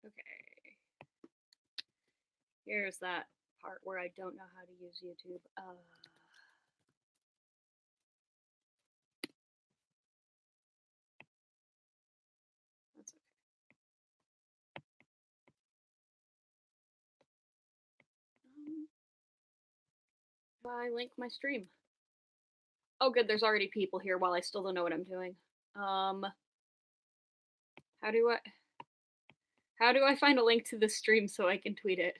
Okay. Here's that part where I don't know how to use YouTube. That's okay. I link my stream. Oh, good. There's already people here while I still don't know what I'm doing. How do I find a link to this stream so I can tweet it?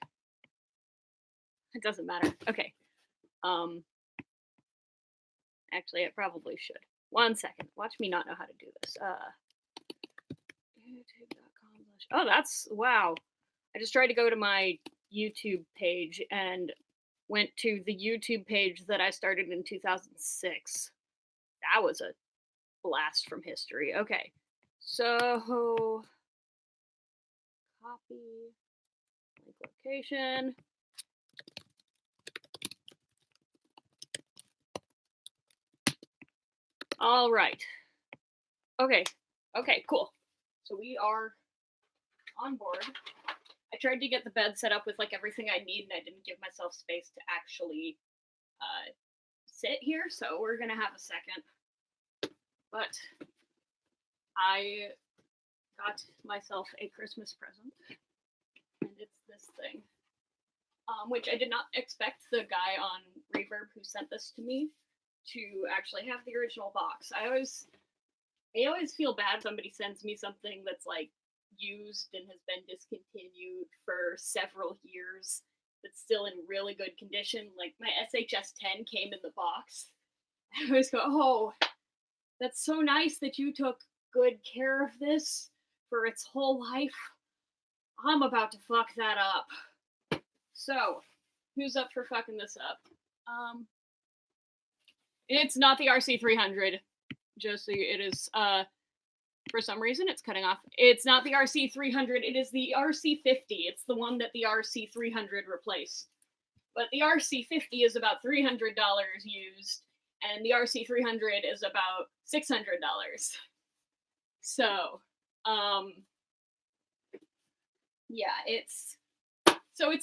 It doesn't matter. Okay. Actually, it probably should. 1 second. Watch me not know how to do this. YouTube.com. Oh, that's wow. I just tried to go to my YouTube page and went to the YouTube page that I started in 2006. That was a blast from history. Okay. So copy link location. All right. Okay. Okay, cool. So we are on board. I tried to get the bed set up with like everything I need, and I didn't give myself space to actually sit here, so we're gonna have a second. But I got myself a Christmas present, and it's this thing, which I did not expect the guy on Reverb who sent this to me to actually have the original box. I always feel bad if somebody sends me something that's like used and has been discontinued for several years that's still in really good condition. Like my SHS 10 came in the box. I always go, oh, that's so nice that you took good care of this for its whole life. I'm about to fuck that up. So, who's up for fucking this up? It's not the RC300. Just so it is, for some reason it's cutting off. It's not the RC300, it is the RC50. It's the one that the RC300 replaced. But the RC50 is about $300 used, and the RC300 is about $600. So, yeah, it's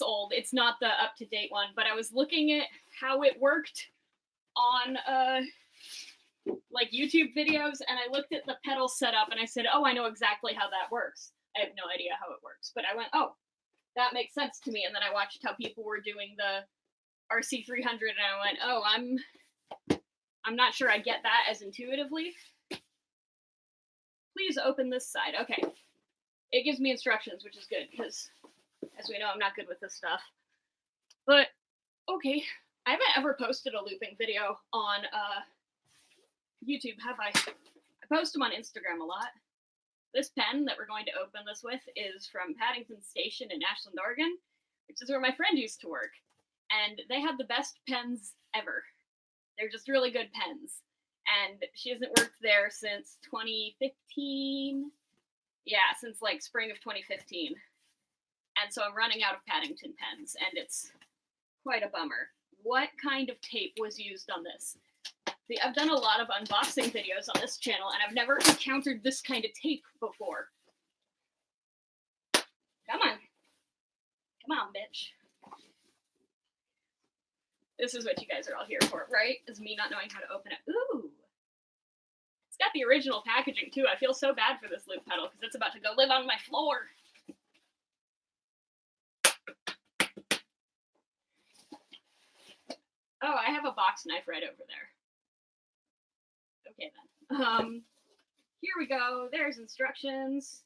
old. It's not the up-to-date one, but I was looking at how it worked on, like YouTube videos, and I looked at the pedal setup and I said, oh, I know exactly how that works. I have no idea how it works, but I went, oh, that makes sense to me. And then I watched how people were doing the RC300 and I went, oh, I'm not sure I get that as intuitively. Please open this side. Okay. It gives me instructions, which is good because as we know, I'm not good with this stuff. But okay. I haven't ever posted a looping video on YouTube, have I? I post them on Instagram a lot. This pen that we're going to open this with is from Paddington Station in Ashland, Oregon, which is where my friend used to work. And they have the best pens ever. They're just really good pens. And she hasn't worked there since 2015. Yeah, since like spring of 2015. And so I'm running out of Paddington pens, and it's quite a bummer. What kind of tape was used on this? See, I've done a lot of unboxing videos on this channel, and I've never encountered this kind of tape before. Come on. Come on, bitch. This is what you guys are all here for, right? Is me not knowing how to open it. Ooh. It's got the original packaging, too. I feel so bad for this loop pedal, because it's about to go live on my floor. Oh, I have a box knife right over there. Okay, then. Here we go. There's instructions.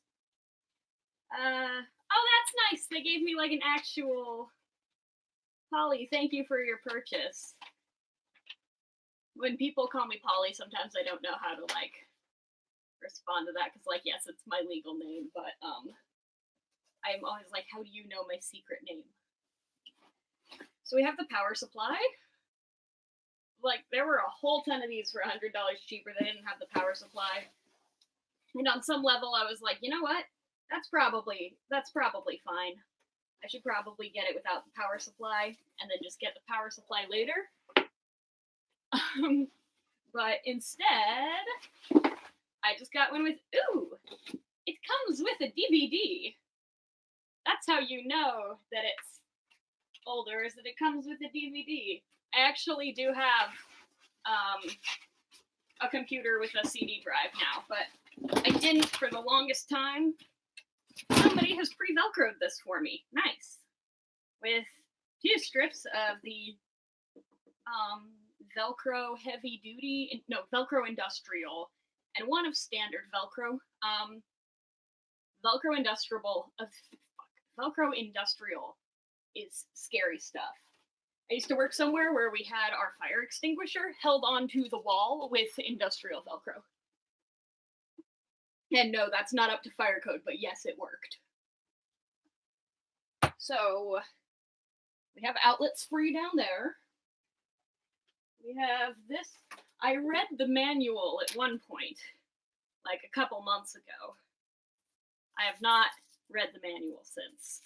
Oh, that's nice. They gave me like an actual... Polly, thank you for your purchase. When people call me Polly, sometimes I don't know how to, like, respond to that, because, like, yes, it's my legal name, but, I'm always like, how do you know my secret name? So we have the power supply. Like, there were a whole ton of these for $100 cheaper. They didn't have the power supply. And on some level, I was like, you know what? That's probably fine. I should probably get it without the power supply, and then just get the power supply later. But instead, I just got one with, ooh, it comes with a DVD. That's how you know that it's older, is that it comes with a DVD. I actually do have a computer with a CD drive now, but I didn't for the longest time. Somebody has pre-Velcroed this for me. Nice. With 2 strips of the Velcro heavy duty, no, Velcro industrial, and 1 of standard Velcro. Velcro industrial is scary stuff. I used to work somewhere where we had our fire extinguisher held onto the wall with industrial Velcro. And no, that's not up to fire code, but yes, it worked. So, we have outlets free down there. We have this. I read the manual at one point, like a couple months ago. I have not read the manual since.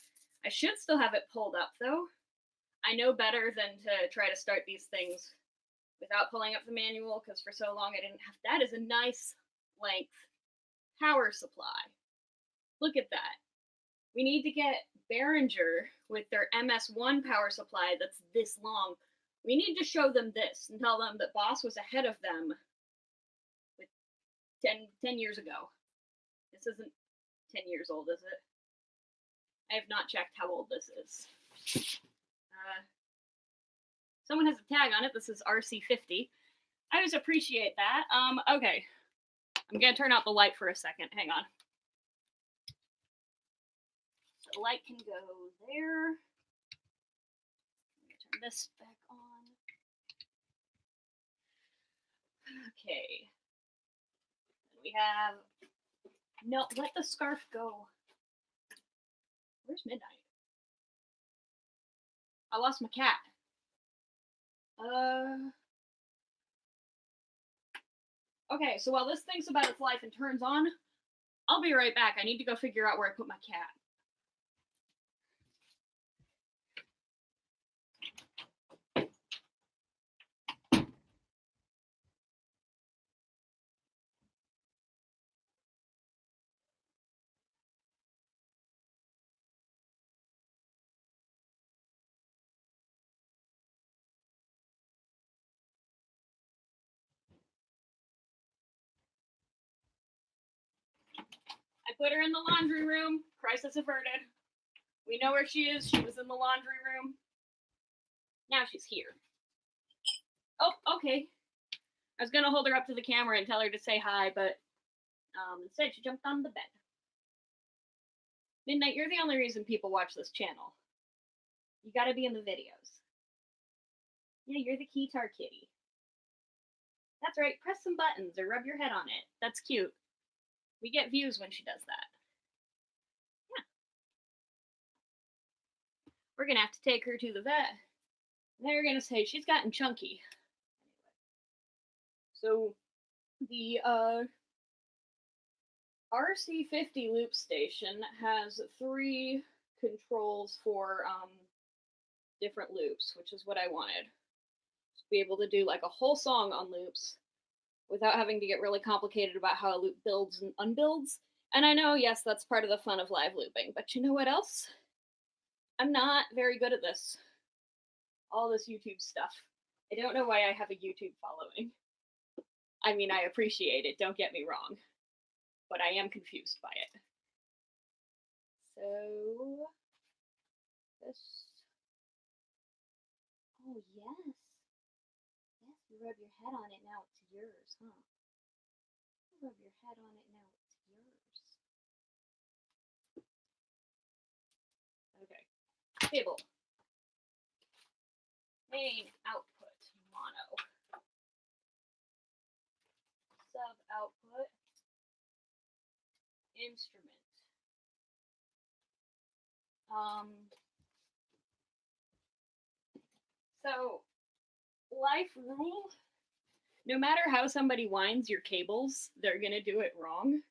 I should still have it pulled up, though. I know better than to try to start these things without pulling up the manual, because for so long I didn't have. That is a nice length power supply. Look at that. We need to get Behringer with their MS1 power supply that's this long. We need to show them this and tell them that Boss was ahead of them with 10 years ago. This isn't 10 years old, is it? I have not checked how old this is. Someone has a tag on it. This is RC50. I always appreciate that. Okay. I'm going to turn out the light for a second. Hang on. So the light can go there. I'm going to turn this back on. Okay. We have... No, let the scarf go. Where's Midnight? I lost my cat. Okay, so while this thinks about its life and turns on, I'll be right back. I need to go figure out where I put my cat. I put her in the laundry room. Crisis averted. We know where she is. She was in the laundry room. Now she's here. Oh, okay. I was going to hold her up to the camera and tell her to say hi, but instead she jumped on the bed. Midnight, you're the only reason people watch this channel. You gotta be in the videos. Yeah, you're the Keytar kitty. That's right, press some buttons or rub your head on it. That's cute. We get views when she does that. Yeah. We're gonna have to take her to the vet. And they're gonna say she's gotten chunky. So the RC50 loop station has 3 controls for different loops, which is what I wanted. To be able to do like a whole song on loops without having to get really complicated about how a loop builds and unbuilds. And I know, yes, that's part of the fun of live looping, but you know what else? I'm not very good at this. All this YouTube stuff. I don't know why I have a YouTube following. I mean, I appreciate it, don't get me wrong. But I am confused by it. So, this. Oh, yes. Yes, you rub your head on it, now it's yours, huh? You rub your head on it, now it's yours. Okay. Cable. Main output, mono. Sub output. Instrument. So, life rule, no matter how somebody winds your cables, they're gonna do it wrong.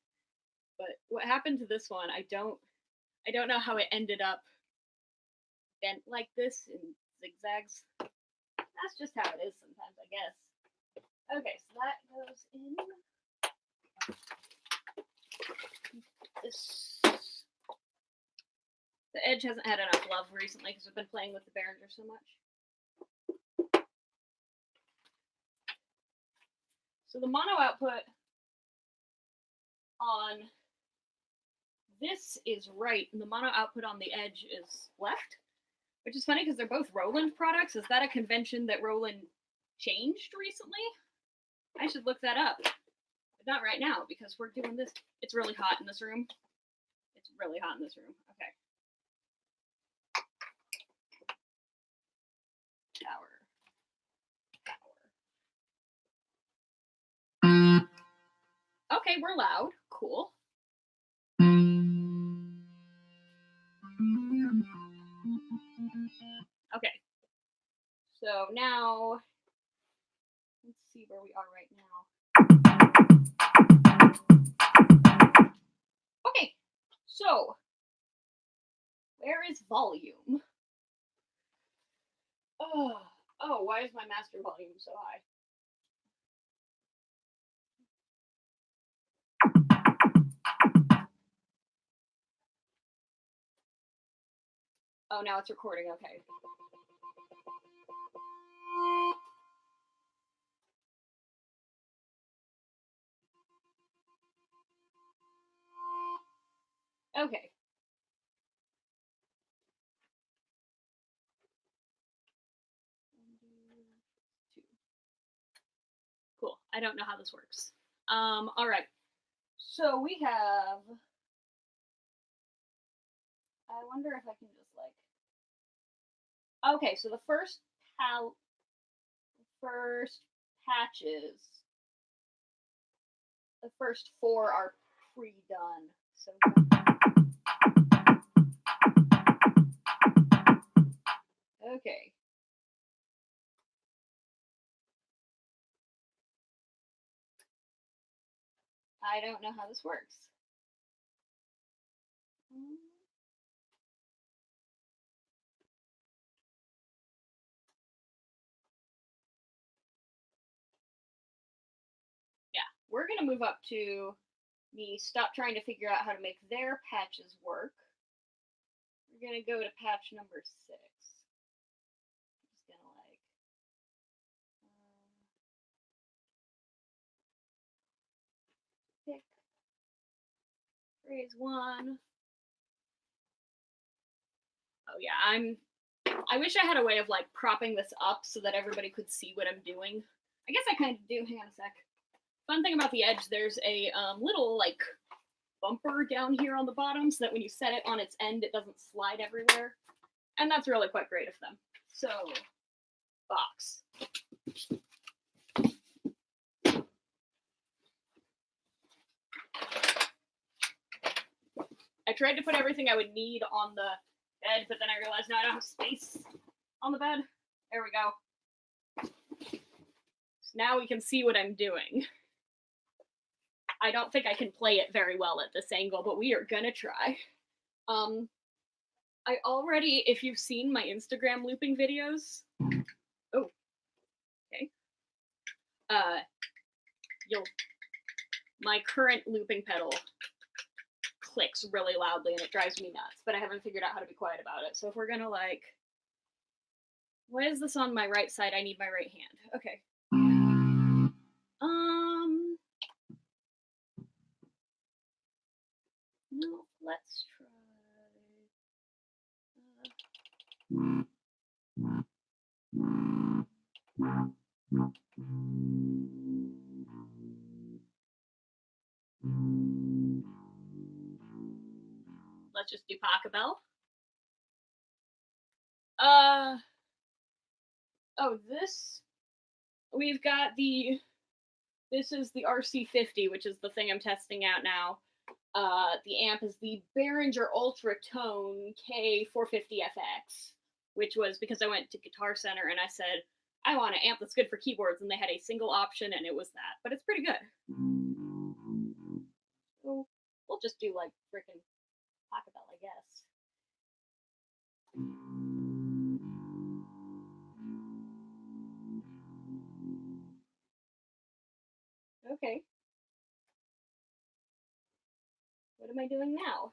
But what happened to this one, I don't know how it ended up bent like this in zigzags. That's just how it is sometimes, I guess. Okay, so that goes in. The Edge hasn't had enough love recently because we've been playing with the Behringer so much. So the mono output on this is right, and the mono output on the Edge is left, which is funny because they're both Roland products. Is that a convention that Roland changed recently? I should look that up. But not right now, because we're doing this. It's really hot in this room. It's really hot in this room. Okay. Tower. Okay, we're loud. Cool. Okay. So now, let's see where we are right now. Okay, so where is volume? Oh, why is my master volume so high? Oh, now it's recording, okay. Okay. Cool. I don't know how this works. All right. So we have. I wonder if I can just like. Okay, so the first patches. The first 4 are pre-done. So. Okay. I don't know how this works. Yeah, we're gonna move up to me stop trying to figure out how to make their patches work. We're gonna go to patch number 6. I'm just gonna like pick phrase 1. Oh yeah, I wish I had a way of like propping this up so that everybody could see what I'm doing. I guess I kind of do. Hang on a sec. Fun thing about the Edge, there's a little like bumper down here on the bottom so that when you set it on its end, it doesn't slide everywhere. And that's really quite great of them. So, box. I tried to put everything I would need on the bed, but then I realized now I don't have space on the bed. There we go. So now we can see what I'm doing. I don't think I can play it very well at this angle, but we are gonna try. I already, if you've seen my Instagram looping videos, oh, okay. My current looping pedal clicks really loudly and it drives me nuts, but I haven't figured out how to be quiet about it. So if we're gonna like, why is this on my right side? I need my right hand. Okay. No, let's try. Let's just do Pachelbel. Oh, this, we've got this is the RC50, which is the thing I'm testing out now. The amp is the Behringer Ultra Tone K450FX, which was because I went to Guitar Center and I said, I want an amp that's good for keyboards, and they had a single option, and it was that. But it's pretty good. So we'll just do like freaking Pachelbel, I guess. Okay. What am I doing now?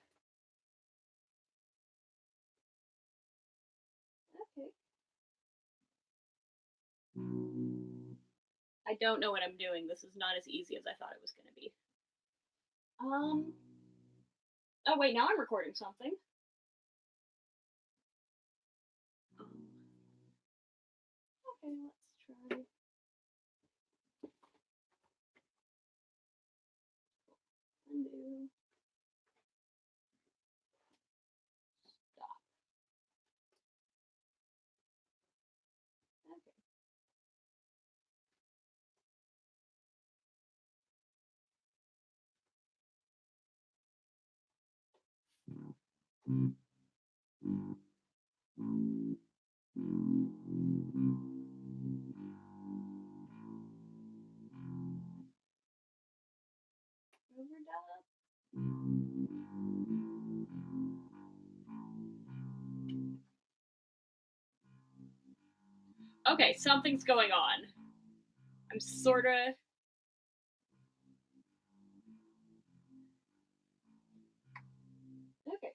I don't know what I'm doing. This is not as easy as I thought it was going to be. Oh wait, now I'm recording something. Okay, let's try. Undo. Stop. Okay. Overdub. Okay, something's going on. I'm sorta. Okay.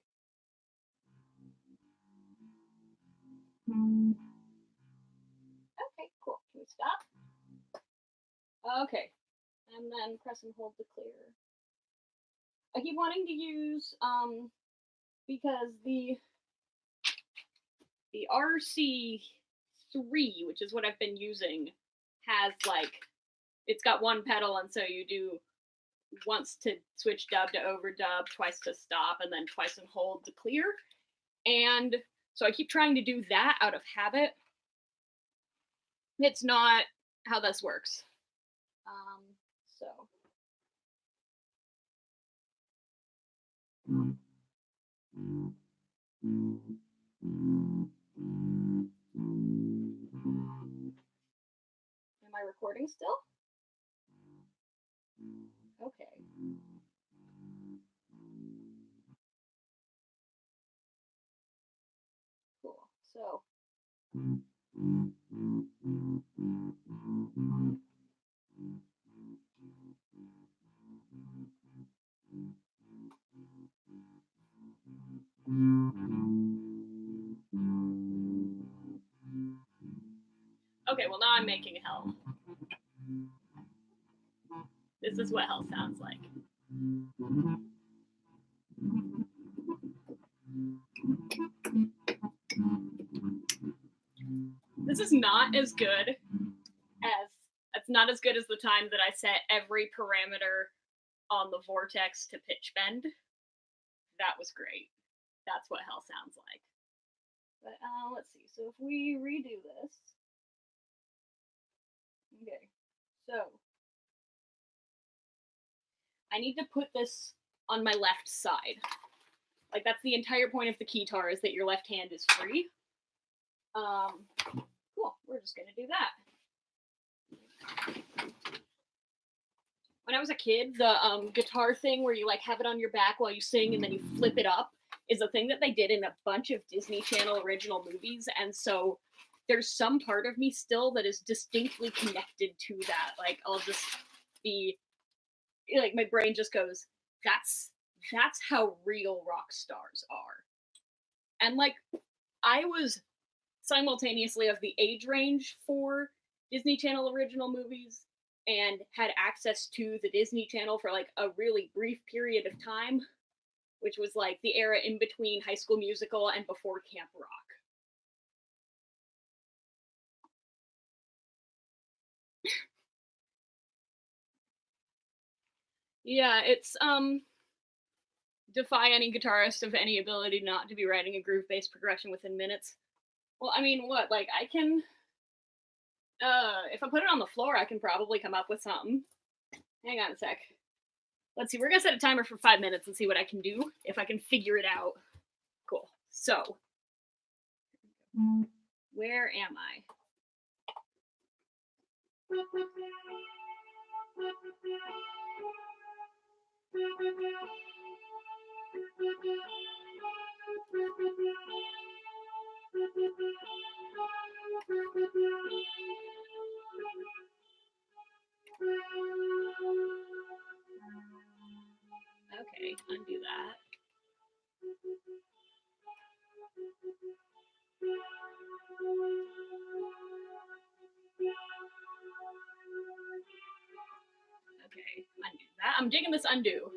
Okay, cool. Can we stop? Okay. And then press and hold to clear. I keep wanting to use, because the RC3, which is what I've been using, has like, it's got one pedal, and so you do once to switch dub to overdub, twice to stop, and then twice and hold to clear. And so I keep trying to do that out of habit. It's not how this works. So. Am I recording still? Okay. Cool. So. Okay, well now I'm making hell. This is what hell sounds like. This is not as good as, it's not as good as the time that I set every parameter on the vortex to pitch bend. That was great. That's what hell sounds like. But let's see. So if we redo this. Okay. So I need to put this on my left side. Like, that's the entire point of the Keytar, is that your left hand is free. Cool. We're just gonna do that. When I was a kid, the guitar thing where you like have it on your back while you sing and then you flip it up is a thing that they did in a bunch of Disney Channel original movies, and so there's some part of me still that is distinctly connected to that. Like, I'll just be like, my brain just goes, that's how real rock stars are. And like, I was simultaneously of the age range for Disney Channel original movies and had access to the Disney Channel for like a really brief period of time, which was like the era in between High School Musical and before Camp Rock. Yeah, it's defy any guitarist of any ability not to be writing a groove-based progression within minutes. Well, I mean, what? Like, I can, if I put it on the floor, I can probably come up with something. Hang on a sec. Let's see, we're gonna set a timer for 5 minutes and see what I can do, if I can figure it out. Cool. So, where am I? Okay, undo that. Okay, undo that. I'm digging this undo.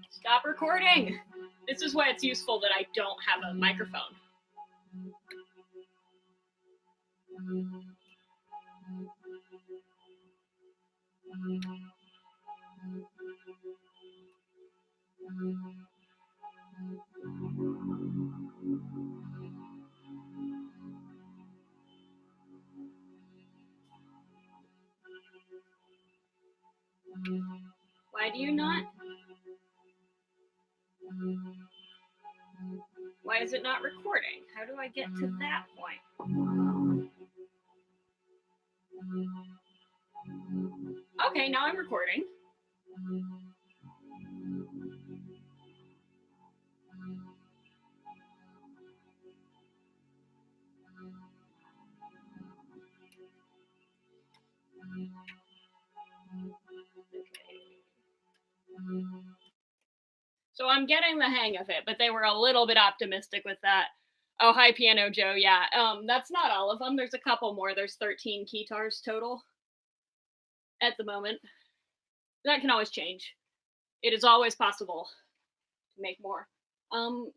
Stop recording! This is why it's useful that I don't have a microphone. Why do you not? Why is it not recording? How do I get to that point? Okay, now I'm recording. So I'm getting the hang of it, but they were a little bit optimistic with that. Oh, hi, Piano Joe. Yeah, that's not all of them. There's a couple more. There's 13 Keytars total at the moment. That can always change. It is always possible to make more.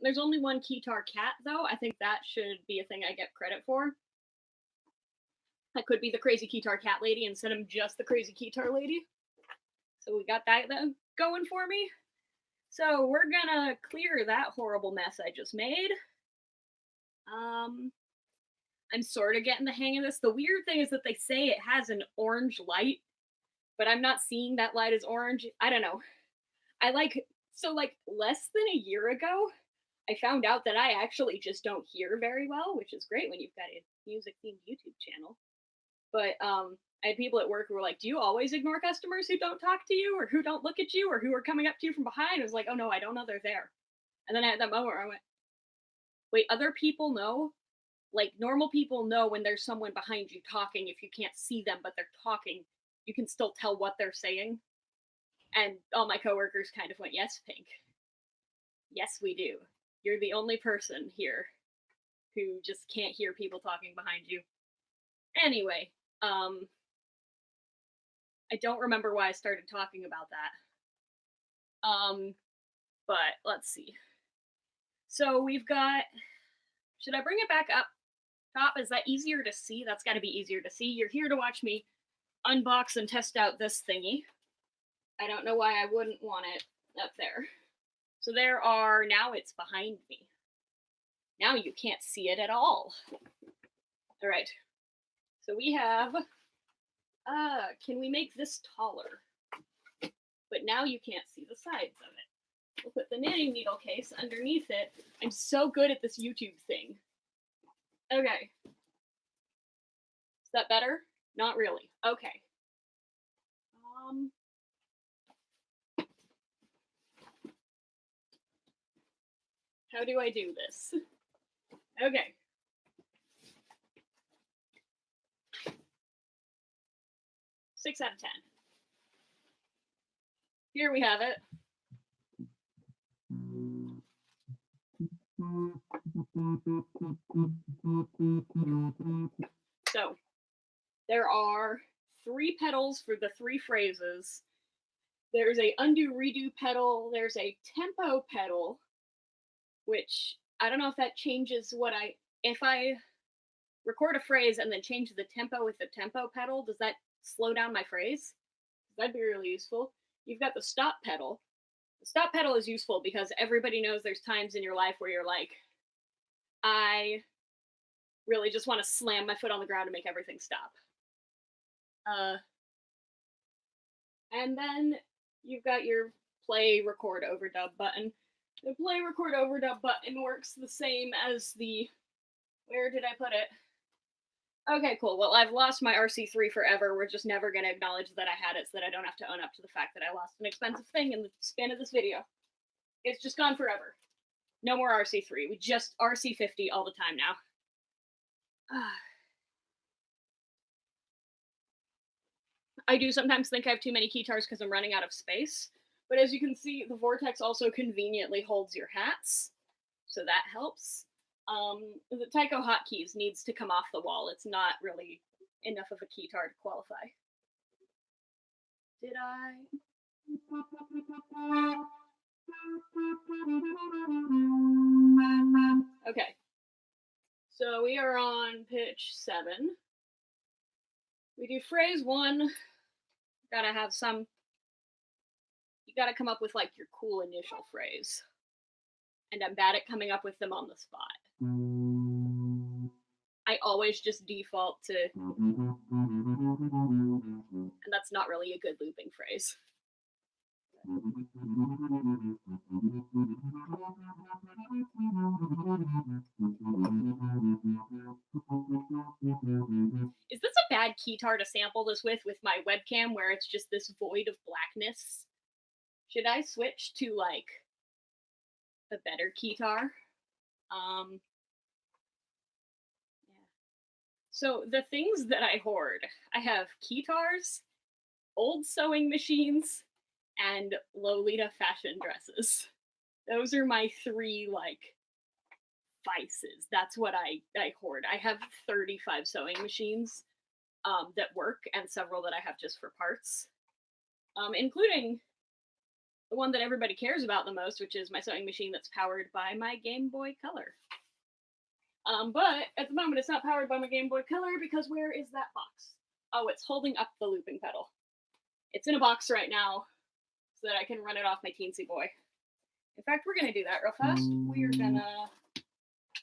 There's only one Keytar cat, though. I think that should be a thing I get credit for. I could be the crazy Keytar cat lady instead of just the crazy Keytar lady. So we got that going for me. So we're gonna clear that horrible mess I just made. I'm sort of getting the hang of this. The weird thing is that they say it has an orange light, but I'm not seeing that light as orange. I don't know. So less than a year ago, I found out that I actually just don't hear very well, which is great when you've got a music-themed YouTube channel. But I had people at work who were like, do you always ignore customers who don't talk to you or who don't look at you or who are coming up to you from behind? I was like, oh no, I don't know they're there. And then at that moment where I went, wait, other people know? Like normal people know when there's someone behind you talking, if you can't see them, but they're talking, you can still tell what they're saying. And all my coworkers kind of went, yes, Pink. Yes, we do. You're the only person here who just can't hear people talking behind you. Anyway, I don't remember why I started talking about that. But let's see. So we've got, should I bring it back up top? Is that easier to see? That's got to be easier to see. You're here to watch me unbox and test out this thingy. I don't know why I wouldn't want it up there. So there are, now it's behind me. Now you can't see it at all. All right. So we have, can we make this taller? But now you can't see the sides of it. We'll put the knitting needle case underneath it. I'm so good at this YouTube thing. Okay. Is that better? Not really. Okay. How do I do this? Okay. Six out of 10. Here we have it. So there are 3 pedals for the 3 phrases. There's a undo redo pedal. There's a tempo pedal, which I don't know if that changes if I record a phrase and then change the tempo with the tempo pedal, does that slow down my phrase? That'd be really useful. You've got the stop pedal. The stop pedal is useful because everybody knows there's times in your life where you're like, I really just want to slam my foot on the ground and make everything stop. And then you've got your play, record, overdub button. The play, record, overdub button works the same as the, where did I put it? Okay, cool. Well, I've lost my RC3 forever. We're just never going to acknowledge that I had it so that I don't have to own up to the fact that I lost an expensive thing in the span of this video. It's just gone forever. No more RC3. We just RC50 all the time now. I do sometimes think I have too many Keytars because I'm running out of space. But as you can see, the vortex also conveniently holds your hats. So that helps. The Tycho hotkeys needs to come off the wall. It's not really enough of a Keytar to qualify. Did I? Okay. So we are on pitch 7. We do phrase 1. Gotta have some. You gotta come up with like your cool initial phrase. And I'm bad at coming up with them on the spot. I always just default to, and that's not really a good looping phrase. Is this a bad Keytar to sample this with my webcam where it's just this void of blackness? Should I switch to like a better Keytar? Yeah. So the things that I hoard, I have Keytars, old sewing machines, and Lolita fashion dresses. Those are my 3 like vices. That's what I hoard. I have 35 sewing machines that work and several that I have just for parts, including the one that everybody cares about the most, which is my sewing machine that's powered by my Game Boy Color. But at the moment it's not powered by my Game Boy Color because where is that box? Oh, it's holding up the looping pedal. It's in a box right now so that I can run it off my Teensy Boy. In fact, we're going to do that real fast. We're going to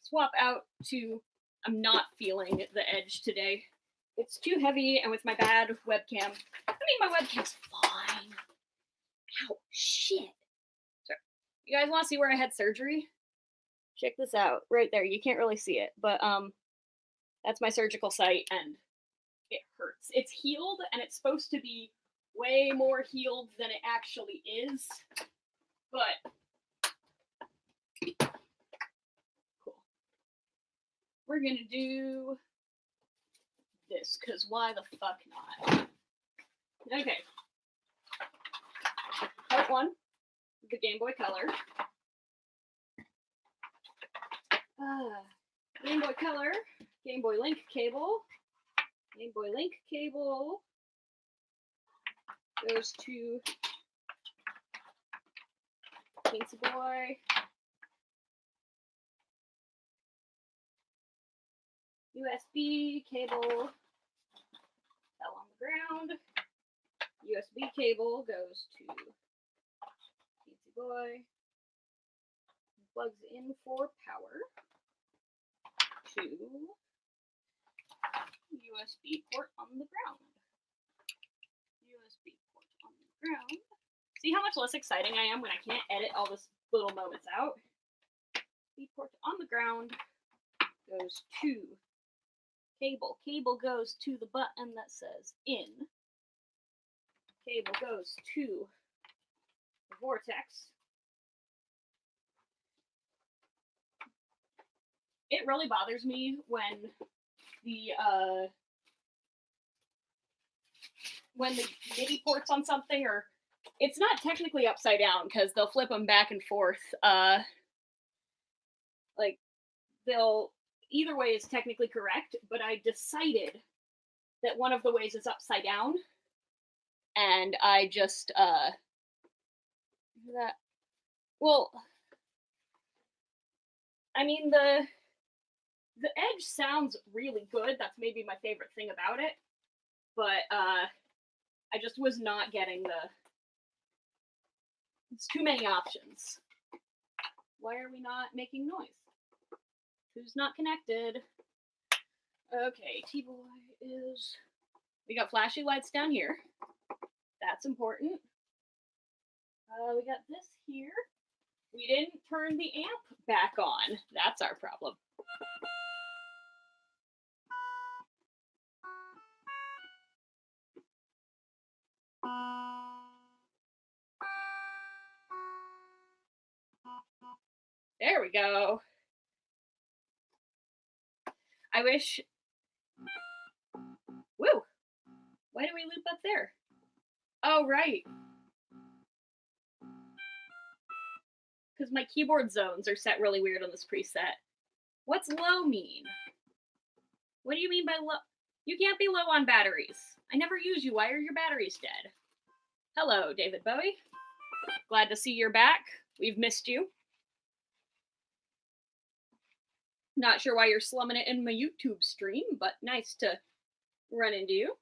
swap out to, I'm not feeling the edge today. It's too heavy, and with my bad webcam, I mean, my webcam's fine. Ow, shit. Sorry. You guys want to see where I had surgery? Check this out. Right there. You can't really see it, but that's my surgical site, and it hurts. It's healed, and it's supposed to be way more healed than it actually is, but cool. We're gonna do this, because why the fuck not? Okay. Part 1, the Game Boy Color. Game Boy Color, Game Boy Link cable, Game Boy Link cable goes to Teensy Boy. USB cable fell on the ground. USB cable goes to Teensy Boy. Plugs in for power to USB port on the ground. USB port on the ground. See how much less exciting I am when I can't edit all this little moments out? USB port on the ground goes to cable. Cable goes to the button that says in. Cable goes to the vortex. It really bothers me when the MIDI ports on something, or it's not technically upside down because they'll flip them back and forth. Like they'll either way is technically correct, but I decided that one of the ways is upside down, and I just that. Well, I mean the edge sounds really good. That's maybe my favorite thing about it. But I just was not getting it's too many options. Why are we not making noise? Who's not connected? Okay, T-Boy is... We got flashy lights down here. That's important. We got this here. We didn't turn the amp back on. That's our problem. There we go. I wish... Woo! Why do we loop up there? Oh, right. Because my keyboard zones are set really weird on this preset. What's low mean? What do you mean by low? You can't be low on batteries. I never use you. Why are your batteries dead? Hello, David Bowie. Glad to see you're back. We've missed you. Not sure why you're slumming it in my YouTube stream, but nice to run into you.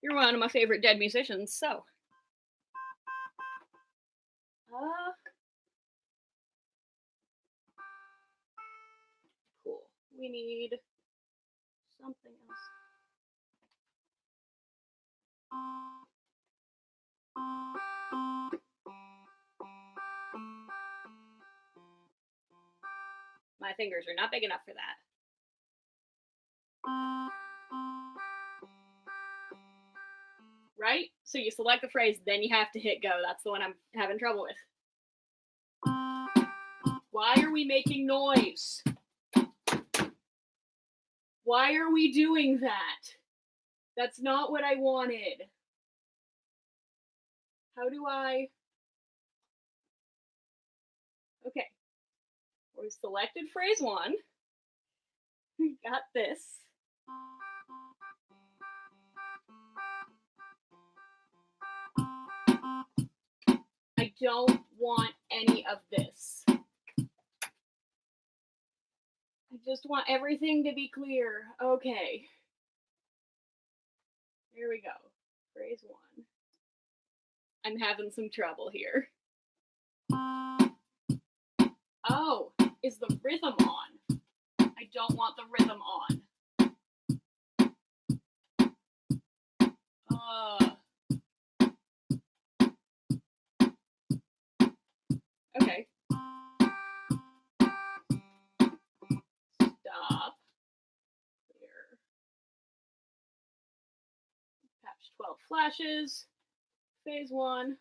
You're one of my favorite dead musicians, so. Cool. We need something else. My fingers are not big enough for that. Right? So you select the phrase, then you have to hit go. That's the one I'm having trouble with. Why are we making noise? Why are we doing that? That's not what I wanted. How do I... Okay. We selected phrase 1. We got this. I don't want any of this. I just want everything to be clear. Okay. Here we go. Phrase 1. I'm having some trouble here. Oh, is the rhythm on? I don't want the rhythm on. Okay. Stop. Clear. Patch 12 flashes. Phase 1.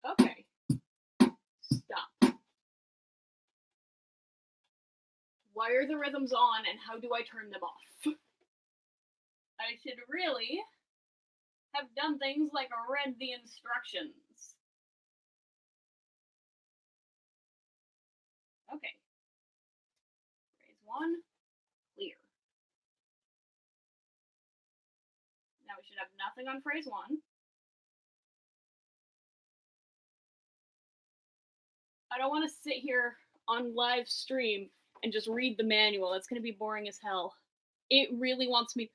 Okay. Stop. Why are the rhythms on and how do I turn them off? I should really have done things like read the instructions. Okay. Phrase 1, clear. Now we should have nothing on phrase 1. I don't want to sit here on live stream and just read the manual. It's going to be boring as hell. It really wants me...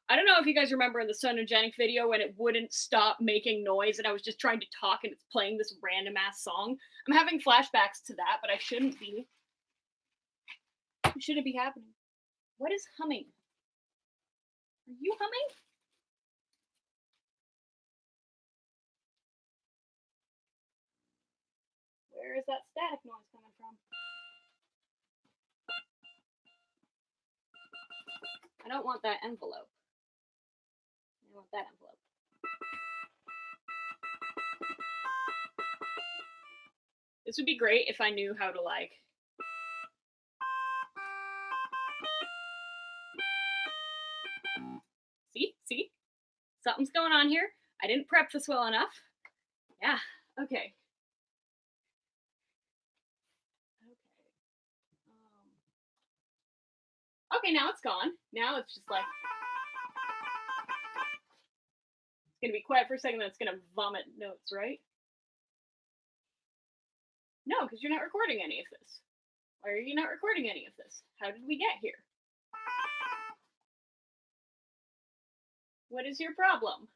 I don't know if you guys remember in the Sonogenic video when it wouldn't stop making noise and I was just trying to talk and it's playing this random ass song. I'm having flashbacks to that, but I shouldn't be. It shouldn't be happening. What is humming? Are you humming? Where is that static noise coming from? I don't want that envelope. I want that envelope. This would be great if I knew how to like... See? Something's going on here. I didn't prep this well enough. Yeah, okay. Okay, now it's gone. Now it's just like... It's going to be quiet for a second, then it's going to vomit notes, right? No, because you're not recording any of this. Why are you not recording any of this? How did we get here? What is your problem?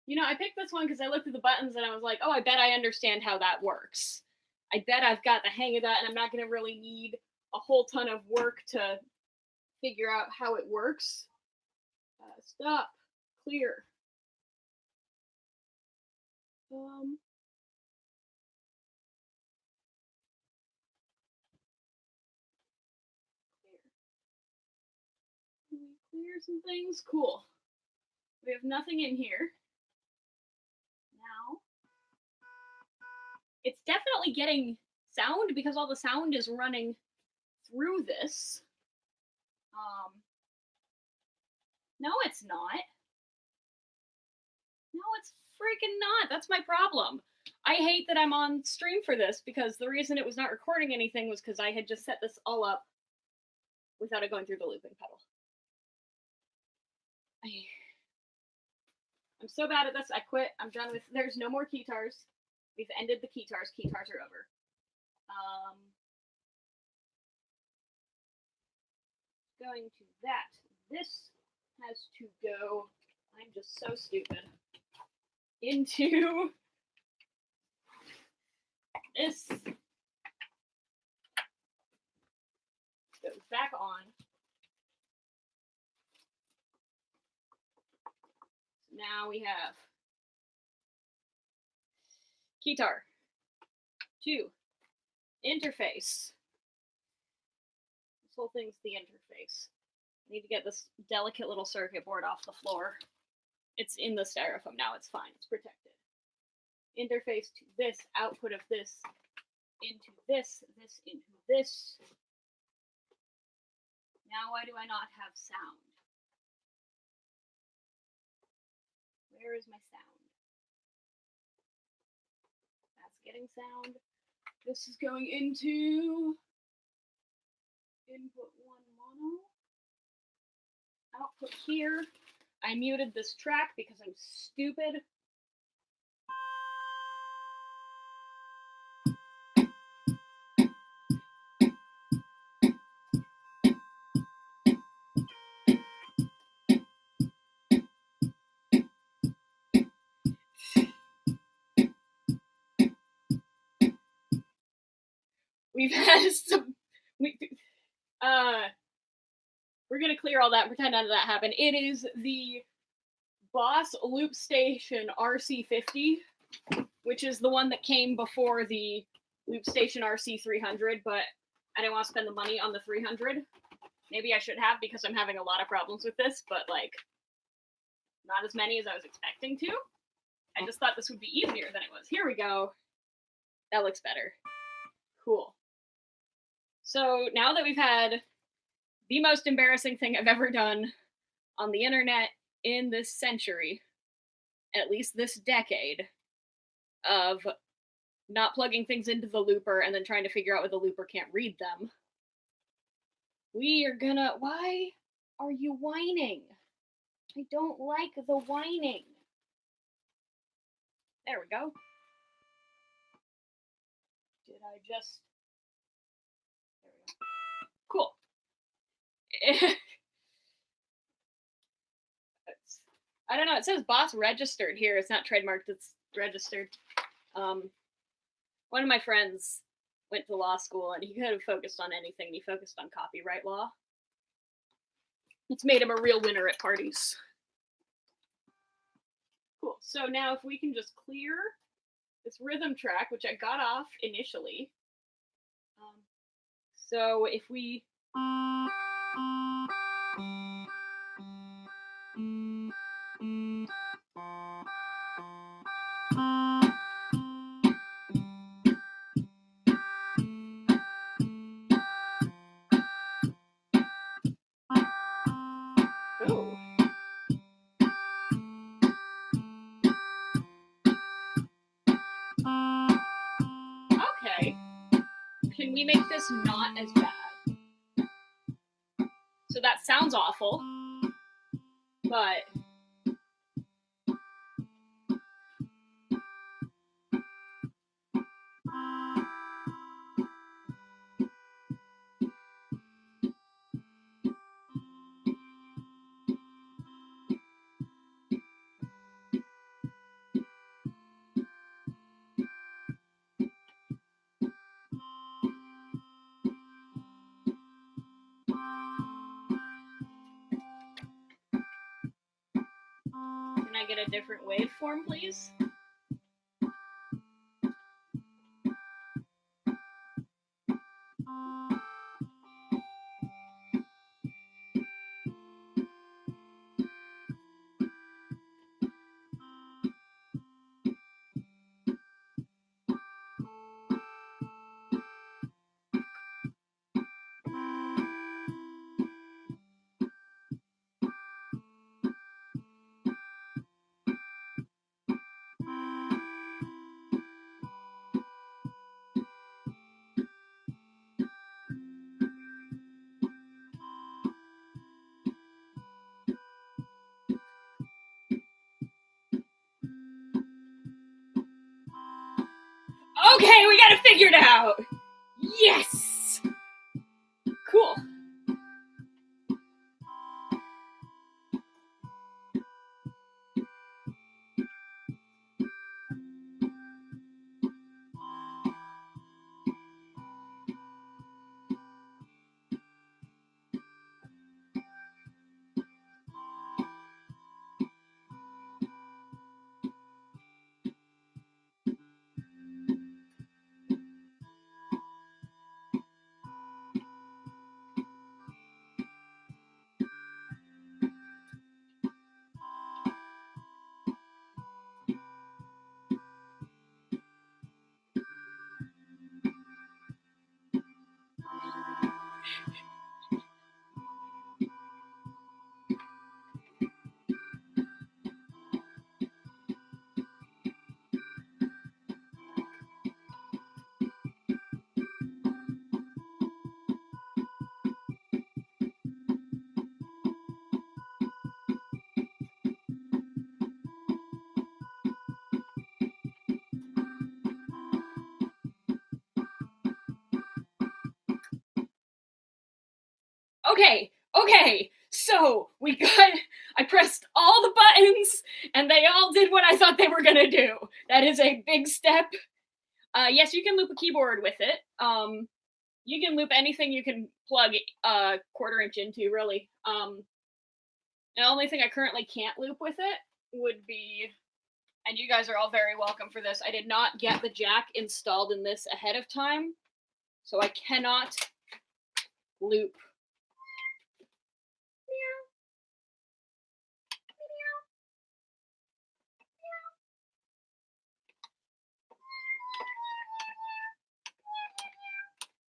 You know, I picked this one because I looked at the buttons and I was like, oh, I bet I understand how that works. I bet I've got the hang of that and I'm not going to really need a whole ton of work to figure out how it works. Stop. Clear. Clear some things. Cool. We have nothing in here. Now, it's definitely getting sound because all the sound is running through this. No, it's not. No, it's freaking not. That's my problem. I hate that I'm on stream for this because the reason it was not recording anything was because I had just set this all up without it going through the looping pedal. I'm so bad at this. I quit. I'm done with. There's no more Keytars. We've ended the Keytars. Keytars are over. Going to that. This has to go. I'm just so stupid. Into this. Goes back on. So now we have Keytar. 2. Interface. This whole thing's the interface. I need to get this delicate little circuit board off the floor. It's in the styrofoam now. It's fine. It's protected. Interface to this, output of this, into this, this into this. Now why do I not have sound? Where is my sound? That's getting sound. This is going into input 1 mono. Output here. I muted this track because I'm stupid. We've had some. We're gonna clear all that and pretend none of that happened. It is the Boss Loop Station RC50, which is the one that came before the Loop Station RC300, but I didn't want to spend the money on the 300. Maybe I should have because I'm having a lot of problems with this, but like not as many as I was expecting to. I just thought this would be easier than it was. Here we go. That looks better. Cool. So now that we've had the most embarrassing thing I've ever done on the internet in this century, at least this decade, of not plugging things into the looper and then trying to figure out why the looper can't read them, we are gonna... Why are you whining? I don't like the whining. There we go. Did I just... There we go. Cool. I don't know, it says Boss registered here. It's not trademarked, it's registered. One of my friends went to law school and he could have focused on anything. He focused on copyright law. It's made him a real winner at parties. Cool, so now if we can just clear this rhythm track, which I got off initially. So if we... Ooh. Okay. Can we make this not as bad? So that sounds awful, but... Can I get a different waveform, please? Okay, we got it figured out. Yes. Cool. Okay, so I pressed all the buttons and they all did what I thought they were gonna do. That is a big step. Yes, you can loop a keyboard with it. You can loop anything you can plug a quarter-inch into, really. The only thing I currently can't loop with it would be, and you guys are all very welcome for this, I did not get the jack installed in this ahead of time, so I cannot loop.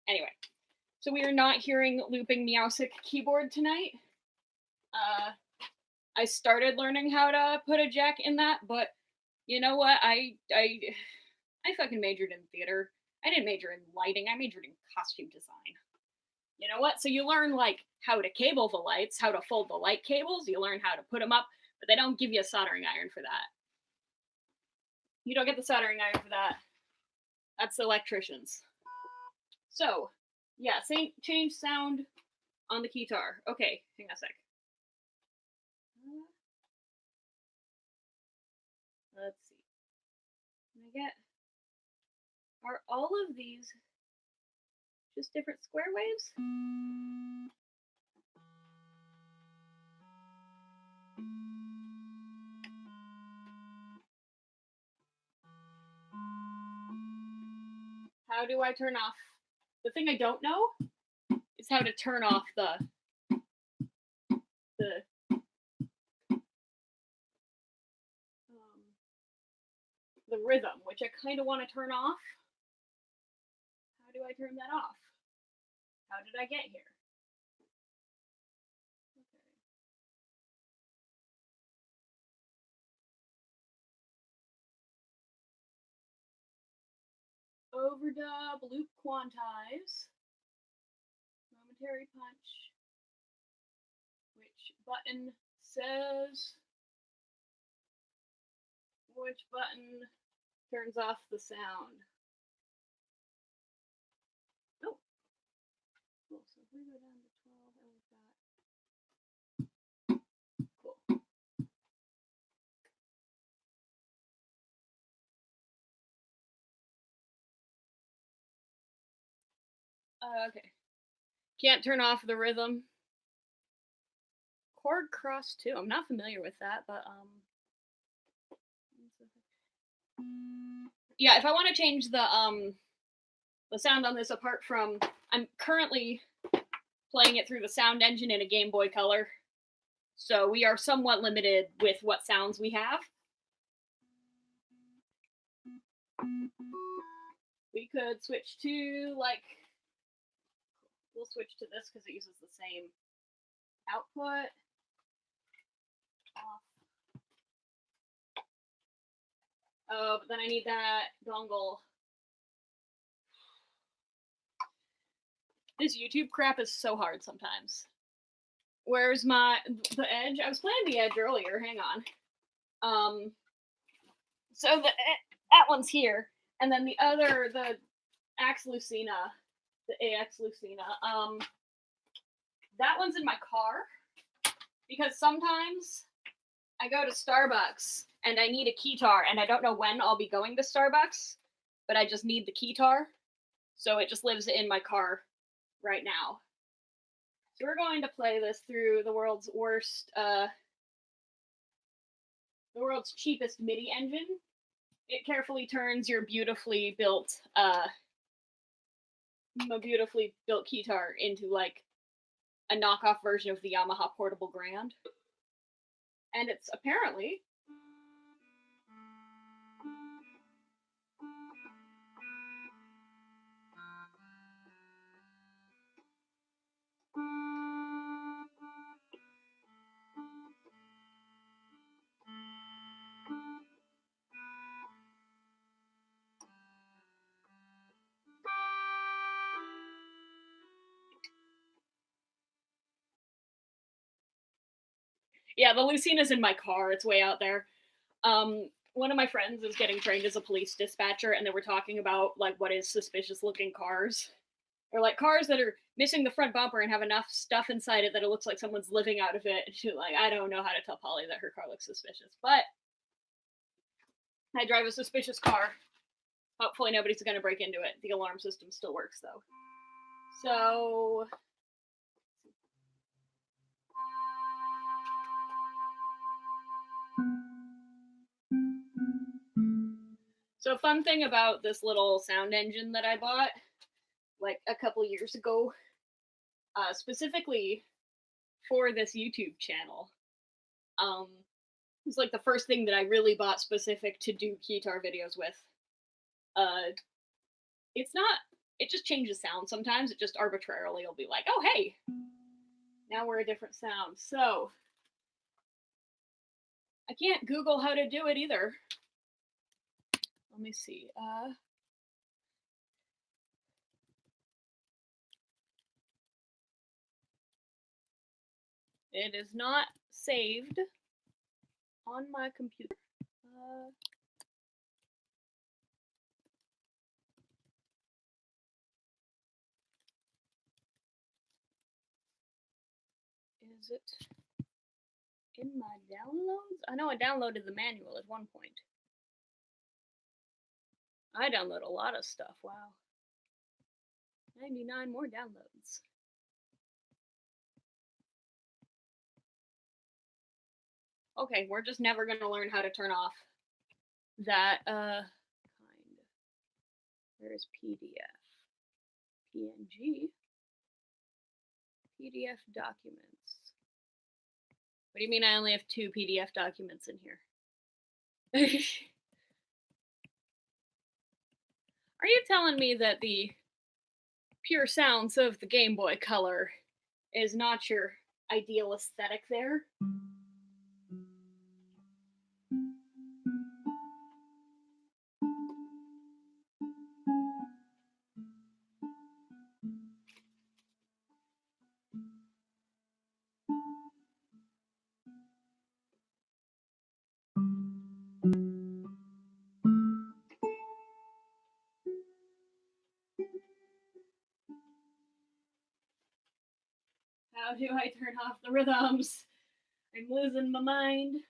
Anyway, so we are not hearing looping Meowsic keyboard tonight. I started learning how to put a jack in that, but you know what? I fucking majored in theater. I didn't major in lighting. I majored in costume design. You know what? So you learn like how to cable the lights, how to fold the light cables. You learn how to put them up, but they don't give you a soldering iron for that. You don't get the soldering iron for that. That's the electricians. So, yeah, change sound on the Keytar. Okay, hang on a sec. Let's see. Are all of these just different square waves? How do I turn off? The thing I don't know is how to turn off the rhythm, which I kind of want to turn off. How do I turn that off? How did I get here? Okay. Overdub, loop quantize, momentary punch. Which button says? Which button turns off the sound? Oh. Cool. So if we go down to 12, I like that. Cool. Okay. Can't turn off the rhythm. Chord cross 2. I'm not familiar with that, but yeah, if I want to change the sound on this apart from, I'm currently playing it through the sound engine in a Game Boy Color, so we are somewhat limited with what sounds we have. We could switch to, like, we'll switch to this because it uses the same output. Off. Oh, but then I need that dongle. This YouTube crap is so hard sometimes. Where's the Edge? I was playing the Edge earlier. Hang on. So that one's here. And then the other, the Axe Lucina, the AX Lucina, that one's in my car because sometimes I go to Starbucks and I need a Keytar and I don't know when I'll be going to Starbucks, but I just need the Keytar. So it just lives in my car right now. So we're going to play this through the world's cheapest MIDI engine. It carefully turns your beautifully built Keytar into like a knockoff version of the Yamaha Portable Grand. And it's apparently yeah, the Lucina's in my car. It's way out there. One of my friends is getting trained as a police dispatcher, and they were talking about like what is suspicious looking cars. Or like cars that are missing the front bumper and have enough stuff inside it that it looks like someone's living out of it. And she's like, I don't know how to tell Polly that her car looks suspicious, but I drive a suspicious car. Hopefully nobody's going to break into it. The alarm system still works though. So a fun thing about this little sound engine that I bought like a couple years ago, specifically for this YouTube channel, it's like the first thing that I really bought specific to do Keytar videos with. It just changes sound sometimes. It just arbitrarily will be like, oh hey, now we're a different sound. So I can't Google how to do it either. Let me see. It is not saved on my computer. Is it in my downloads? I know I downloaded the manual at one point. I download a lot of stuff, wow. 99 more downloads. Okay, we're just never gonna learn how to turn off that kind. There's PDF, PNG, PDF documents. What do you mean I only have 2 PDF documents in here? Are you telling me that the pure sounds of the Game Boy Color is not your ideal aesthetic there? How do I turn off the rhythms? I'm losing my mind.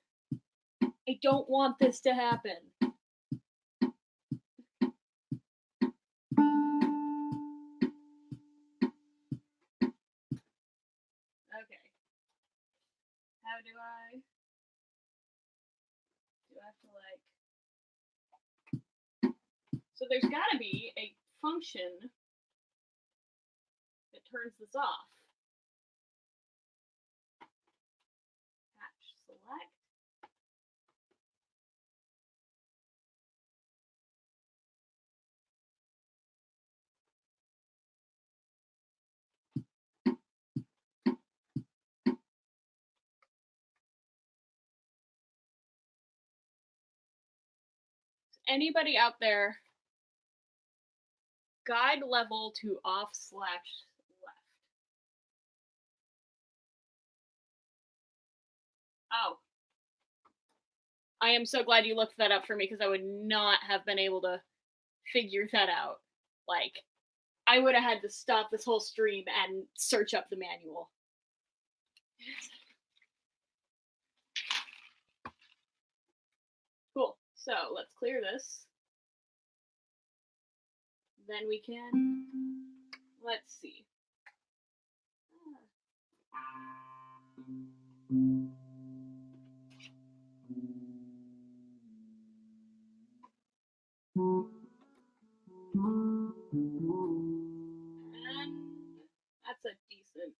I don't want this to happen. Okay. How do I have to like... So there's gotta be a function that turns this off. Patch select. Anybody out there, guide level to off/left. Oh. I am so glad you looked that up for me because I would not have been able to figure that out. Like, I would have had to stop this whole stream and search up the manual. Cool. So let's clear this. Then we can, let's see. And that's a decent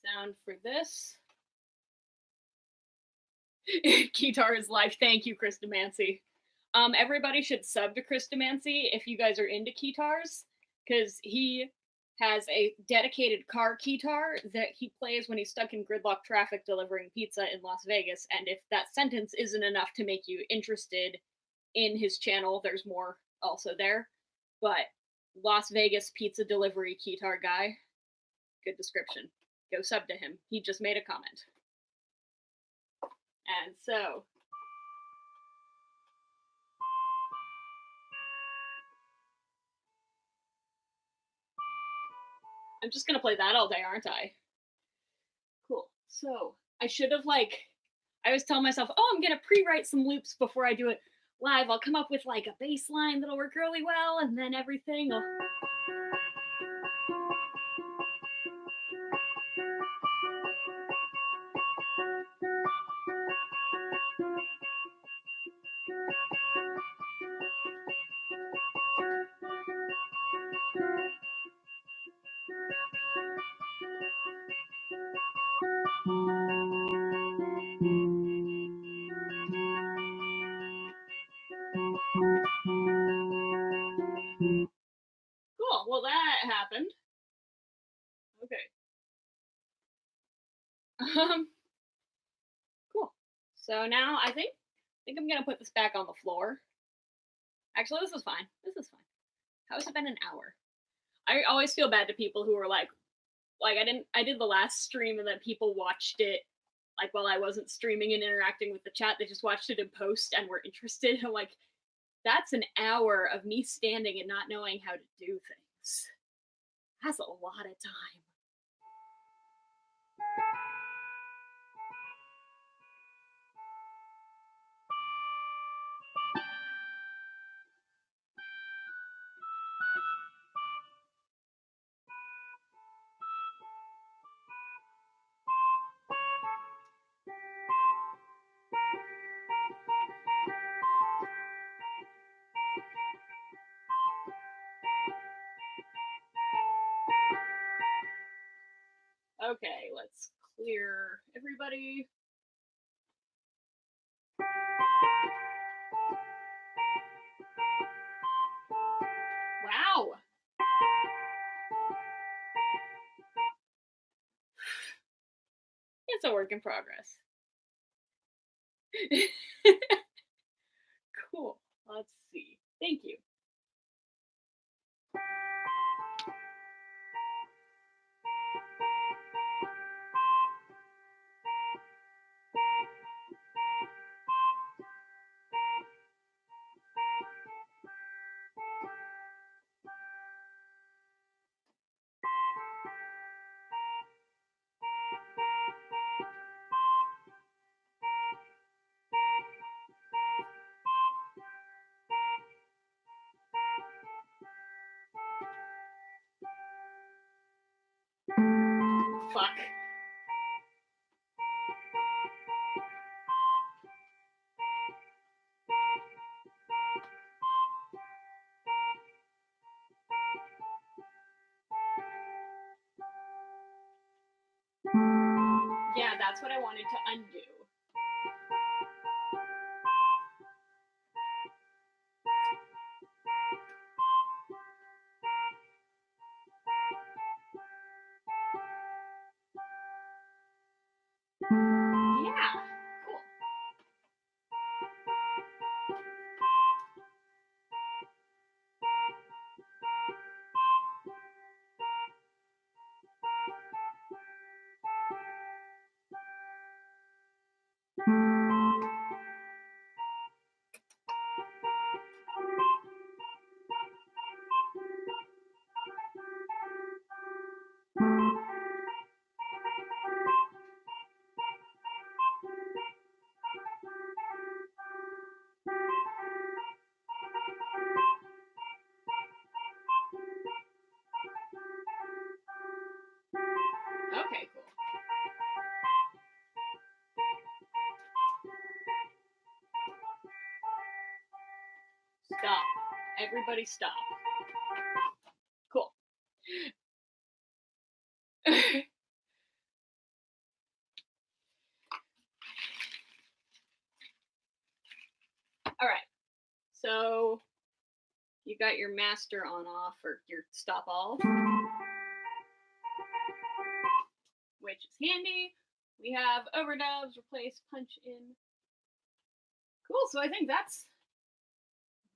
sound for this. Keytar is live. Thank you, Christomancy. Everybody should sub to Christomancy if you guys are into Keytars, because he has a dedicated car Keytar that he plays when he's stuck in gridlock traffic delivering pizza in Las Vegas. And if that sentence isn't enough to make you interested in his channel, there's more also there. But Las Vegas pizza delivery Keytar guy, good description. Go sub to him. He just made a comment. And so, I'm just gonna play that all day, aren't I? Cool. So, I should have, like, I always tell myself, oh, I'm gonna pre-write some loops before I do it live. I'll come up with, like, a bass line that'll work really well, and then everything will... Cool. Well, that happened. Okay. Cool. So now I think I'm gonna put this back on the floor. Actually, this is fine. This is fine. How has it been an hour? I always feel bad to people who are like I did the last stream and then people watched it like while I wasn't streaming and interacting with the chat. They just watched it in post and were interested. I'm like, that's an hour of me standing and not knowing how to do things. That's a lot of time. Okay, let's clear everybody. Wow. It's a work in progress. Cool. Let's see. Thank you. Fuck. Yeah, that's what I wanted to undo. Yeah, cool. Stop. Everybody stop. Cool. Alright. So you got your master on off, or your stop all, which is handy. We have overdubs, replace, punch in. Cool, so I think that's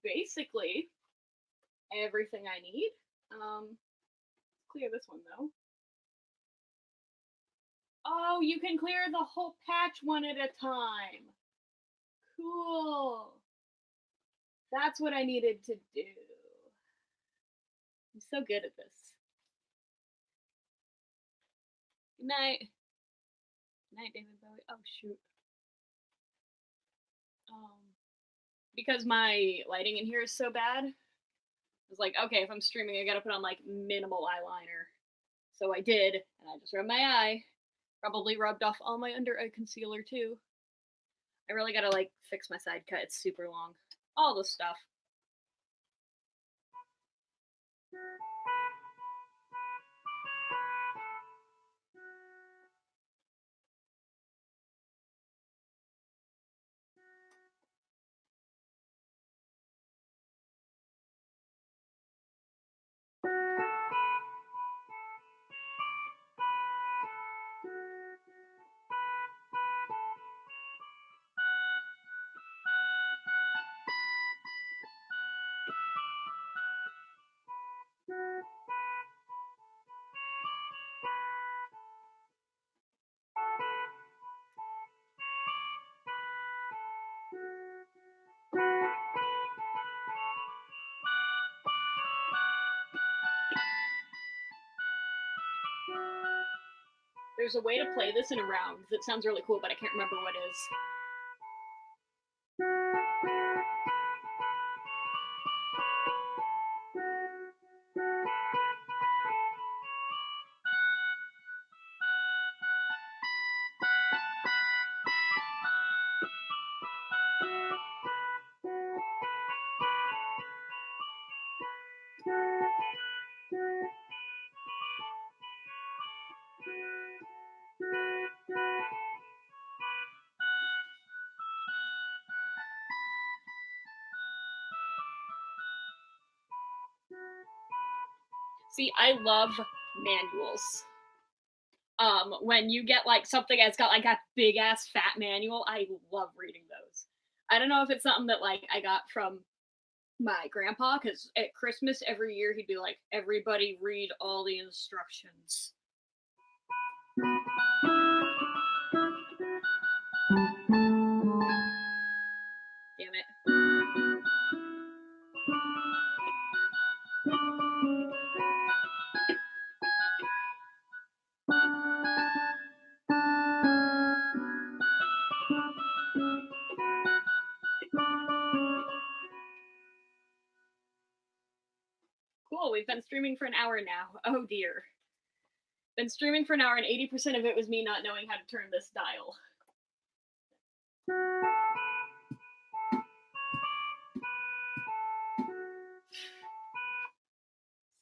basically everything I need. Clear this one though. Oh, you can clear the whole patch one at a time. Cool. That's what I needed to do. I'm so good at this. Good night. Good night, David Bowie. Oh, shoot. Because my lighting in here is so bad, I was like, okay, if I'm streaming, I gotta put on like minimal eyeliner. So I did, and I just rubbed my eye. Probably rubbed off all my under eye concealer too. I really gotta like fix my side cut. It's super long. All this stuff. There's a way to play this in a round that sounds really cool, but I can't remember what it is. See, I love manuals. When you get like something that's got like a big ass fat manual, I love reading those. I don't know if it's something that like I got from my grandpa, because at Christmas every year he'd be like, everybody read all the instructions. Damn it. Cool, we've been streaming for an hour now. Oh dear. Been streaming for an hour and 80% of it was me not knowing how to turn this dial.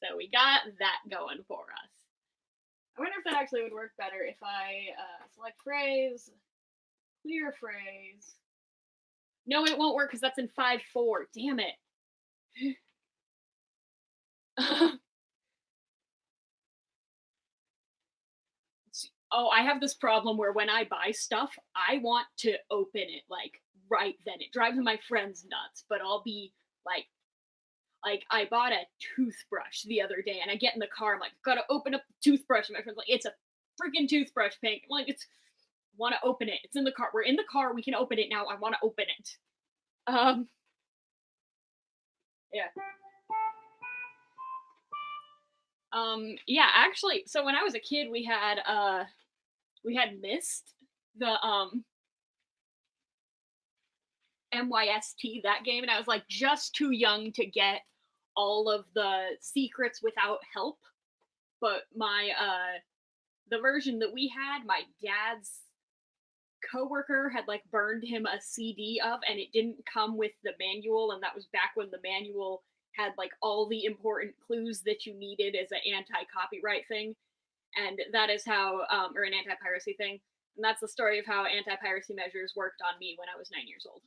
So we got that going for us. I wonder if that actually would work better if I select phrase, clear phrase. No, it won't work because that's in 5/4. Damn it. Oh, I have this problem where when I buy stuff, I want to open it like right then. It drives my friends nuts, but I'll be like I bought a toothbrush the other day and I get in the car, I'm like, gotta open up the toothbrush. And my friend's like, it's a freaking toothbrush, Pink. I'm like, it's want to open it. It's in the car. We're in the car. We can open it now. I want to open it. Yeah. Yeah, actually, so when I was a kid, we had Myst, the MYST, that game, and I was like just too young to get all of the secrets without help. But my the version that we had, my dad's coworker had like burned him a CD of, and it didn't come with the manual, and that was back when the manual had like all the important clues that you needed as an anti-copyright thing, and that is how, or an anti-piracy thing, and that's the story of how anti-piracy measures worked on me when I was 9 years old.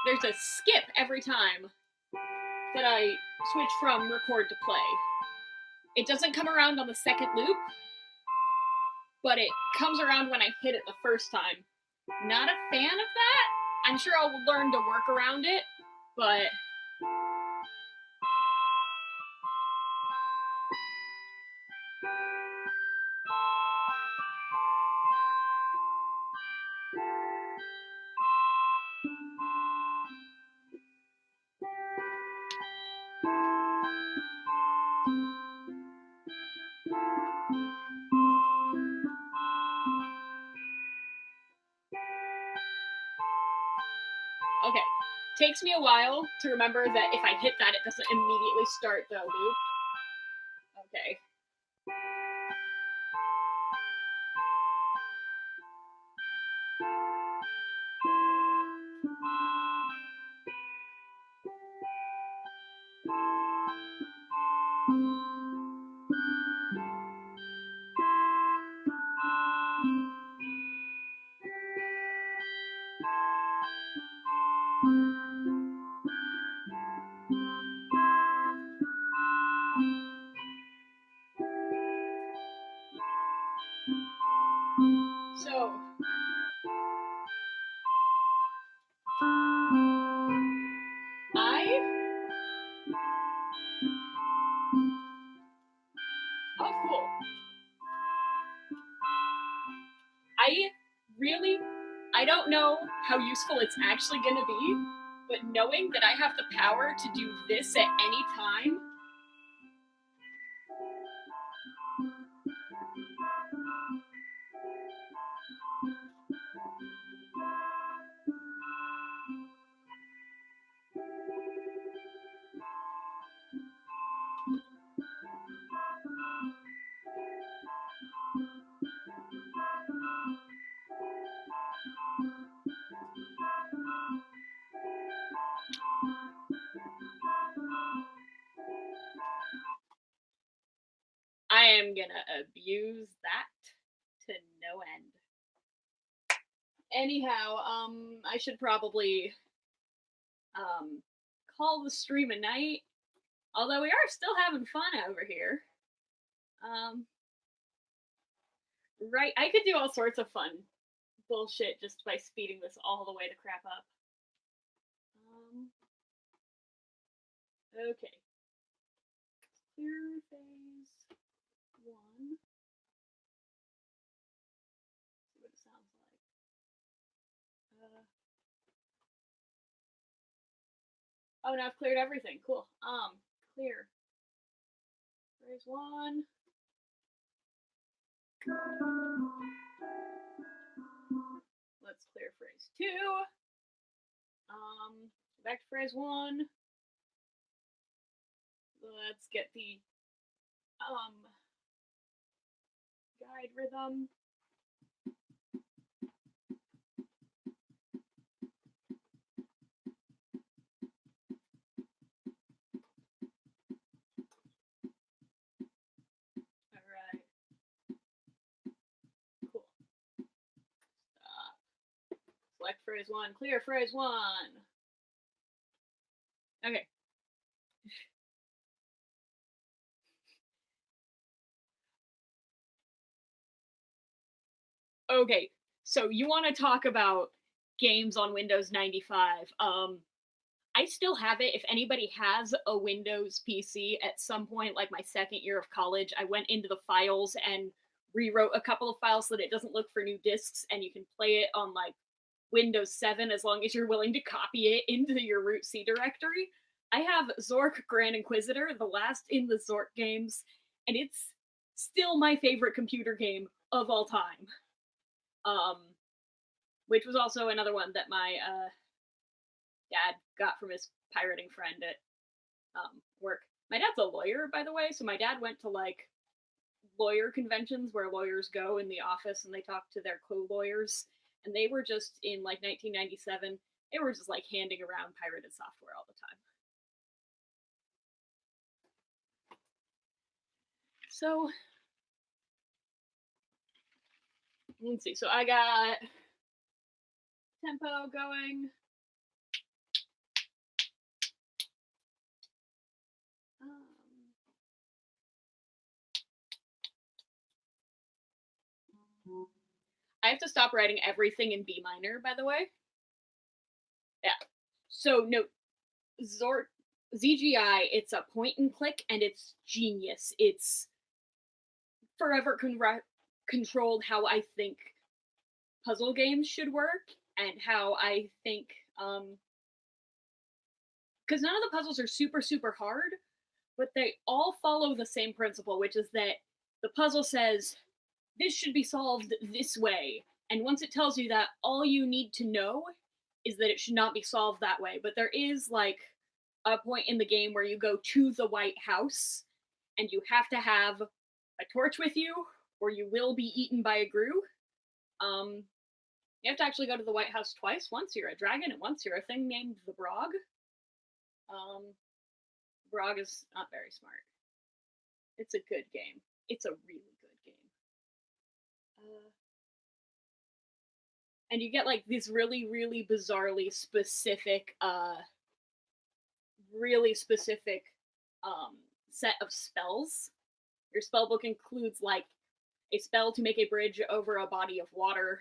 There's a skip every time that I switch from record to play. It doesn't come around on the second loop, but it comes around when I hit it the first time. Not a fan of that. I'm sure I'll learn to work around it, but okay. Takes me a while to remember that if I hit that, it doesn't immediately start the loop. Okay. So, oh, cool. I don't know how useful it's actually gonna be, but knowing that I have the power to do this at any time, I am gonna abuse that to no end. Anyhow, I should probably call the stream a night. Although we are still having fun over here. Right, I could do all sorts of fun bullshit just by speeding this all the way to crap up. Okay. Clear phase 1. See what it sounds like. Oh, now I've cleared everything. Cool. Clear. Phrase 1. Let's clear phrase 2. Back to phrase 1. Let's get the guide rhythm. Alright. Cool. Stop. Select phrase 1, clear phrase 1. Okay. Okay, so you want to talk about games on Windows 95. I still have it. If anybody has a Windows PC at some point, like my second year of college, I went into the files and rewrote a couple of files so that it doesn't look for new disks, and you can play it on like Windows 7 as long as you're willing to copy it into your root C directory. I have Zork Grand Inquisitor, the last in the Zork games, and it's still my favorite computer game of all time. Which was also another one that my dad got from his pirating friend at work. My dad's a lawyer, by the way, so my dad went to like lawyer conventions where lawyers go in the office and they talk to their co-lawyers, and they were just in like 1997. They were just like handing around pirated software all the time. So let's see. So I got tempo going. I have to stop writing everything in B minor, by the way. Yeah. So note, ZGI, it's a point and click, and it's genius. It's forever controlled how I think puzzle games should work, and how I think, because none of the puzzles are super, super hard, but they all follow the same principle, which is that the puzzle says, this should be solved this way. And once it tells you that, all you need to know is that it should not be solved that way. But there is like a point in the game where you go to the White House and you have to have a torch with you or you will be eaten by a grue. You have to actually go to the White House twice. Once you're a dragon and once you're a thing named the Brog. Brog is not very smart. It's a good game. It's a really good game. And you get like these really, really bizarrely specific, set of spells. Your spellbook includes like a spell to make a bridge over a body of water.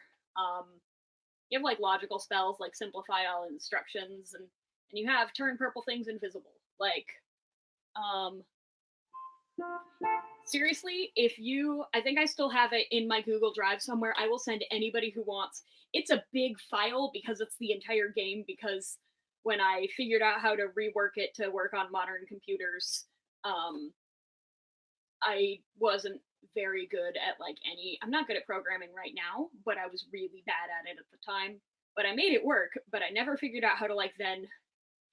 You have like logical spells like simplify all instructions, and you have turn purple things invisible. Like, seriously, I think I still have it in my Google Drive somewhere. I will send anybody who wants. It's a big file because it's the entire game, because when I figured out how to rework it to work on modern computers, I wasn't very good at like I'm not good at programming right now, but I was really bad at it at the time. But I made it work, but I never figured out how to like then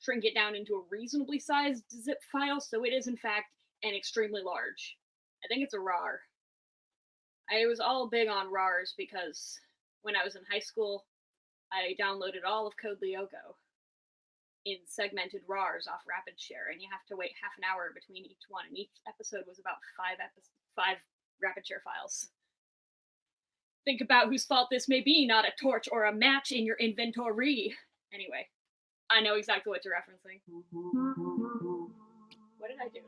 shrink it down into a reasonably sized zip file, so it is in fact an extremely large. I think it's a RAR. I was all big on RARs because when I was in high school, I downloaded all of Code Lyoko in segmented RARs off RapidShare, and you have to wait half an hour between each one, and each episode was about five RapidShare files. Think about whose fault this may be, not a torch or a match in your inventory. Anyway, I know exactly what you're referencing. What did I do?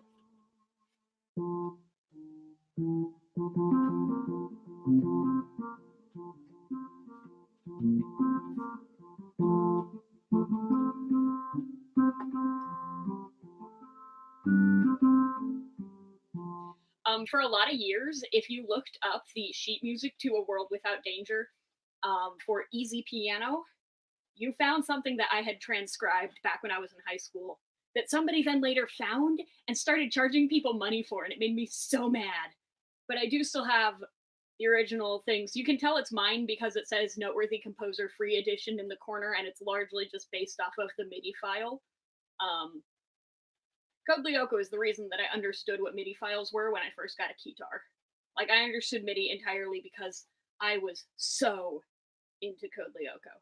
For a lot of years, if you looked up the sheet music to A World Without Danger for easy piano, you found something that I had transcribed back when I was in high school that somebody then later found and started charging people money for, and it made me so mad. But I do still have the original things. You can tell it's mine because it says Noteworthy Composer Free Edition in the corner, and it's largely just based off of the MIDI file. Code Lyoko is the reason that I understood what MIDI files were when I first got a Keytar. Like, I understood MIDI entirely because I was so into Code Lyoko.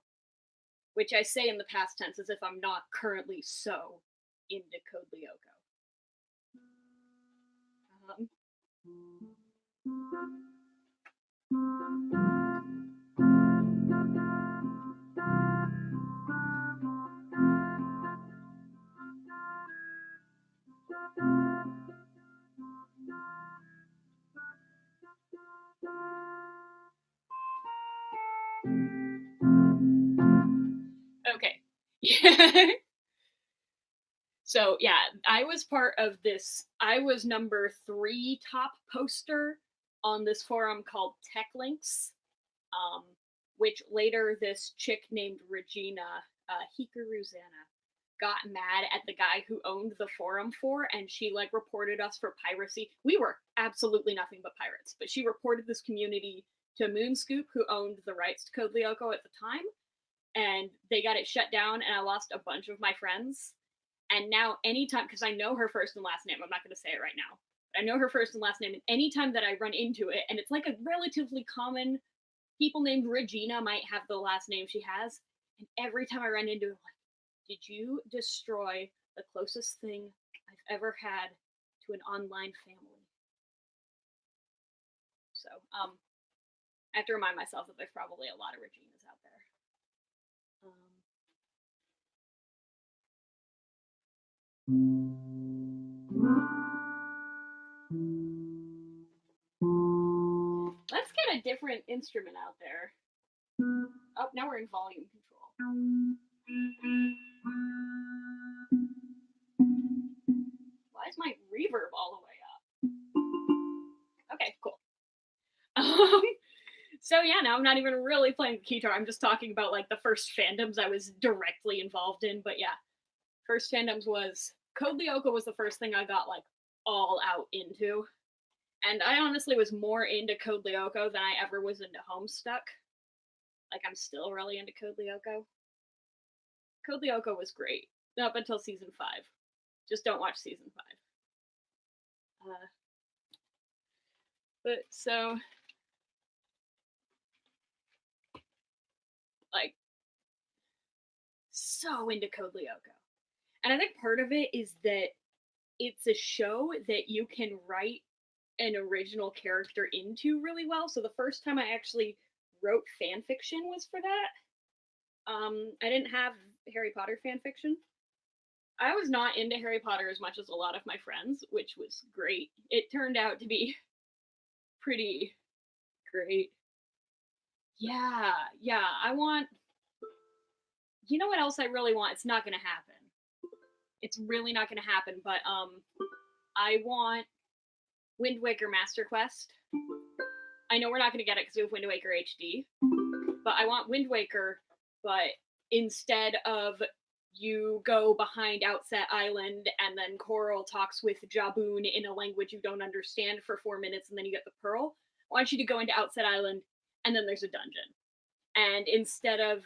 Which I say in the past tense as if I'm not currently so into Code Lyoko. Okay. So yeah, I was part of this. I was number 3 top poster on this forum called Tech Links, which later this chick named Regina Hikaru Zana got mad at the guy who owned the forum for, and she like reported us for piracy. We were absolutely nothing but pirates, but she reported this community to Moonscoop, who owned the rights to Code Lyoko at the time, and they got it shut down, and I lost a bunch of my friends. And now anytime, because I know her first and last name, I'm not going to say it right now, but I know her first and last name, and anytime that I run into it, and it's like a relatively common, people named Regina might have the last name she has, and every time I run into it, like, did you destroy the closest thing I've ever had to an online family? So, I have to remind myself that there's probably a lot of Reginas out there. Let's get a different instrument out there. Oh, now we're in volume control. Why is my reverb all the way up? Okay, cool. So yeah, now I'm not even really playing the Keytar. I'm just talking about like the first fandoms I was directly involved in. But yeah, first fandoms was Code Lyoko was the first thing I got like all out into. And I honestly was more into Code Lyoko than I ever was into Homestuck. Like, I'm still really into Code Lyoko. Code Lyoko was great up until season 5. Just don't watch season 5. But so, like, so into Code Lyoko. And I think part of it is that it's a show that you can write an original character into really well. So the first time I actually wrote fan fiction was for that. I didn't have Harry Potter fan fiction. I was not into Harry Potter as much as a lot of my friends, which was great. It turned out to be pretty great. Yeah, I want... You know what else I really want? It's not gonna happen. It's really not gonna happen, but I want Wind Waker Master Quest. I know we're not gonna get it because we have Wind Waker HD, but I want Wind Waker, but instead of you go behind Outset Island and then Coral talks with Jaboon in a language you don't understand for 4 minutes and then you get the pearl, I want you to go into Outset Island and then there's a dungeon. And instead of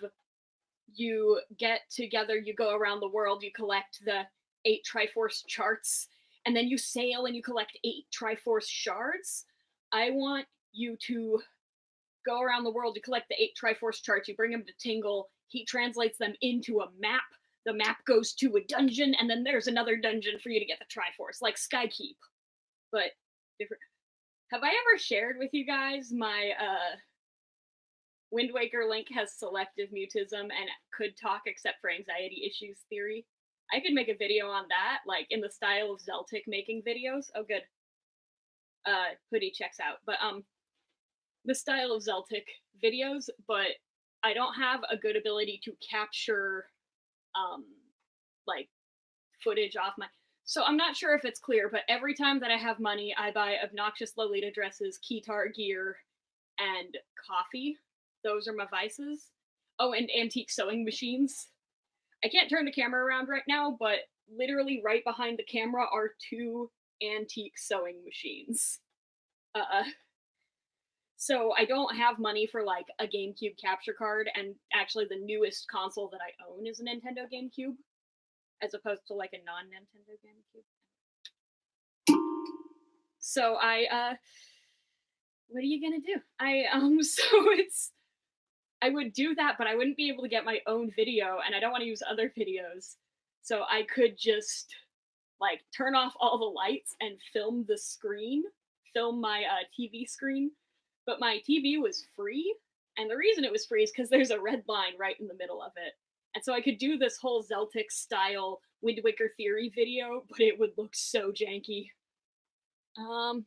you get together, you go around the world, you collect the 8 Triforce charts, and then you sail and you collect 8 Triforce shards. I want you to go around the world, you collect the 8 Triforce charts, you bring them to Tingle, he translates them into a map, the map goes to a dungeon, and then there's another dungeon for you to get the Triforce, like Skykeep, but different. Have I ever shared with you guys my Wind Waker Link has selective mutism and could talk except for anxiety issues theory? I could make a video on that, like in the style of Zeltic making videos. Oh, good. Hoodie checks out. But the style of Zeltic videos, but I don't have a good ability to capture like footage off my... So I'm not sure if it's clear, but every time that I have money, I buy obnoxious Lolita dresses, Keytar gear, and coffee. Those are my vices. Oh, and antique sewing machines. I can't turn the camera around right now, but literally right behind the camera are 2 antique sewing machines. So I don't have money for like a GameCube capture card, and actually the newest console that I own is a Nintendo GameCube, as opposed to like a non-Nintendo GameCube. So what are you gonna do? I would do that, but I wouldn't be able to get my own video, and I don't want to use other videos. So I could just like turn off all the lights and film the screen, film my TV screen. But my TV was free, and the reason it was free is because there's a red line right in the middle of it. And so I could do this whole Zeltic style Wind Waker theory video, but it would look so janky. I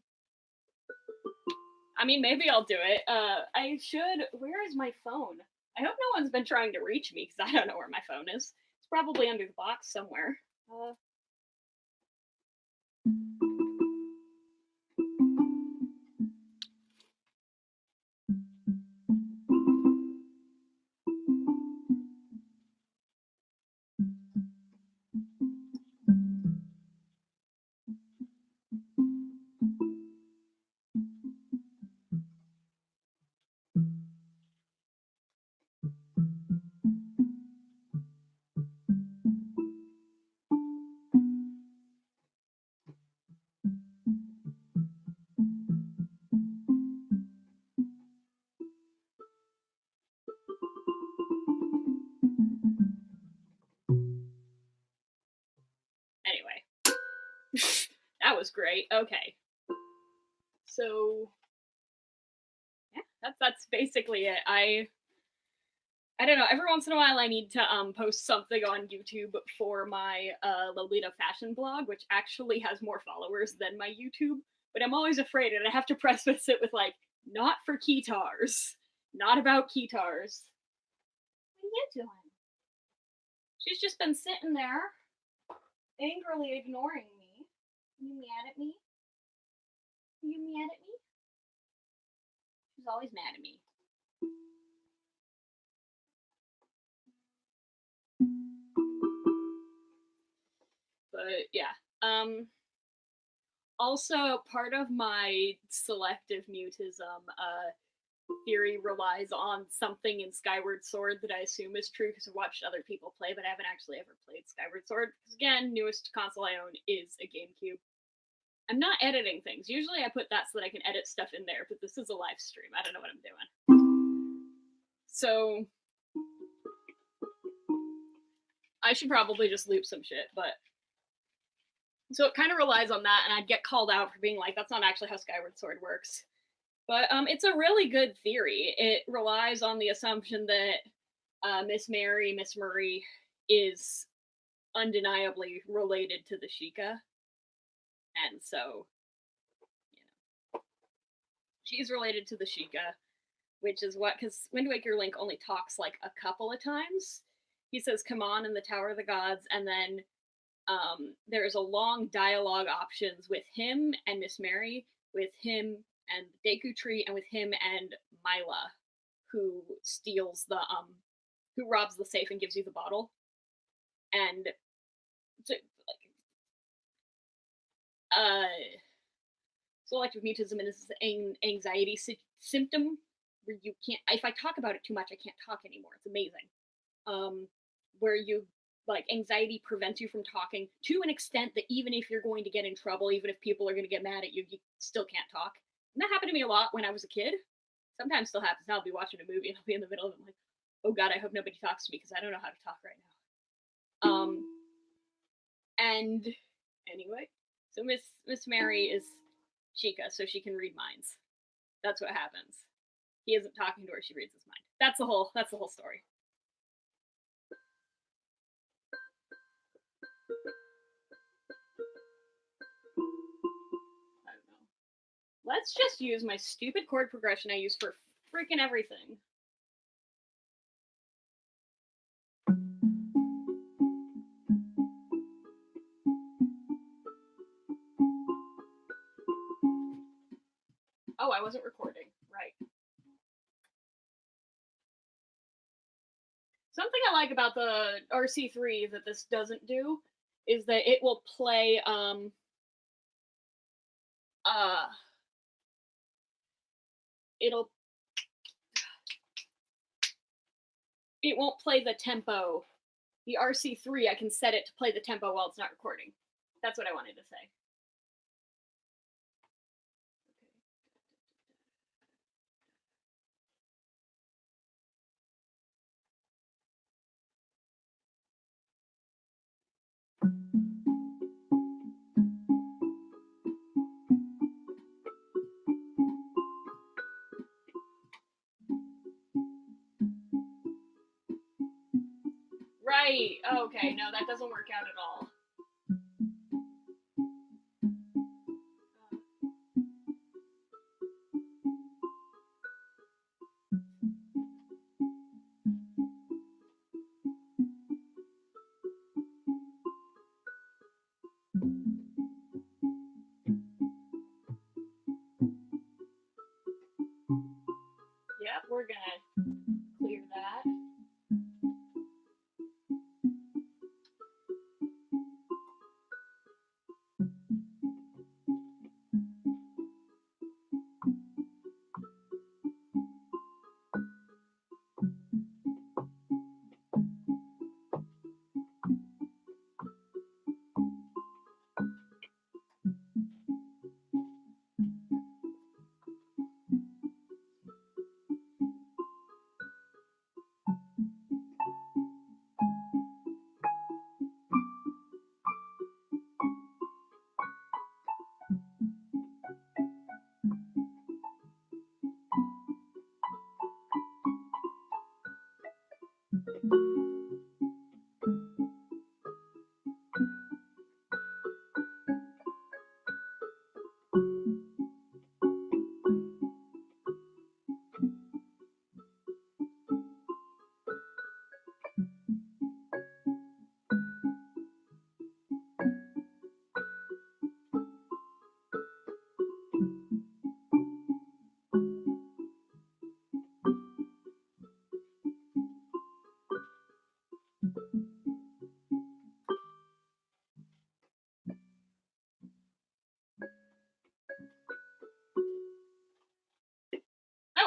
mean, maybe I'll do it. I should... Where is my phone? I hope no one's been trying to reach me, because I don't know where my phone is. It's probably under the box somewhere. was great. Okay. So yeah, that's basically it. I don't know. Every once in a while, I need to post something on YouTube for my Lolita fashion blog, which actually has more followers than my YouTube. But I'm always afraid, and I have to preface it with like, not for Keytars, not about Keytars. What are you doing? She's just been sitting there, angrily ignoring me. Are you mad at me? Are you mad at me? She's always mad at me. But yeah. Also, part of my selective mutism theory relies on something in Skyward Sword that I assume is true because I've watched other people play, but I haven't actually ever played Skyward Sword. Because again, newest console I own is a GameCube. I'm not editing things. Usually I put that so that I can edit stuff in there, but this is a live stream. I don't know what I'm doing. So I should probably just loop some shit, but so it kind of relies on that, and I'd get called out for being like, that's not actually how Skyward Sword works. But it's a really good theory. It relies on the assumption that Miss Murray, is undeniably related to the Sheikah. And so, you know, she's related to the Sheikah, which is what, because Wind Waker Link only talks like a couple of times. He says, come on, in the Tower of the Gods, and then there's a long dialogue options with him and Miss Mary, with him and the Deku Tree, and with him and Mila, who steals the, who robs the safe and gives you the bottle. And, so, selective mutism is an anxiety symptom where you can't, if I talk about it too much, I can't talk anymore. It's amazing. Where you, like, anxiety prevents you from talking to an extent that even if you're going to get in trouble, even if people are going to get mad at you, you still can't talk. And that happened to me a lot when I was a kid. Sometimes still happens now. I'll be watching a movie and I'll be in the middle of it, like, oh god, I hope nobody talks to me because I don't know how to talk right now. And anyway, so Miss Mary is Sheikah, so she can read minds. That's what happens. He isn't talking to her, she reads his mind. That's the whole story. I don't know. Let's just use my stupid chord progression I use for freaking everything. Oh, I wasn't recording. Right. Something I like about the RC3 that this doesn't do is that it will play, it won't play the tempo. The RC3, I can set it to play the tempo while it's not recording. That's what I wanted to say. Right. Okay, no, that doesn't work out at all. Yep, we're gonna clear that.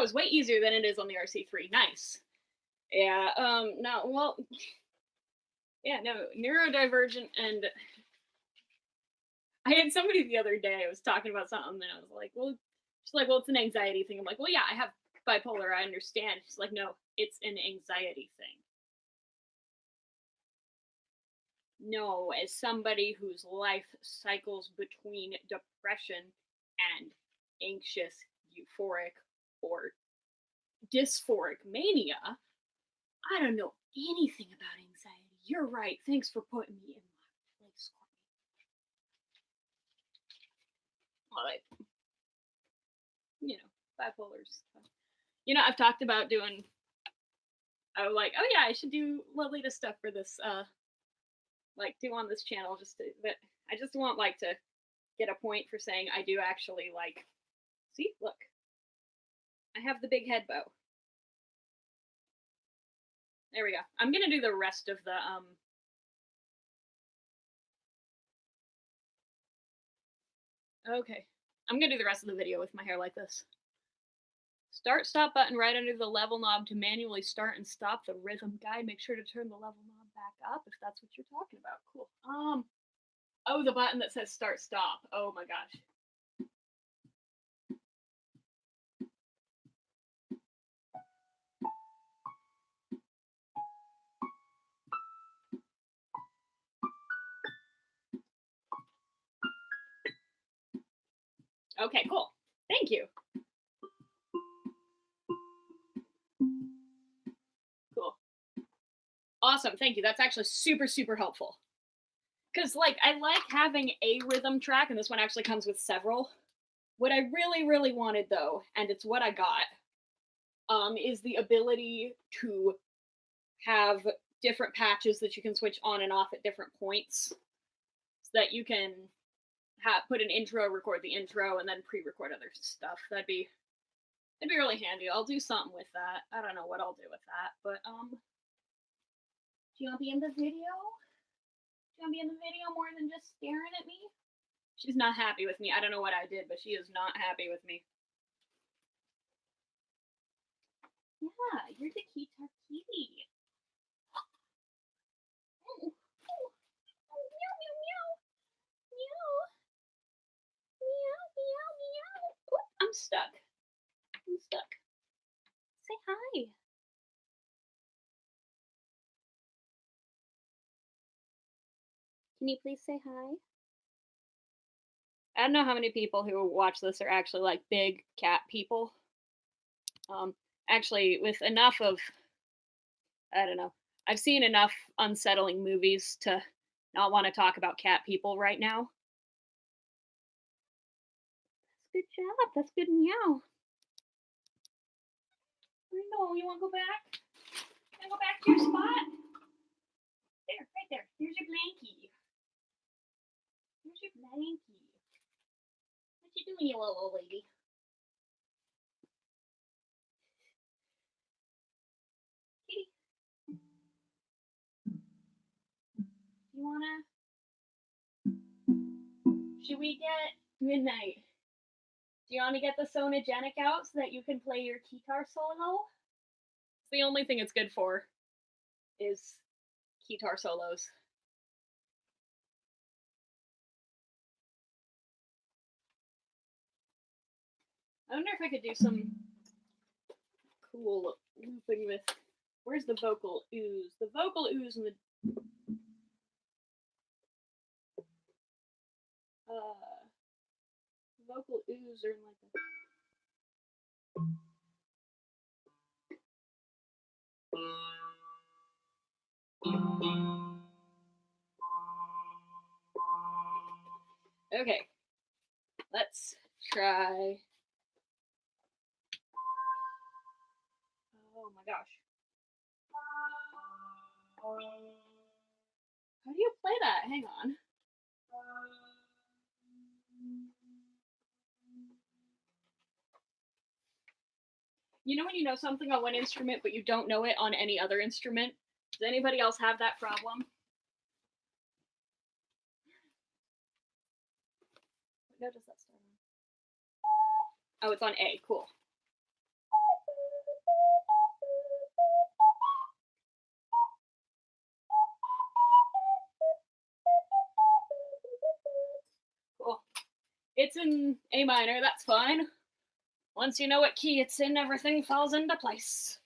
was way easier than it is on the RC3. Nice. Yeah, no, well, yeah, no, neurodivergent, and I had somebody the other day, I was talking about something, and I was like, well, she's like, well, it's an anxiety thing. I'm like, well, yeah, I have bipolar, I understand. She's like, no, it's an anxiety thing. No, as somebody whose life cycles between depression and anxious, euphoric, or dysphoric mania, I don't know anything about anxiety. You're right. Thanks for putting me in my place, Courtney. Well, you know, bipolar's. You know, I've talked about doing. I was like, oh yeah, I should do Lolita stuff for this. Like do on this channel just to. But I just want like to get a point for saying I do actually like. See, look. I have the big head bow. There we go. I'm gonna do the rest of the Okay. I'm gonna do the rest of the video with my hair like this. Start stop button right under the level knob to manually start and stop the rhythm guide. Make sure to turn the level knob back up if that's what you're talking about. Cool. Oh, the button that says start stop. Oh my gosh. Okay, cool. Thank you. Cool. Awesome. Thank you. That's actually super, super helpful. Because, like, I like having a rhythm track, and this one actually comes with several. What I really, really wanted, though, and it's what I got, is the ability to have different patches that you can switch on and off at different points, so that you can put an intro, record the intro, and then pre-record other stuff. That'd be really handy. I'll do something with that. I don't know what I'll do with that, but do you want to be in the video? Do you want to be in the video more than just staring at me? She's not happy with me. I don't know what I did, but she is not happy with me. Yeah, you're the Keytar kitty. Oh, meow, meow, meow. Meow. Meow, meow, meow. Oh, I'm stuck. I'm stuck. Say hi. Can you please say hi? I don't know how many people who watch this are actually like big cat people. Actually, with enough of, I don't know, I've seen enough unsettling movies to not want to talk about cat people right now. That's good job. That's good meow. No, you want to go back? You want to go back to your spot? There, right there. Here's your blankie. Here's your blankie. What you doing, you little old lady? Kitty. Do you wanna? Should we get midnight? Do you want to get the sonogenic out so that you can play your Keytar solo? It's the only thing it's good for is Keytar solos. I wonder if I could do some cool looping with. Where's the vocal ooze? The vocal ooze and the. Vocal ooze are in like a. Okay. Let's try. Oh my gosh. How do you play that? Hang on. You know when you know something on one instrument but you don't know it on any other instrument? Does anybody else have that problem? What note does that start on? Oh, it's on A. Cool. in A minor, that's fine. Once you know what key it's in, everything falls into place.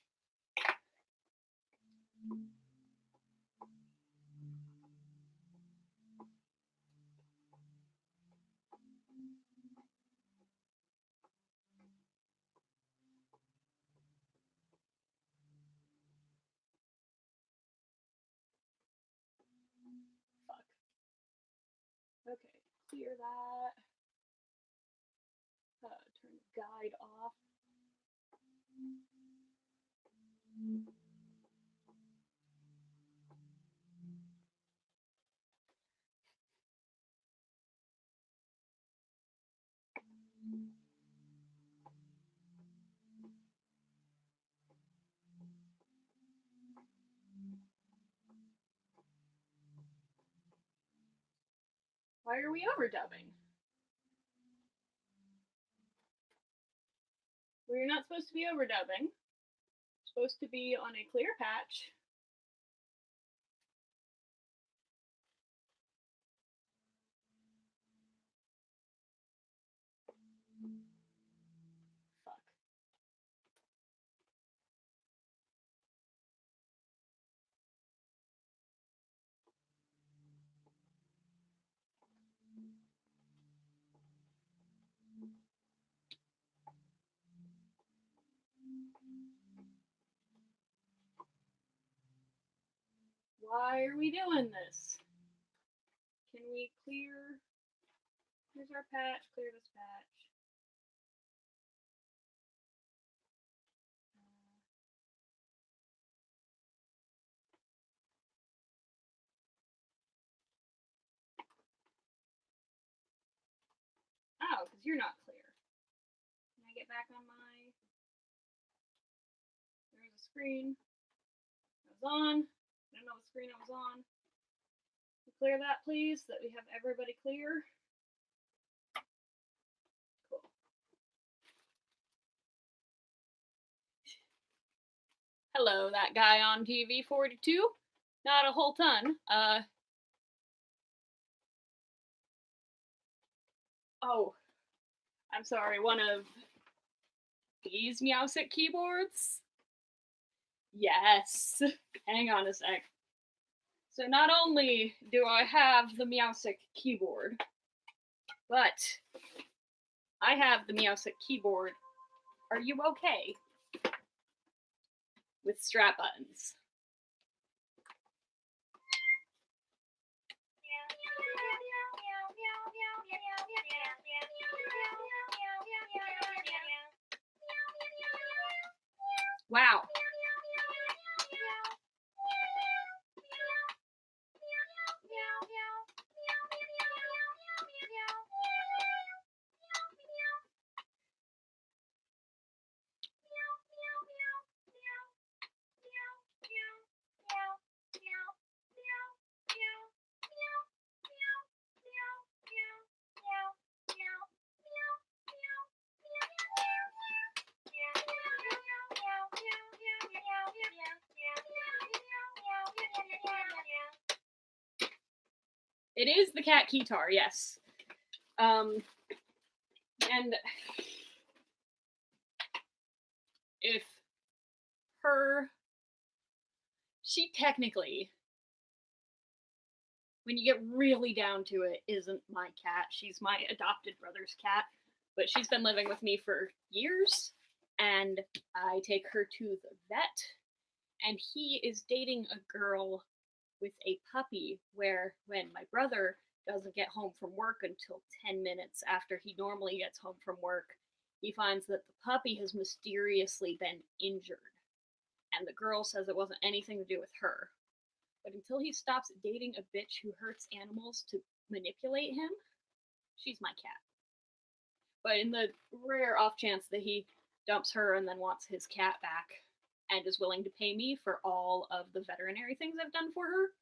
Fuck. Okay, clear that. Turn the guide off. Why are we overdubbing? We're not supposed to be overdubbing. We're supposed to be on a clear patch. Fuck. Why are we doing this? Can we clear? Here's our patch. Clear this patch. Oh, because you're not clear. Can I get back on my... There's a screen. I was on. I don't know what screen I was on. Clear that, please, so that we have everybody clear. Cool. Hello, that guy on TV 42. Not a whole ton. Oh, I'm sorry, one of these Meowsic keyboards? Yes. Hang on a sec. So not only do I have the Meowsic keyboard, but I have the Meowsic keyboard. Are you okay? With strap buttons. Wow. It is the cat Keytar, yes. And if she technically, when you get really down to it, isn't my cat. She's my adopted brother's cat, but she's been living with me for years, and I take her to the vet, and he is dating a girl with a puppy where when my brother doesn't get home from work until 10 minutes after he normally gets home from work, he finds that the puppy has mysteriously been injured. And the girl says it wasn't anything to do with her. But until he stops dating a bitch who hurts animals to manipulate him, she's my cat. But in the rare off chance that he dumps her and then wants his cat back, and is willing to pay me for all of the veterinary things I've done for her,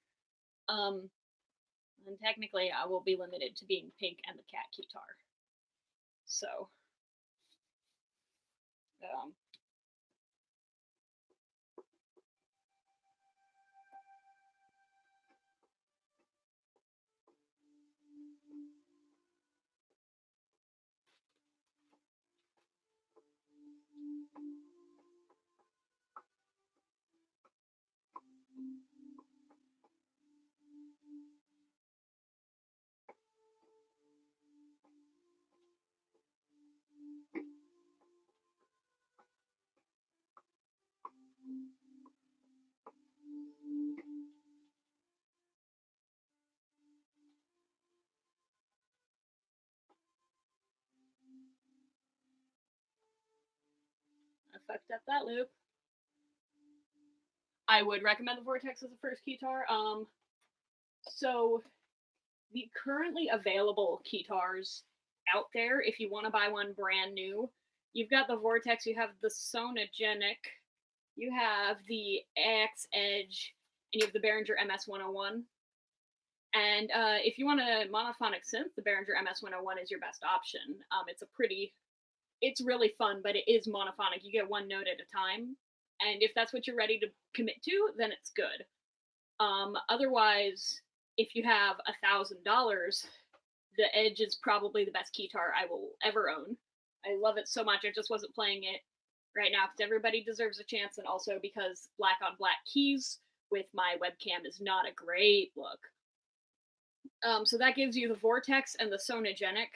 then technically I will be limited to being Pink and the cat Keytar. So, I fucked up that loop. I would recommend the Vortex as a first Keytar. So the currently available Keytars out there, if you want to buy one brand new, you've got the Vortex, you have the Sonogenic, you have the AX Edge, and you have the Behringer MS-101. And if you want a monophonic synth, the Behringer MS-101 is your best option. It's really fun, but it is monophonic. You get one note at a time. And if that's what you're ready to commit to, then it's good. Otherwise, if you have $1,000, the Edge is probably the best Keytar I will ever own. I love it so much. I just wasn't playing it right now because everybody deserves a chance, and also because black on black keys with my webcam is not a great look. So that gives you the Vortex and the Sonogenic,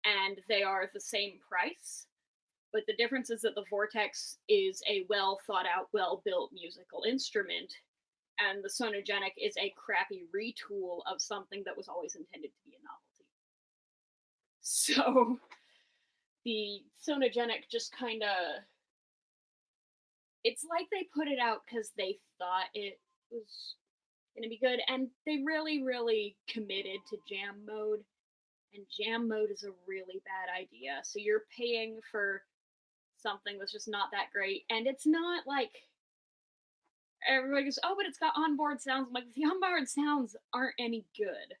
and they are the same price. But the difference is that the Vortex is a well thought out, well built musical instrument, and the Sonogenic is a crappy retool of something that was always intended to be a novelty. So the Sonogenic just kind of, it's like they put it out because they thought it was going to be good, and they really, really committed to jam mode, and jam mode is a really bad idea. So you're paying for something that's just not that great, and it's not like everybody goes, oh, but it's got onboard sounds. I'm like, the onboard sounds aren't any good.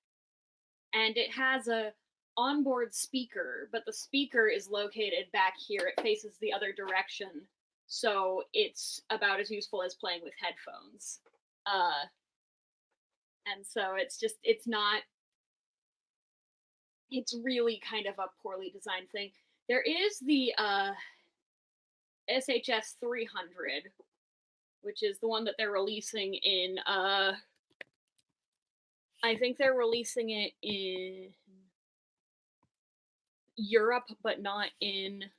And it has a onboard speaker, but the speaker is located back here. It faces the other direction, so it's about as useful as playing with headphones. And so it's really kind of a poorly designed thing. There is the SHS 300, which is the one that they're releasing in, I think they're releasing it in Europe, but not in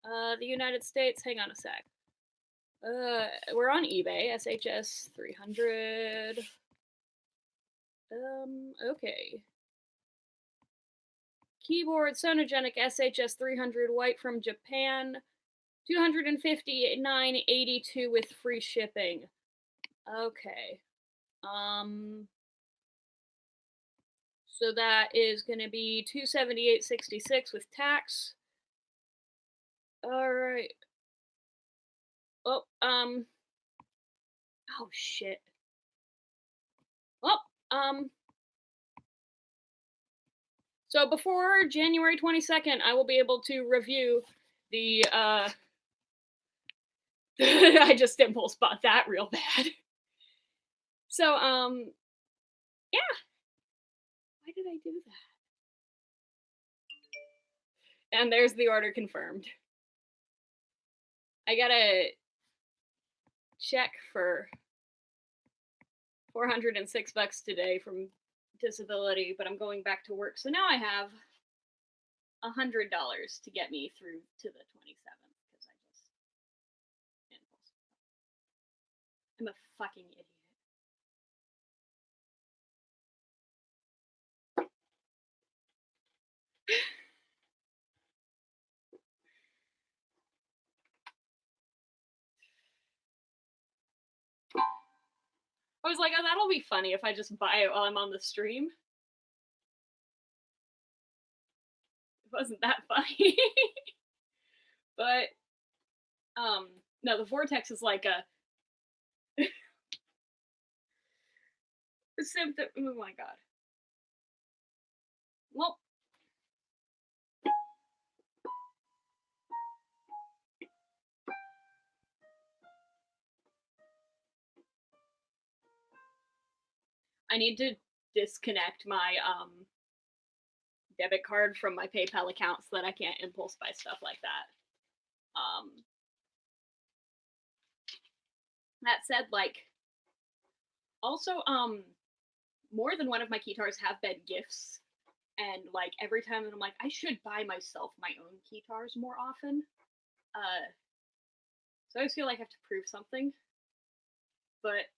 the United States. Hang on a sec. We're on eBay, SHS 300. Okay. Keyboard, Sonogenic SHS 300, white from Japan, $259.82 with free shipping. Okay. So that is going to be $278.66 with tax. All right. Oh, oh shit. Well, so before January 22nd, I will be able to review the, I just impulse bought that real bad. So, yeah. Why did I do that? And there's the order confirmed. I got a check for $406 today from disability, but I'm going back to work. So now I have $100 to get me through to the 27th because I just impulse. I'm a fucking idiot. I was like, oh, that'll be funny if I just buy it while I'm on the stream. It wasn't that funny. But, no, the Vortex is like a symptom. Oh my god. Well, I need to disconnect my debit card from my PayPal account so that I can't impulse buy stuff like that. That said, like, also, more than one of my Keytars have been gifts, and like every time that I'm like, I should buy myself my own Keytars more often. So I always feel like I have to prove something. But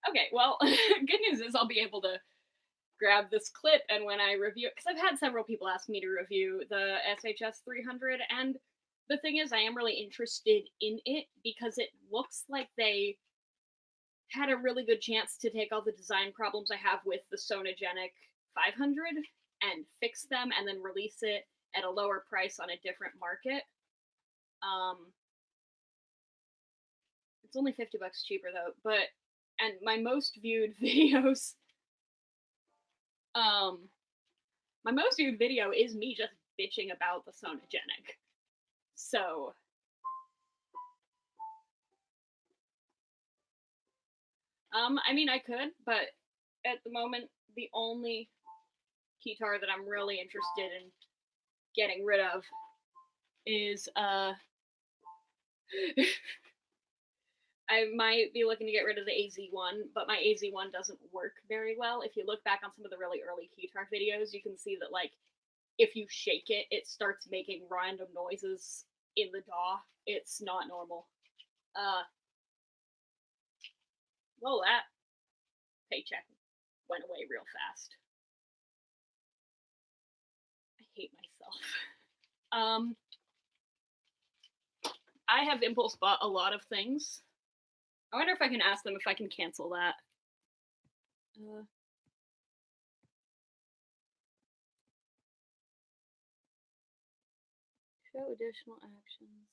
okay, well, good news is I'll be able to grab this clip, and when I review it, because I've had several people ask me to review the SHS 300, and the thing is, I am really interested in it because it looks like they had a really good chance to take all the design problems I have with the Sonogenic 500 and fix them and then release it at a lower price on a different market. It's only $50 cheaper though, but, and my most viewed videos, my most viewed video is me just bitching about the Sonogenic. So, I mean, I could, but at the moment, the only Keytar that I'm really interested in getting rid of is, I might be looking to get rid of the AZ1, but my AZ1 doesn't work very well. If you look back on some of the really early Keytar videos, you can see that, like, if you shake it, it starts making random noises in the DAW. It's not normal. Well, that paycheck went away real fast. I hate myself. I have impulse bought a lot of things. I wonder if I can ask them if I can cancel that. Show additional actions.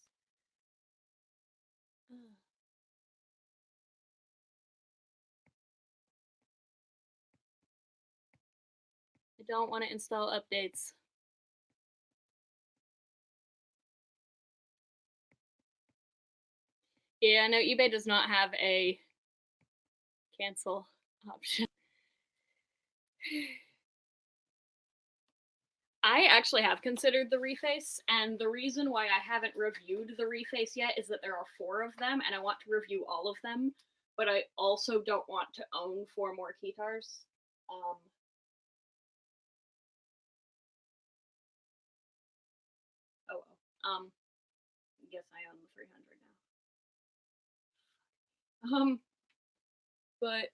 I don't want to install updates. Yeah, no, eBay does not have a cancel option. I actually have considered the reface, and the reason why I haven't reviewed the reface yet is that there are 4 of them, and I want to review all of them, but I also don't want to own 4 more Keytars. Oh well. I guess I own the 300 now. But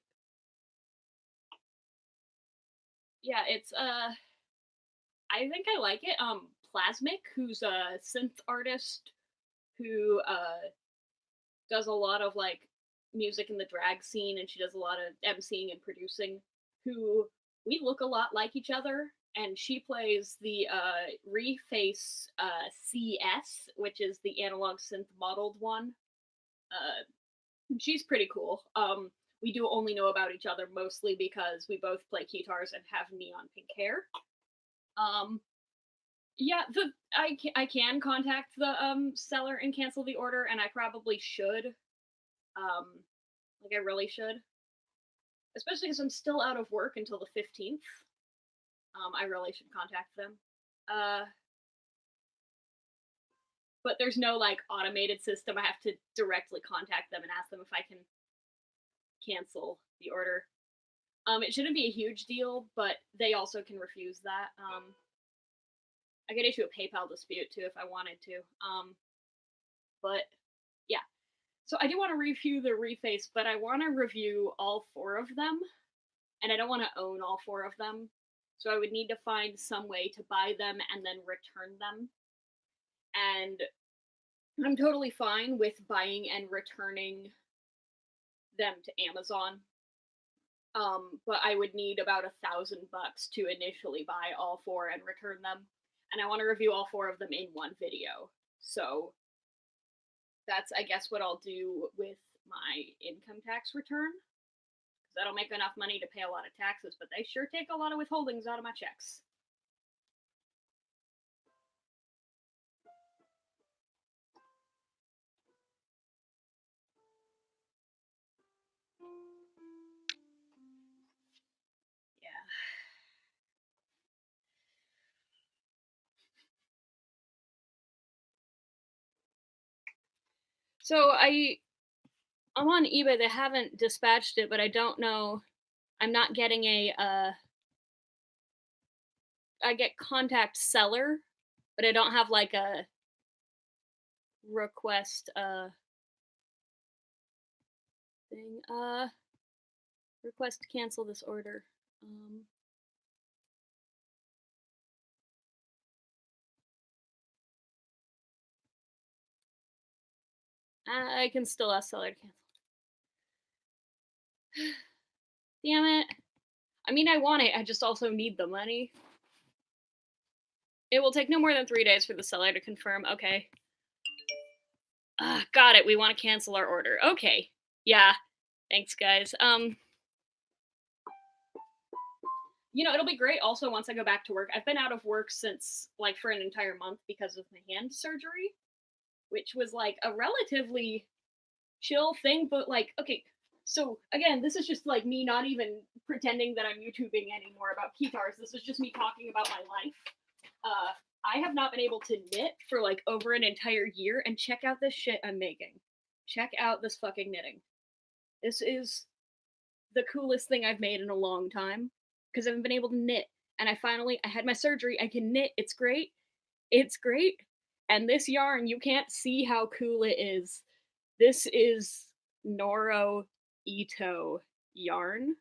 yeah, it's I think I like it. Plasmic, who's a synth artist who does a lot of like music in the drag scene, and she does a lot of emceeing and producing, who we look a lot like each other, and she plays the Reface CS, which is the analog synth modeled one. She's pretty cool. We do only know about each other mostly because we both play Keytars and have neon pink hair. Yeah, I can contact the seller and cancel the order, and I probably should. Like I really should, especially because I'm still out of work until the 15th. I really should contact them. But there's no like automated system. I have to directly contact them and ask them if I can cancel the order. It shouldn't be a huge deal, but they also can refuse that. I could issue a PayPal dispute too if I wanted to. But yeah. So I do want to review the reface, but I want to review all 4 of them, and I don't want to own all 4 of them. So I would need to find some way to buy them and then return them. And I'm totally fine with buying and returning them to Amazon. But I would need about $1,000 to initially buy all 4 and return them. And I want to review all 4 of them in one video. So that's, I guess, what I'll do with my income tax return. Because I don't make enough money to pay a lot of taxes, but they sure take a lot of withholdings out of my checks. Yeah. So I'm on eBay. They haven't dispatched it, but I don't know. I'm not getting I get contact seller, but I don't have like a request thing. Request to cancel this order. I can still ask seller to cancel. Damn it. I mean, I want it. I just also need the money. It will take no more than 3 days for the seller to confirm. Okay. Got it. We want to cancel our order. Okay. Yeah. Thanks, guys. You know, it'll be great also once I go back to work. I've been out of work since, like, for an entire month because of my hand surgery, which was, like, a relatively chill thing, but, like, okay, so, again, this is just, like, me not even pretending that I'm YouTubing anymore about Keytars. This is just me talking about my life. I have not been able to knit for, like, over an entire year, and check out this shit I'm making. Check out this fucking knitting. This is the coolest thing I've made in a long time, because I haven't been able to knit, and I had my surgery, I can knit, it's great, and this yarn, you can't see how cool it is. This is Noro Ito yarn.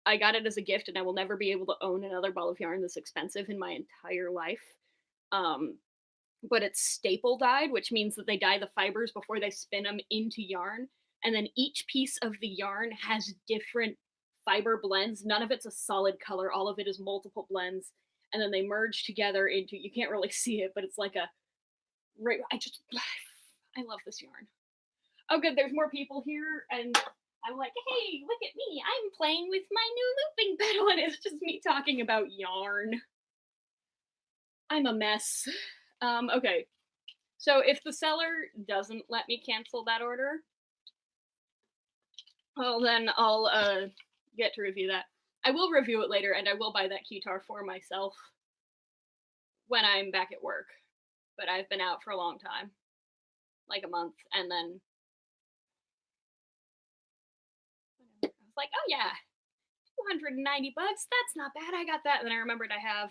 I got it as a gift, and I will never be able to own another ball of yarn this expensive in my entire life. But it's staple dyed, which means that they dye the fibers before they spin them into yarn, and then each piece of the yarn has different fiber blends. None of it's a solid color, all of it is multiple blends, and then they merge together into, you can't really see it, but it's like a, right, I love this yarn. Oh good, there's more people here, and I'm like, hey, look at me, I'm playing with my new looping pedal, and it's just me talking about yarn. I'm a mess. Okay. So if the seller doesn't let me cancel that order, well then I'll get to review that. I will review it later, and I will buy that Keytar for myself when I'm back at work. But I've been out for a long time. Like a month, and then I was like, oh yeah, 290 bucks, that's not bad, I got that. And then I remembered I have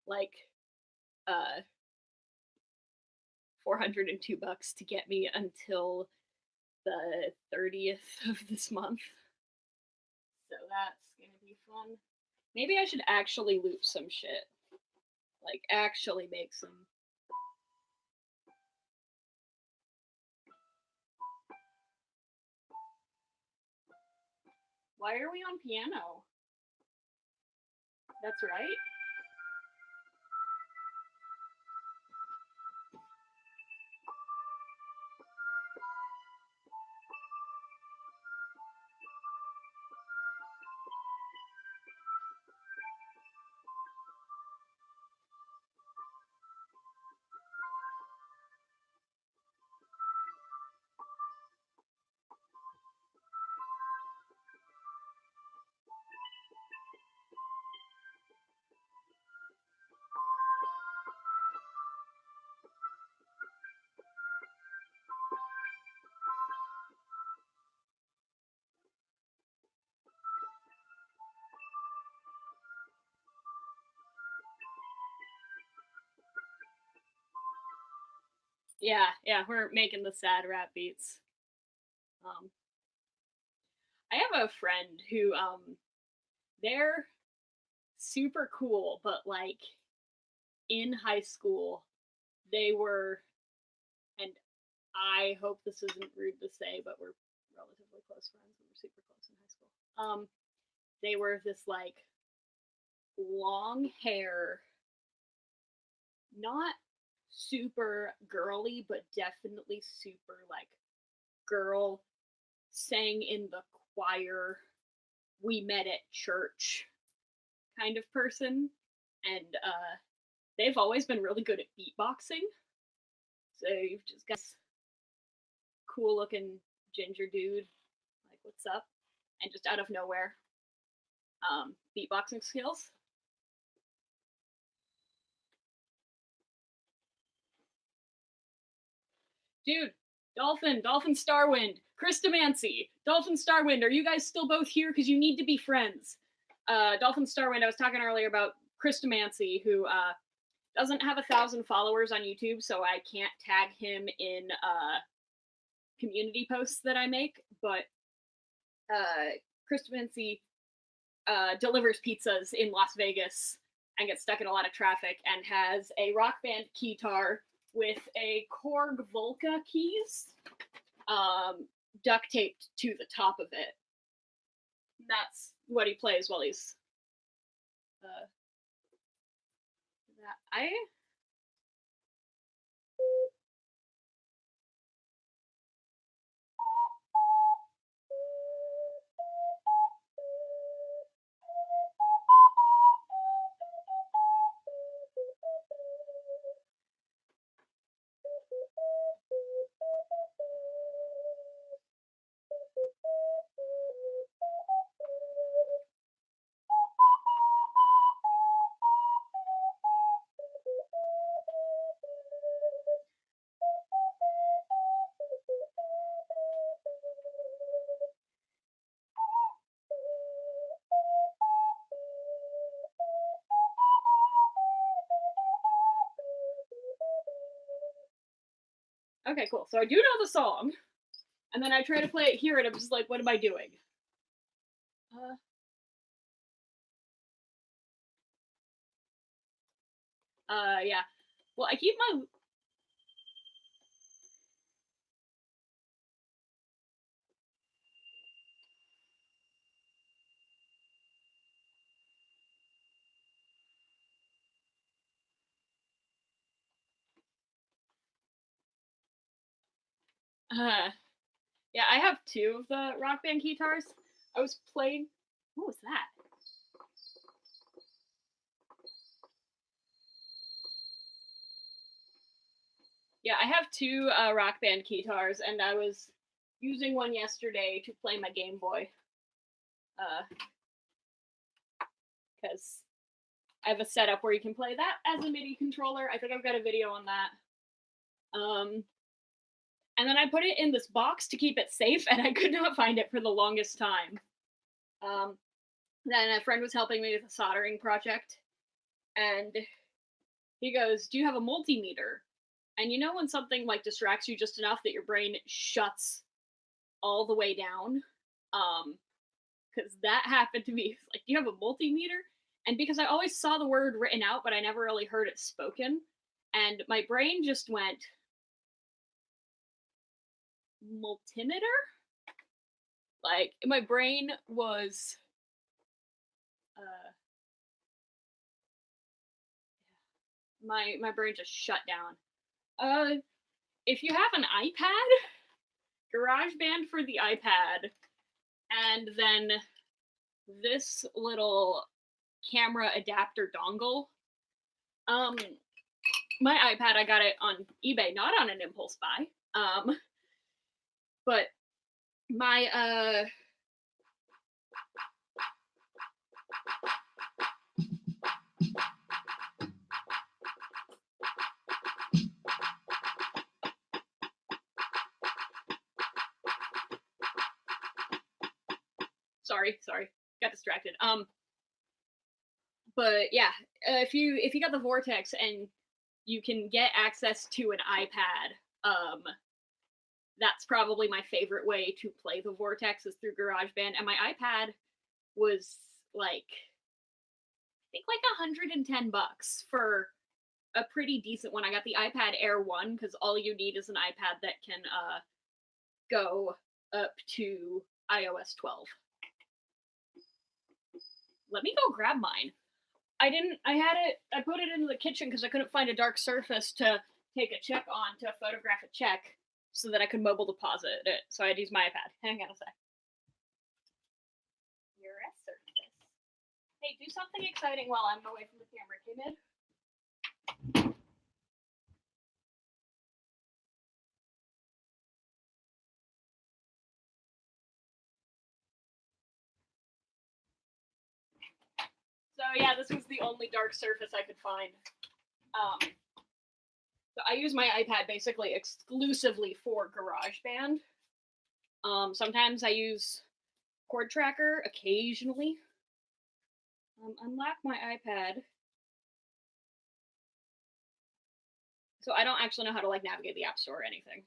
like 402 bucks to get me until the 30th of this month. So that's gonna be fun. Maybe I should actually loop some shit. Like, actually make some. Why are we on piano? That's right. Yeah, we're making the sad rap beats. I have a friend who, they're super cool, but like in high school, they were, and I hope this isn't rude to say, but we're relatively close friends. We were super close in high school. They were this like long hair, not super girly, but definitely super like girl, sang in the choir, we met at church kind of person. And they've always been really good at beatboxing. So you've just got this cool looking ginger dude, like, what's up? And just out of nowhere, beatboxing skills. Dude, Dolphin Starwind, Christomancy, Dolphin Starwind, are you guys still both here? Because you need to be friends. Dolphin Starwind, I was talking earlier about Christomancy, who doesn't have 1,000 followers on YouTube, so I can't tag him in community posts that I make, but Christomancy delivers pizzas in Las Vegas and gets stuck in a lot of traffic and has a Rock Band Keytar with a Korg Volca keys duct taped to the top of it. That's what he plays while he's Okay, cool. So I do know the song, and then I try to play it here, and I'm just like, what am I doing? Yeah. Well, I keep my... yeah, I have 2 of the Rock Band Keytars. I was playing... What was that? Yeah, I have 2 Rock Band Keytars, and I was using one yesterday to play my Game Boy. Because I have a setup where you can play that as a MIDI controller. I think I've got a video on that. And then I put it in this box to keep it safe, and I could not find it for the longest time. Then a friend was helping me with a soldering project, and he goes, "Do you have a multimeter?" And you know when something like distracts you just enough that your brain shuts all the way down? Because that happened to me. It's like, "Do you have a multimeter?" And because I always saw the word written out, but I never really heard it spoken, and my brain just went, multimeter? Like, my brain was... my brain just shut down. If you have an iPad, GarageBand for the iPad, and then this little camera adapter dongle. My iPad, I got it on eBay, not on an impulse buy. But my sorry, got distracted. But yeah, if you got the Vortex and you can get access to an iPad, that's probably my favorite way to play the Vortex is through GarageBand. And my iPad was like, I think like $110 for a pretty decent one. I got the iPad Air 1 because all you need is an iPad that can go up to iOS 12. Let me go grab mine. I put it into the kitchen because I couldn't find a dark surface to take a check on, to photograph a check, so that I could mobile deposit it. So I'd use my iPad. Hang on a sec. Your surface. Hey, do something exciting while I'm away from the camera, okay, Mid? So yeah, this was the only dark surface I could find. So I use my iPad basically exclusively for GarageBand. Sometimes I use Chord Tracker occasionally. Unlock my iPad. So I don't actually know how to like navigate the App Store or anything.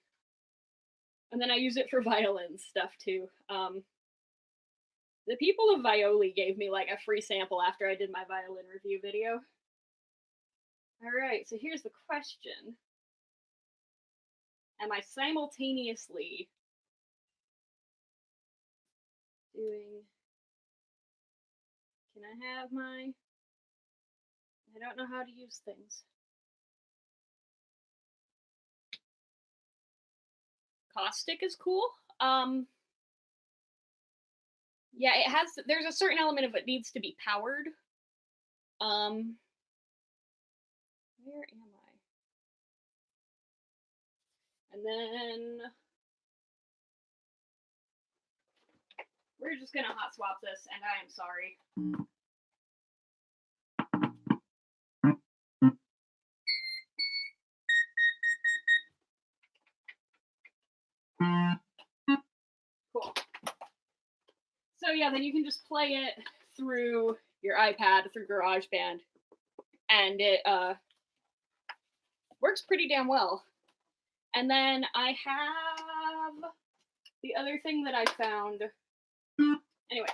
And then I use it for violin stuff too. The people of Violi gave me like a free sample after I did my violin review video. Alright, so here's the question. Am I simultaneously doing... Can I have my... I don't know how to use things. Caustic is cool. Yeah, it has... There's a certain element of it needs to be powered. Where am I? And then... We're just gonna hot swap this, and I am sorry. Cool. So yeah, then you can just play it through your iPad, through GarageBand, and it works pretty damn well. And then I have the other thing that I found. Anyway,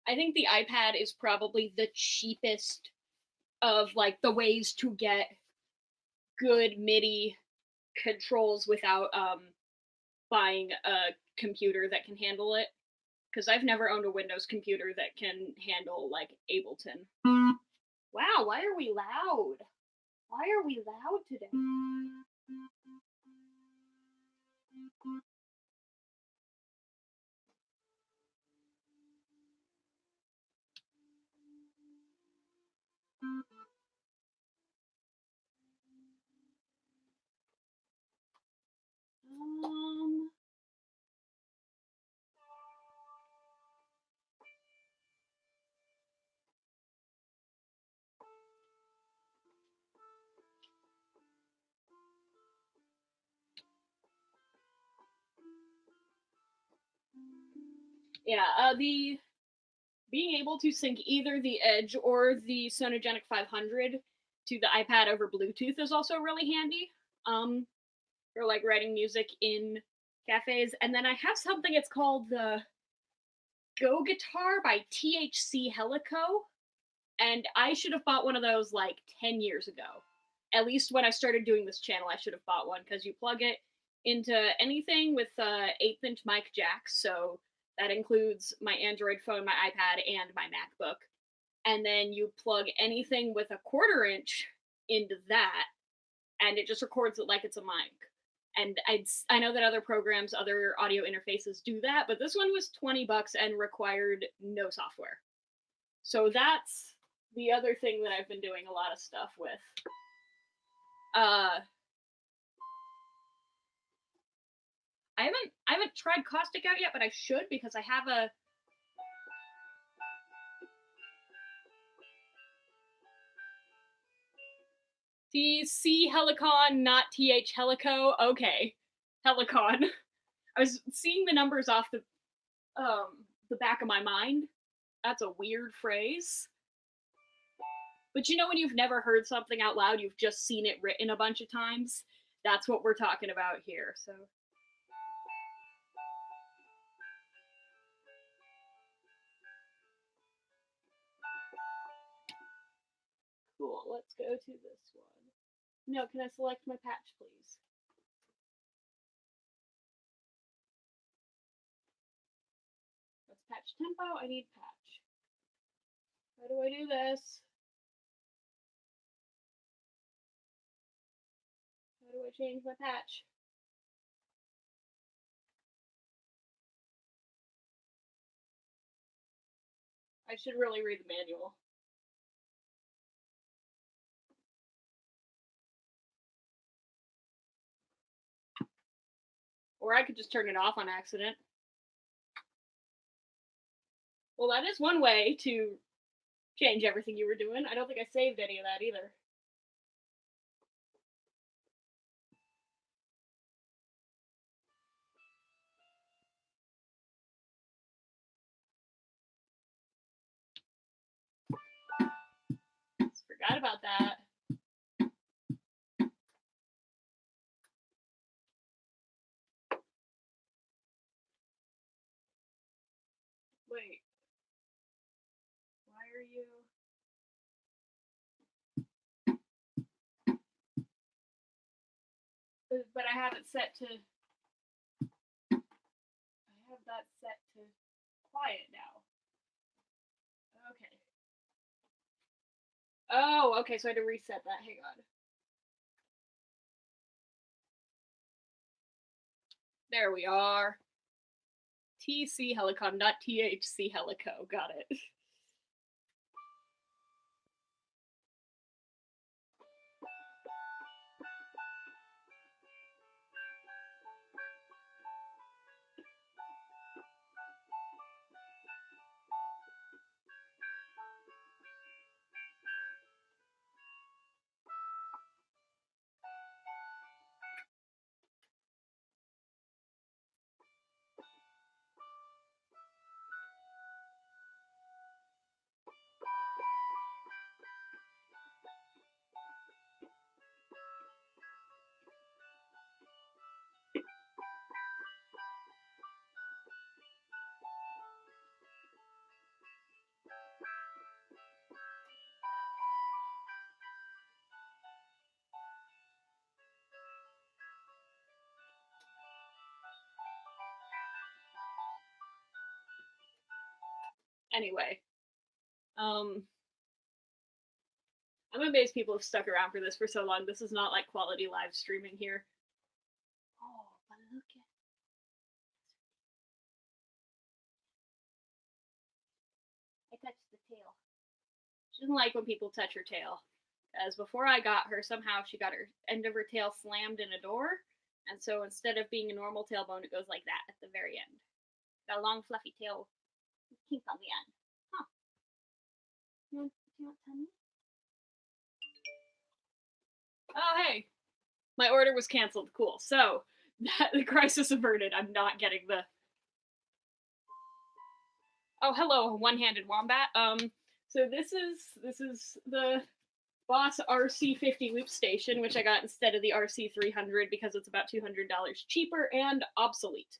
I think the iPad is probably the cheapest of like the ways to get good MIDI controls without buying a computer that can handle it. Because I've never owned a Windows computer that can handle like Ableton. Wow, why are we loud? Why are we loud today? Yeah, the being able to sync either the Edge or the Sonogenic 500 to the iPad over Bluetooth is also really handy. For like writing music in cafes. And then I have something, it's called the Go Guitar by THC Helico. And I should have bought one of those like 10 years ago. At least when I started doing this channel, I should have bought one, because you plug it into anything with 1/8-inch mic jacks. So that includes my Android phone, my iPad, and my MacBook. And then you plug anything with a 1/4 inch into that, and it just records it like it's a mic. And I know that other programs, other audio interfaces do that, but this one was $20 and required no software. So that's the other thing that I've been doing a lot of stuff with. I haven't tried Caustic out yet, but I should, because I have a TC Helicon, not TH Helico. Okay, Helicon. I was seeing the numbers off the back of my mind. That's a weird phrase. But you know when you've never heard something out loud, you've just seen it written a bunch of times? That's what we're talking about here, so... Cool, let's go to this one. No, can I select my patch, please? Let's patch tempo, I need patch. How do I do this? How do I change my patch? I should really read the manual. Or I could just turn it off on accident. Well, that is one way to change everything you were doing. I don't think I saved any of that either. Forgot about that. Wait. Why are you... But I have it set to... I have that set to quiet now. Okay. Oh, okay, so I had to reset that. Hang on. There we are. TC Helicon, not THC Helico. Got it. Anyway, I'm amazed people have stuck around for this for so long. This is not like quality live streaming here. Oh, but look at... I touched the tail. She doesn't like when people touch her tail. As before I got her, somehow she got her end of her tail slammed in a door, and so instead of being a normal tailbone, it goes like that at the very end. Got a long fluffy tail kink on the end. Huh. You want tummy? Oh, hey. My order was canceled. Cool. So, the crisis averted. I'm not getting the... Oh, hello, one-handed wombat. So this is the Boss RC50 loop station, which I got instead of the RC300 because it's about $200 cheaper and obsolete.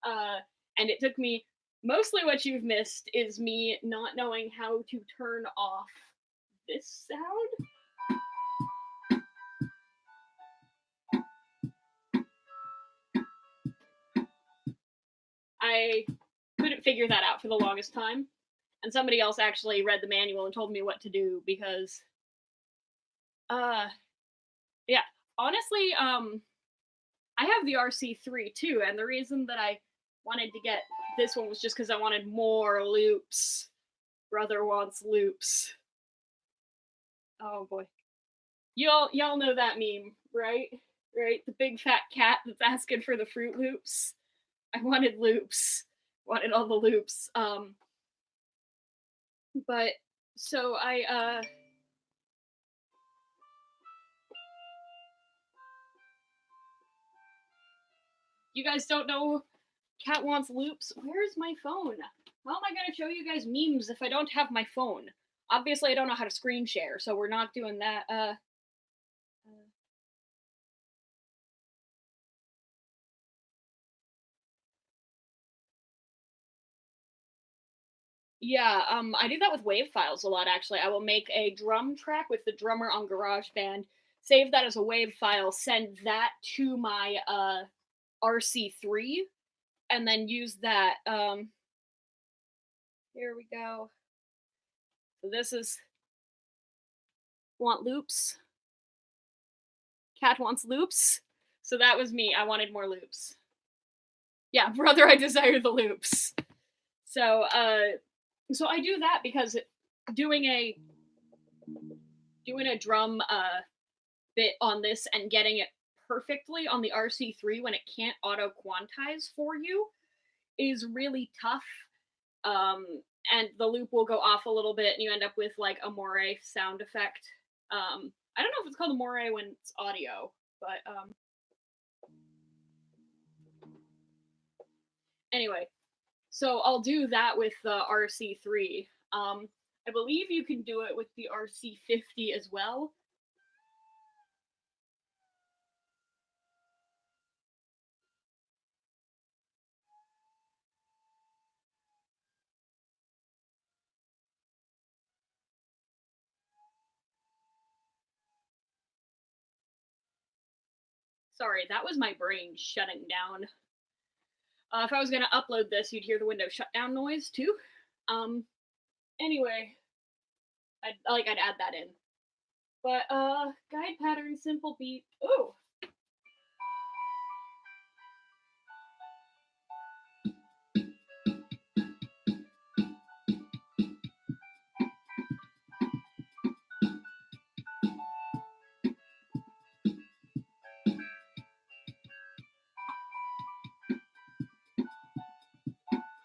And it took me... Mostly what you've missed is me not knowing how to turn off this sound. I couldn't figure that out for the longest time. And somebody else actually read the manual and told me what to do because... yeah, honestly, I have the RC3 too, and the reason that I wanted to get this one was just because I wanted more loops. Brother wants loops. Oh boy. Y'all know that meme, right? Right? The big fat cat that's asking for the Fruit Loops. I wanted loops. Wanted all the loops. But so I you guys don't know Cat wants loops? Where's my phone? How am I gonna show you guys memes if I don't have my phone? Obviously I don't know how to screen share, so we're not doing that. Yeah, I do that with WAV files a lot, actually. I will make a drum track with the drummer on GarageBand, save that as a WAV file, send that to my RC3, and then use that. Here we go. So this is... Want loops? Cat wants loops? So that was me. I wanted more loops. Yeah, brother, I desire the loops. So, so I do that because doing a drum bit on this and getting it perfectly on the RC3 when it can't auto quantize for you is really tough. And the loop will go off a little bit and you end up with like a moire sound effect. I don't know if it's called a moire when it's audio, but anyway, so I'll do that with the RC3. I believe you can do it with the RC50 as well. Sorry, that was my brain shutting down. If I was gonna upload this, you'd hear the Windows shutdown noise too. Anyway, I'd add that in. But guide pattern, simple beat. Ooh.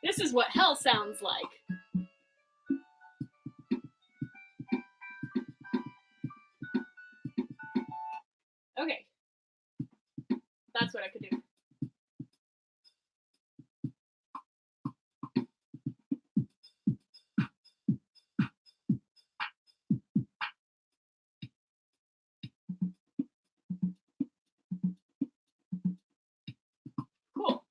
This is what hell sounds like. Okay. That's what I could do. Cool.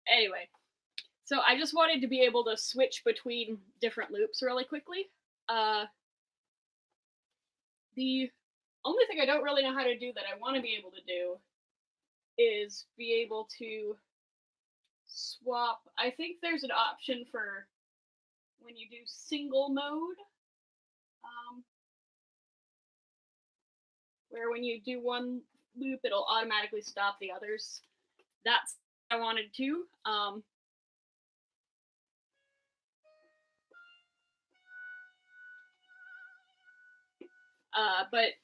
Anyway, so I just wanted to be able to switch between different loops really quickly. The only thing I don't really know how to do that I want to be able to do is be able to swap. I think there's an option for when you do single mode, where when you do one loop, it'll automatically stop the others. That's what I wanted to. But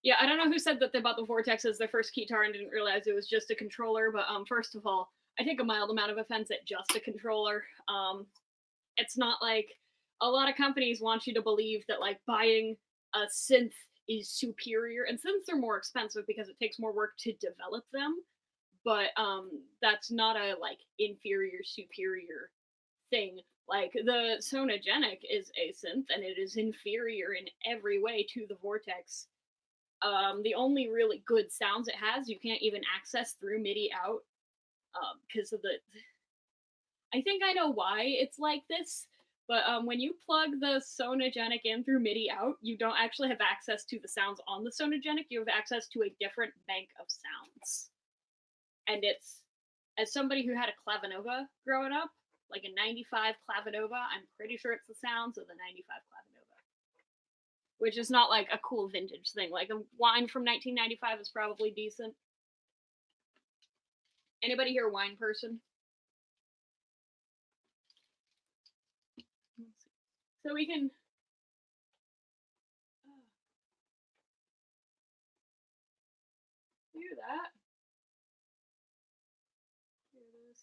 yeah, I don't know who said that they bought the Vortex as their first Keytar and didn't realize it was just a controller. But first of all, I take a mild amount of offense at just a controller. It's not like a lot of companies want you to believe that like buying a synth is superior, and synths are more expensive because it takes more work to develop them. But that's not a like inferior superior thing. Like the Sonogenic is a synth and it is inferior in every way to the Vortex. The only really good sounds it has you can't even access through MIDI out because of the. I think I know why it's like this, but when you plug the Sonogenic in through MIDI out, you don't actually have access to the sounds on the Sonogenic. You have access to a different bank of sounds. And it's, as somebody who had a Clavinova growing up, like a 95 Clavinova, I'm pretty sure it's the sounds of the 95 Clavinova. Which is not like a cool vintage thing. Like a wine from 1995 is probably decent. Anybody here a wine person? So we can do that. Do this.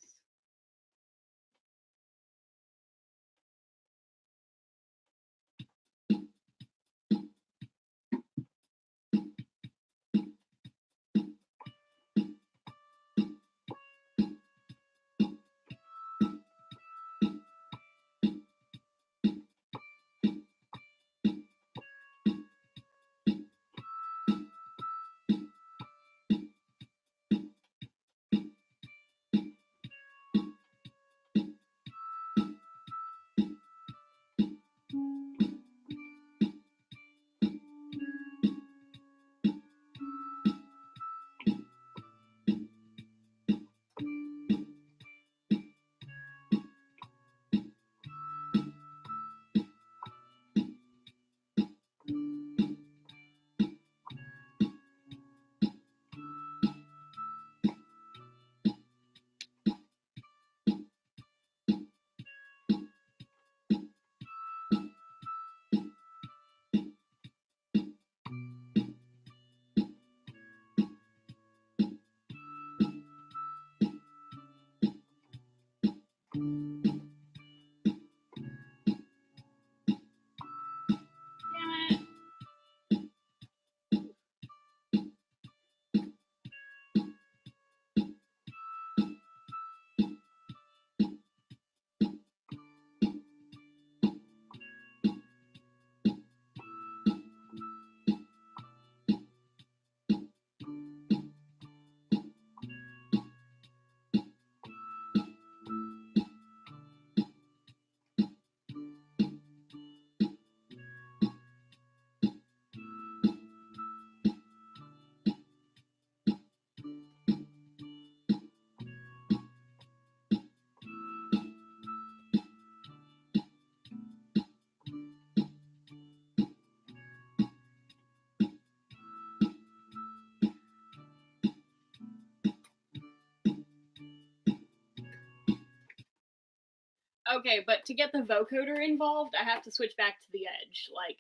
Okay, but to get the vocoder involved, I have to switch back to the edge. Like,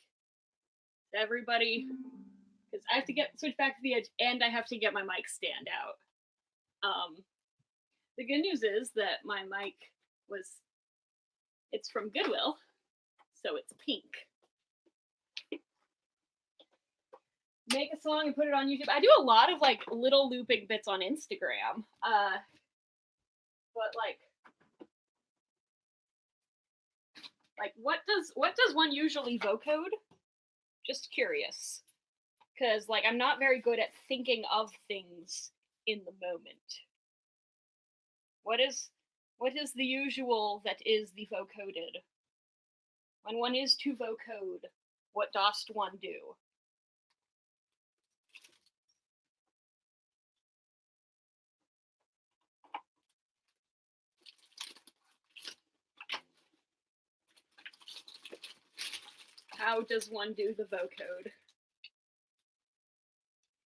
everybody, because I have to switch back to the edge, and I have to get my mic stand out. The good news is that my mic it's from Goodwill, so it's pink. Make a song and put it on YouTube. I do a lot of like little looping bits on Instagram. But like what does one usually vocode? Just curious. Cause like I'm not very good at thinking of things in the moment. What is the usual that is the vocoded? When one is to vocode, what dost one do? How does one do the vocode?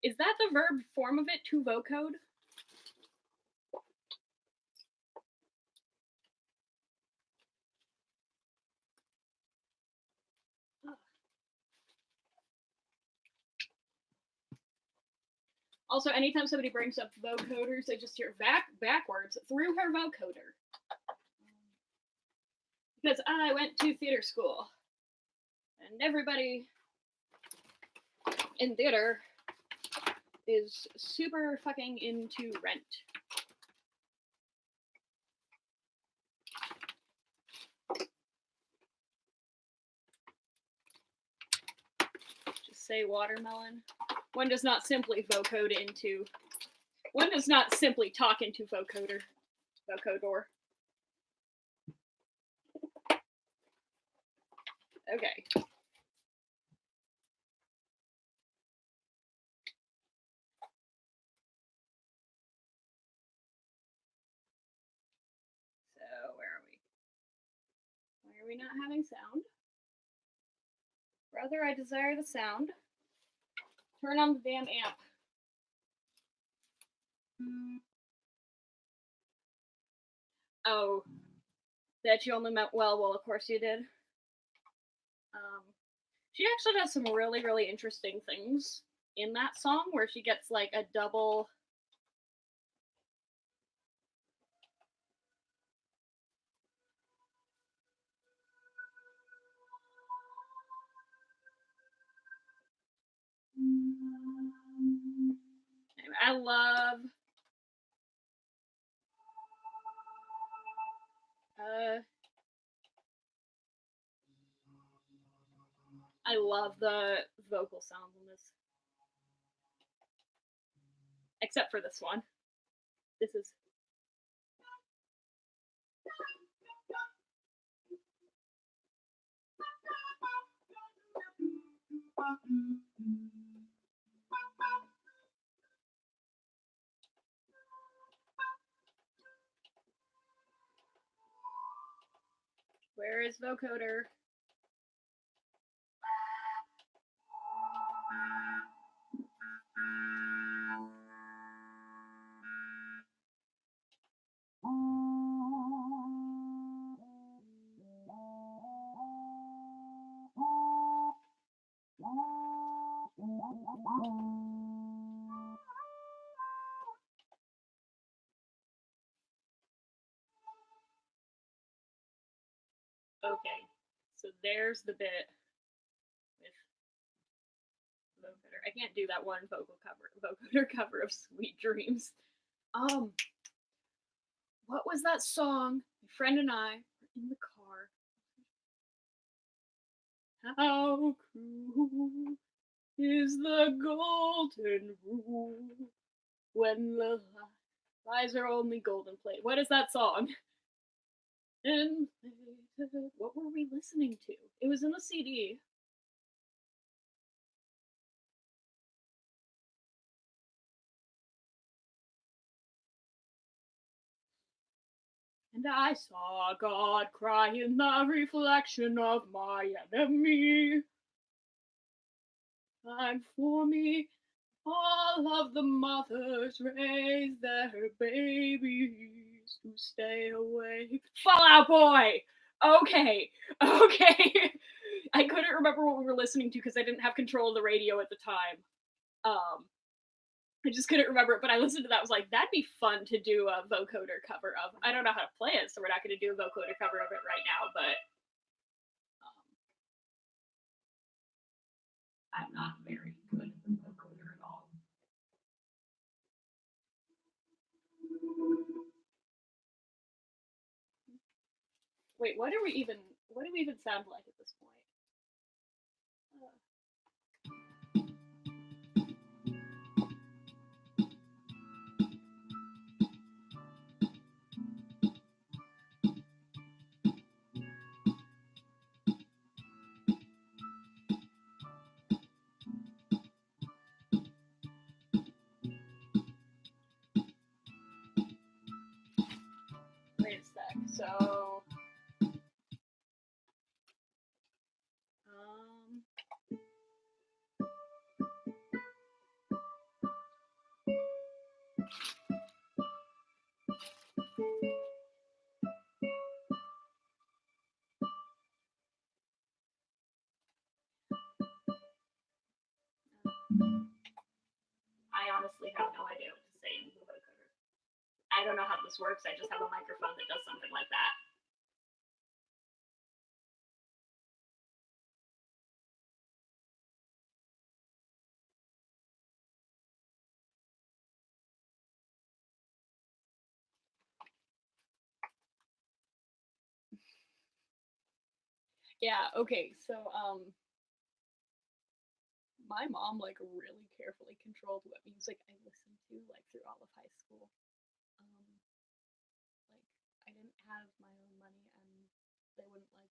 Is that the verb form of it, to vocode? Also, anytime somebody brings up vocoders, I just hear backwards through her vocoder. Because I went to theater school, and everybody in theater is super fucking into Rent. Just say watermelon. One does not simply vocode into. One does not simply talk into vocodor. Okay. So where are we? Why are we not having sound? Brother, I desire the sound. Turn on the damn amp. Oh, that you only meant well, of course you did. She actually does some really, really interesting things in that song where she gets like a double. I love the vocal sound on this. Except for this one. This is. Where is vocoder? Okay, so there's the bit with vocoder. I can't do that one vocoder cover of Sweet Dreams. What was that song? My friend and I were in the car. How cruel is the golden rule when the lies are only golden plate. What is that song? And what were we listening to? It was in the CD. And I saw God cry in the reflection of my enemy. And for me, all of the mothers raise their babies to stay away. Fall Out Boy! Okay, okay. I couldn't remember what we were listening to because I didn't have control of the radio at the time. Um, I just couldn't remember it, but I listened to that. I was like, that'd be fun to do a vocoder cover of. I don't know how to play it, so we're not going to do a vocoder cover of it right now. But I'm not very good at the vocoder at all. Wait, what do we even sound like at this point? Wait a sec. So, I honestly have no idea what to say in the vocoder. I don't know how this works. I just have a microphone that does something like that. Yeah, okay, so my mom like really carefully controlled what music I listened to like through all of high school. Like I didn't have my own money and they wouldn't like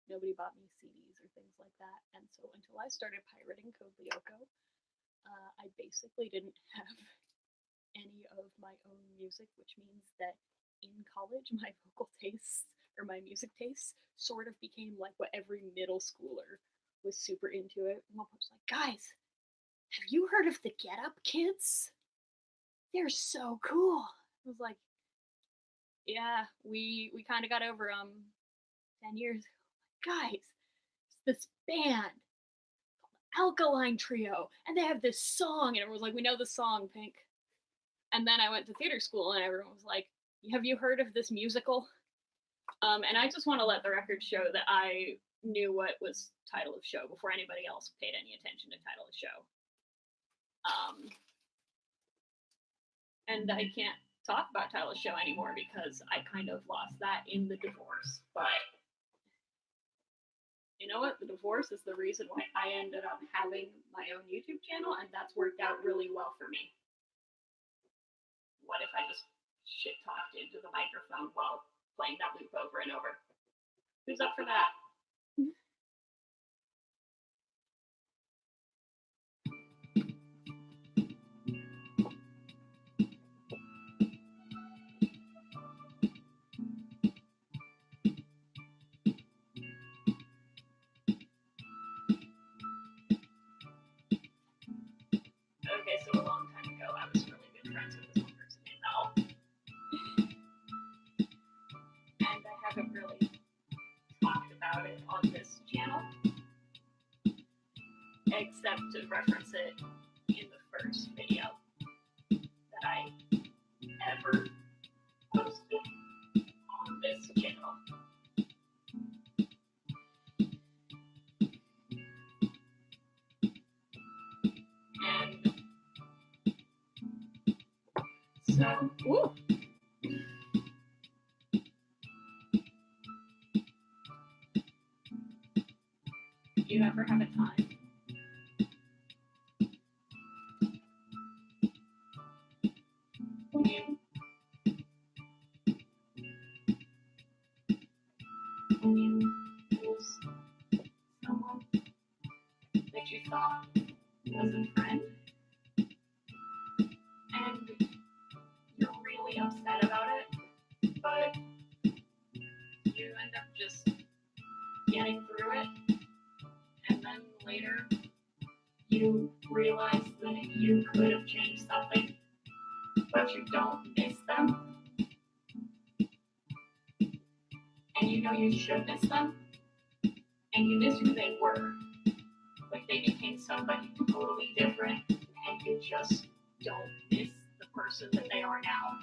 nobody bought me CDs or things like that. And so until I started pirating Code Lyoko, I basically didn't have any of my own music, which means that in college my vocal tastes or my music tastes sort of became like what every middle schooler was super into it. Mom was like, guys, have you heard of the Get Up Kids? They're so cool. I was like, yeah, we kind of got over 10 years ago. Guys, it's this band Alkaline Trio, and they have this song, and everyone was like, we know the song, Pink. And then I went to theater school, and everyone was like, have you heard of this musical? And I just want to let the record show that I knew what was title of show before anybody else paid any attention to title of show. And I can't talk about title of show anymore because I kind of lost that in the divorce. But you know what? The divorce is the reason why I ended up having my own YouTube channel, and that's worked out really well for me. What if I just shit talked into the microphone while playing that loop over and over? Who's up for that? Okay, so a long time ago, I was really good friends with this one person named Mel. And I haven't really talked about it on this channel, except to reference it in the first video that I ever posted on this channel. And so, woo! Do you ever have a time when you lose someone that you thought was a friend, and you're really upset about it, but you end up just getting through it, and then later you realize that you could have changed something, but you don't miss them, and and you know you should miss them, and you miss who they were. Like they became somebody totally different, and you just don't miss the person that they are now.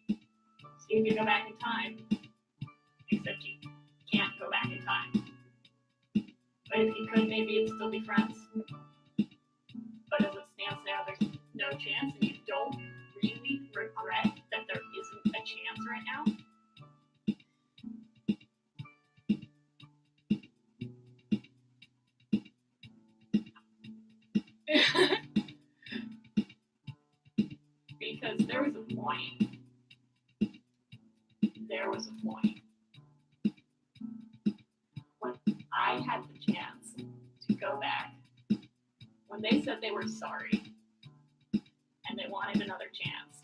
See if you go back in time, except you can't go back in time. But if you could, maybe you'd still be friends. But as it stands now, there's no chance, and you don't really regret that there isn't a chance right now. Because there was a point. When I had the chance to go back, when they said they were sorry and they wanted another chance.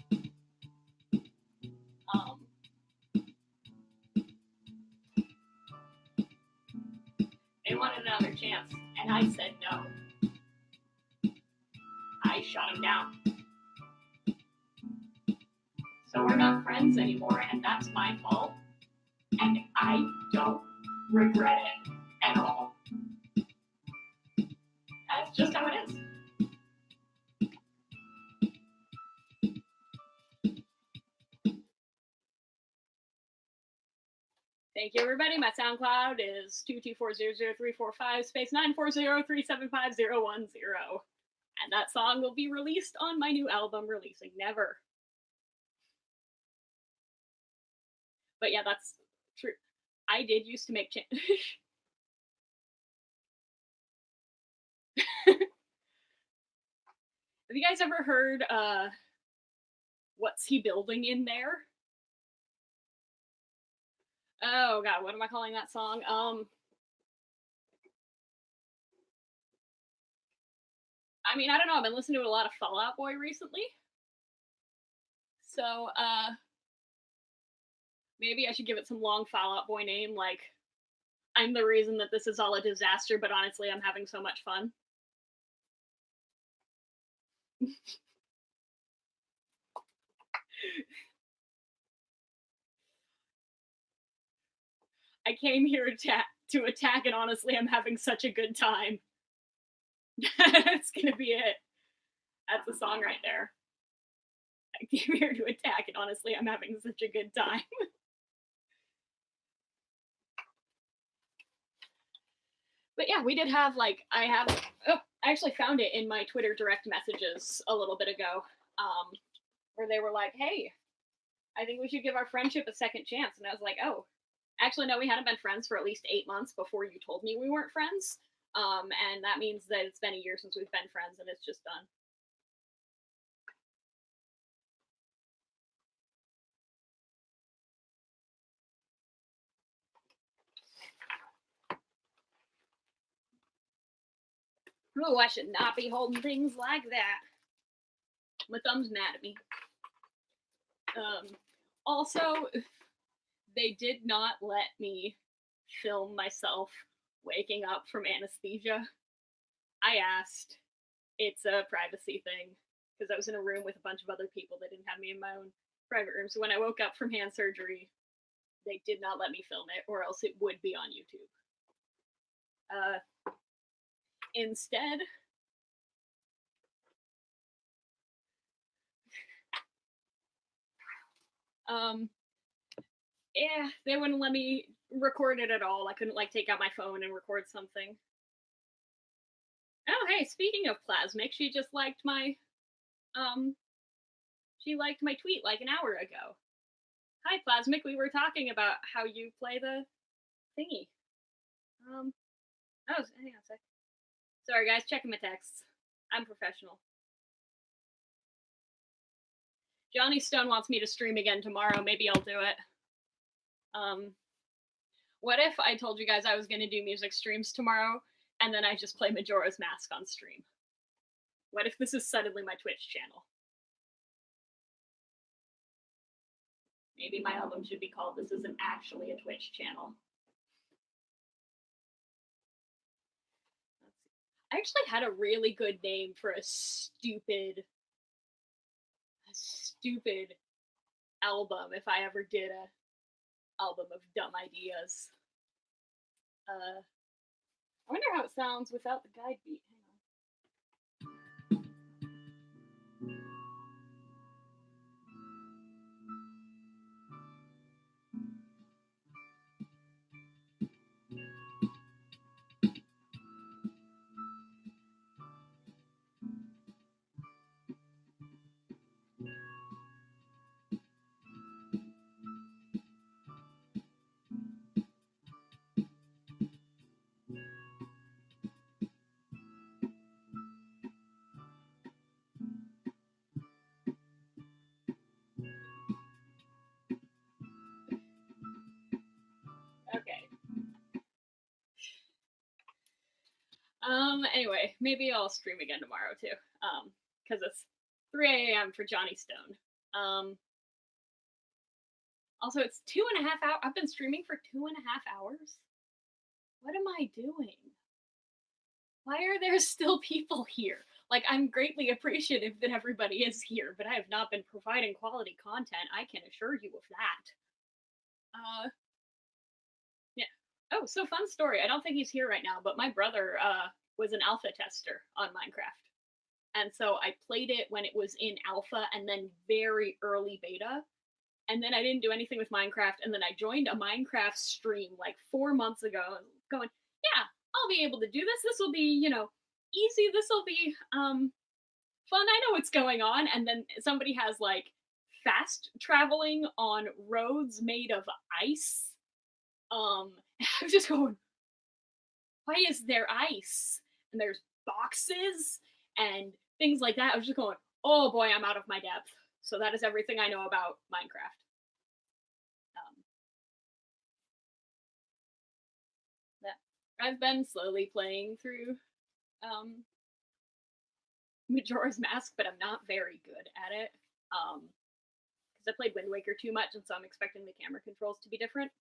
They wanted another chance, and I said no. I shut him down. So we're not friends anymore, and that's my fault. And I don't regret it at all. That's just how it is. Thank you, everybody. My SoundCloud is 224-00345 space 940-375-010. And that song will be released on my new album, Releasing Never. But yeah, that's true. I did used to make Have you guys ever heard What's He Building in There? Oh god, what am I calling that song? I mean, I don't know, I've been listening to a lot of Fall Out Boy recently. So, maybe I should give it some long Fall Out Boy name, like, I'm the reason that this is all a disaster, but honestly, I'm having so much fun. I came here to attack, and honestly, I'm having such a good time. That's gonna be it. That's the song right there. I came here to attack, and honestly, I'm having such a good time. But yeah, we did have, like, I actually found it in my Twitter direct messages a little bit ago, where they were like, hey, I think we should give our friendship a second chance. And I was like, oh, actually, no, we hadn't been friends for at least 8 months before you told me we weren't friends. And that means that it's been a year since we've been friends, and it's just done. Oh, I should not be holding things like that. My thumb's mad at me. Also, they did not let me film myself waking up from anesthesia. I asked. It's a privacy thing, because I was in a room with a bunch of other people. They didn't have me in my own private room. So when I woke up from hand surgery, they did not let me film it, or else it would be on YouTube. Instead, yeah, they wouldn't let me record it at all. I couldn't, like, take out my phone and record something. Oh, hey, speaking of Plasmic, she just liked my, she liked my tweet like an hour ago. Hi, Plasmic, we were talking about how you play the thingy. Oh, hang on a sec. Sorry, guys, checking my texts. I'm professional. Johnny Stone wants me to stream again tomorrow. Maybe I'll do it. What if I told you guys I was going to do music streams tomorrow, and then I just play Majora's Mask on stream? What if this is suddenly my Twitch channel? Maybe my album should be called This Isn't Actually a Twitch Channel. I actually had a really good name for a stupid album if I ever did album of dumb ideas. I wonder how it sounds without the guide beat. Hang on. Okay. Anyway, maybe I'll stream again tomorrow too. Because it's 3 a.m. for Johnny Stone. Also, it's 2.5 hours. I've been streaming for 2.5 hours. What am I doing? Why are there still people here? Like, I'm greatly appreciative that everybody is here, but I have not been providing quality content. I can assure you of that. Yeah. Oh, so fun story. I don't think he's here right now, but my brother was an alpha tester on Minecraft. And so I played it when it was in alpha and then very early beta. And then I didn't do anything with Minecraft. And then I joined a Minecraft stream like 4 months ago, going, yeah, I'll be able to do this. This will be, easy. This will be fun. I know what's going on. And then somebody has like fast traveling on roads made of ice. I'm just going, why is there ice? And there's boxes and things like that. I was just going, oh boy, I'm out of my depth. So that is everything I know about Minecraft. I've been slowly playing through Majora's Mask, but I'm not very good at it. Because I played Wind Waker too much, and so I'm expecting the camera controls to be different.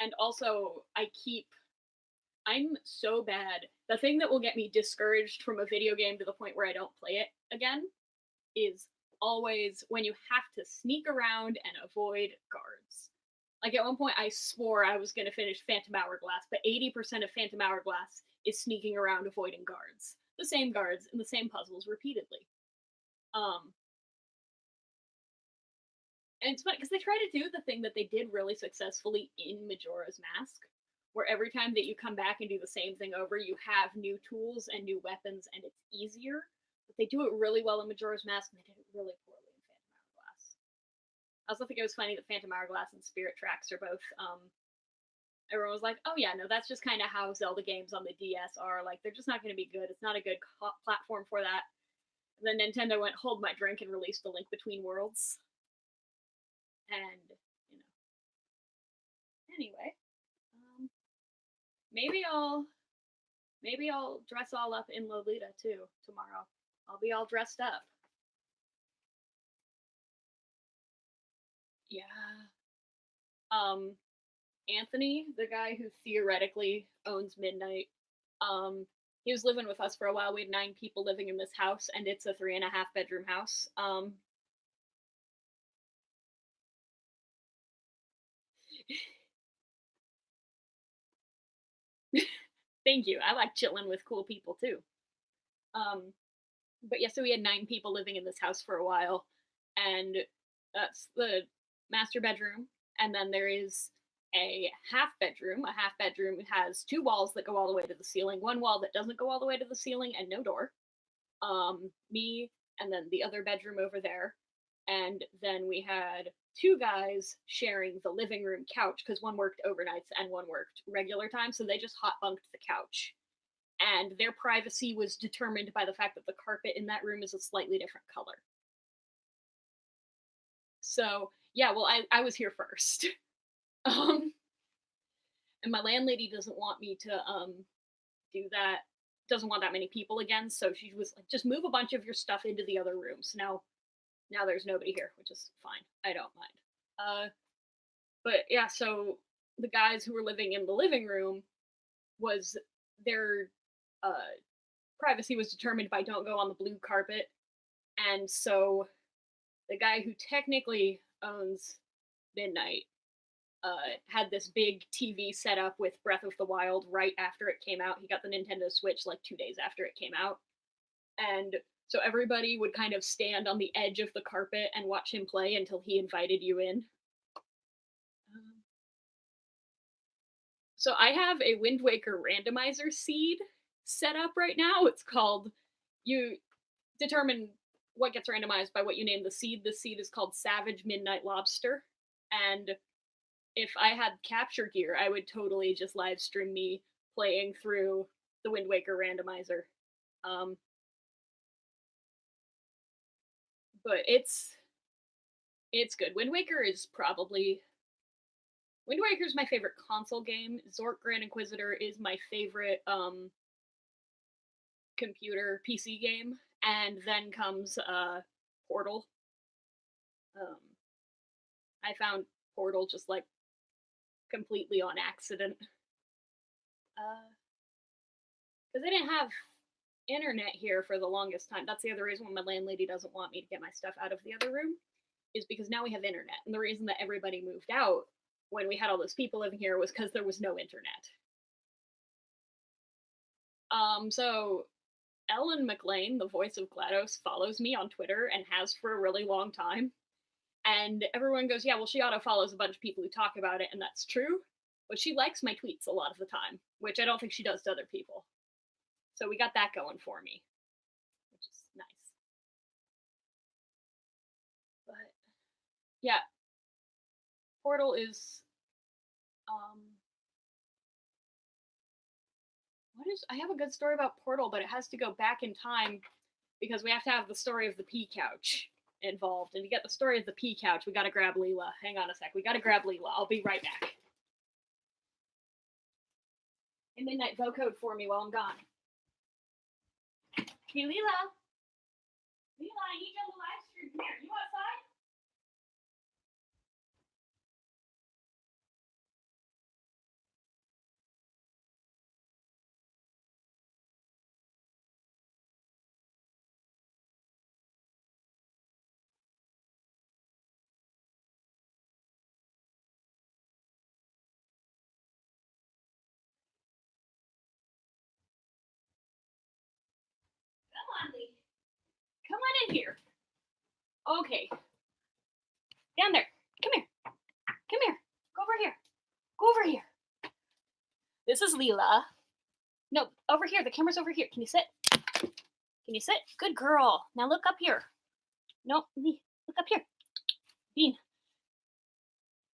And also, I'm so bad. The thing that will get me discouraged from a video game to the point where I don't play it again is always when you have to sneak around and avoid guards. Like, at one point, I swore I was going to finish Phantom Hourglass, but 80% of Phantom Hourglass is sneaking around avoiding guards. The same guards and the same puzzles repeatedly. And it's funny, because they try to do the thing that they did really successfully in Majora's Mask, where every time that you come back and do the same thing over, you have new tools and new weapons, and it's easier. But they do it really well in Majora's Mask, and they did it really poorly in Phantom Hourglass. I also think it was funny that Phantom Hourglass and Spirit Tracks are both, everyone was like, oh yeah, no, that's just kind of how Zelda games on the DS are. Like, they're just not going to be good. It's not a good platform for that. And then Nintendo went, hold my drink, and released A Link Between Worlds. And, anyway, maybe I'll dress all up in Lolita too tomorrow. I'll be all dressed up. Yeah. Anthony, the guy who theoretically owns Midnight, he was living with us for a while. We had 9 people living in this house, and it's a 3.5 bedroom house. Thank you. I like chilling with cool people too. But yeah, so we had 9 people living in this house for a while, and that's the master bedroom. And then there is a half bedroom. A half bedroom has 2 walls that go all the way to the ceiling, 1 wall that doesn't go all the way to the ceiling, and no door. Me, and then the other bedroom over there. And then we had 2 guys sharing the living room couch, because one worked overnights and one worked regular time, so they just hot bunked the couch. And their privacy was determined by the fact that the carpet in that room is a slightly different color. So yeah, well, I was here first. And my landlady doesn't want me to do that, doesn't want that many people again, so she was like, just move a bunch of your stuff into the other rooms. Now there's nobody here, which is fine. I don't mind. But yeah, so the guys who were living in the living room, was their privacy was determined by don't go on the blue carpet. And so the guy who technically owns Midnight had this big TV set up with Breath of the Wild right after it came out. He got the Nintendo Switch like 2 days after it came out. And so everybody would kind of stand on the edge of the carpet and watch him play until he invited you in. So I have a Wind Waker randomizer seed set up right now. It's called, you determine what gets randomized by what you name the seed. The seed is called Savage Midnight Lobster. And if I had capture gear, I would totally just live stream me playing through the Wind Waker randomizer. But it's good. Wind Waker's my favorite console game. Zork Grand Inquisitor is my favorite computer PC game, and then comes Portal. I found Portal just like completely on accident. Because I didn't have internet here for the longest time. That's the other reason why my landlady doesn't want me to get my stuff out of the other room, is because now we have internet. And the reason that everybody moved out when we had all those people living here was because there was no internet. So Ellen McLean, the voice of GLaDOS, follows me on Twitter and has for a really long time. And everyone goes, yeah, well, she auto-follows a bunch of people who talk about it, and that's true. But she likes my tweets a lot of the time, which I don't think she does to other people. So we got that going for me, which is nice. But yeah, Portal is I have a good story about Portal, but it has to go back in time because we have to have the story of the pea couch involved. And to get the story of the pea couch, we gotta grab Leela. Hang on a sec, we gotta grab Leela. I'll be right back. And Midnight vocode for me while I'm gone. Hey, Leela. Leela, I need you on the live stream. Come here. You outside? Come on, Lee. Come on in here. Okay. Down there. Come here. Come here. Go over here. Go over here. This is Leela. No, over here. The camera's over here. Can you sit? Can you sit? Good girl. Now look up here. No, Lee. Look up here. Bean.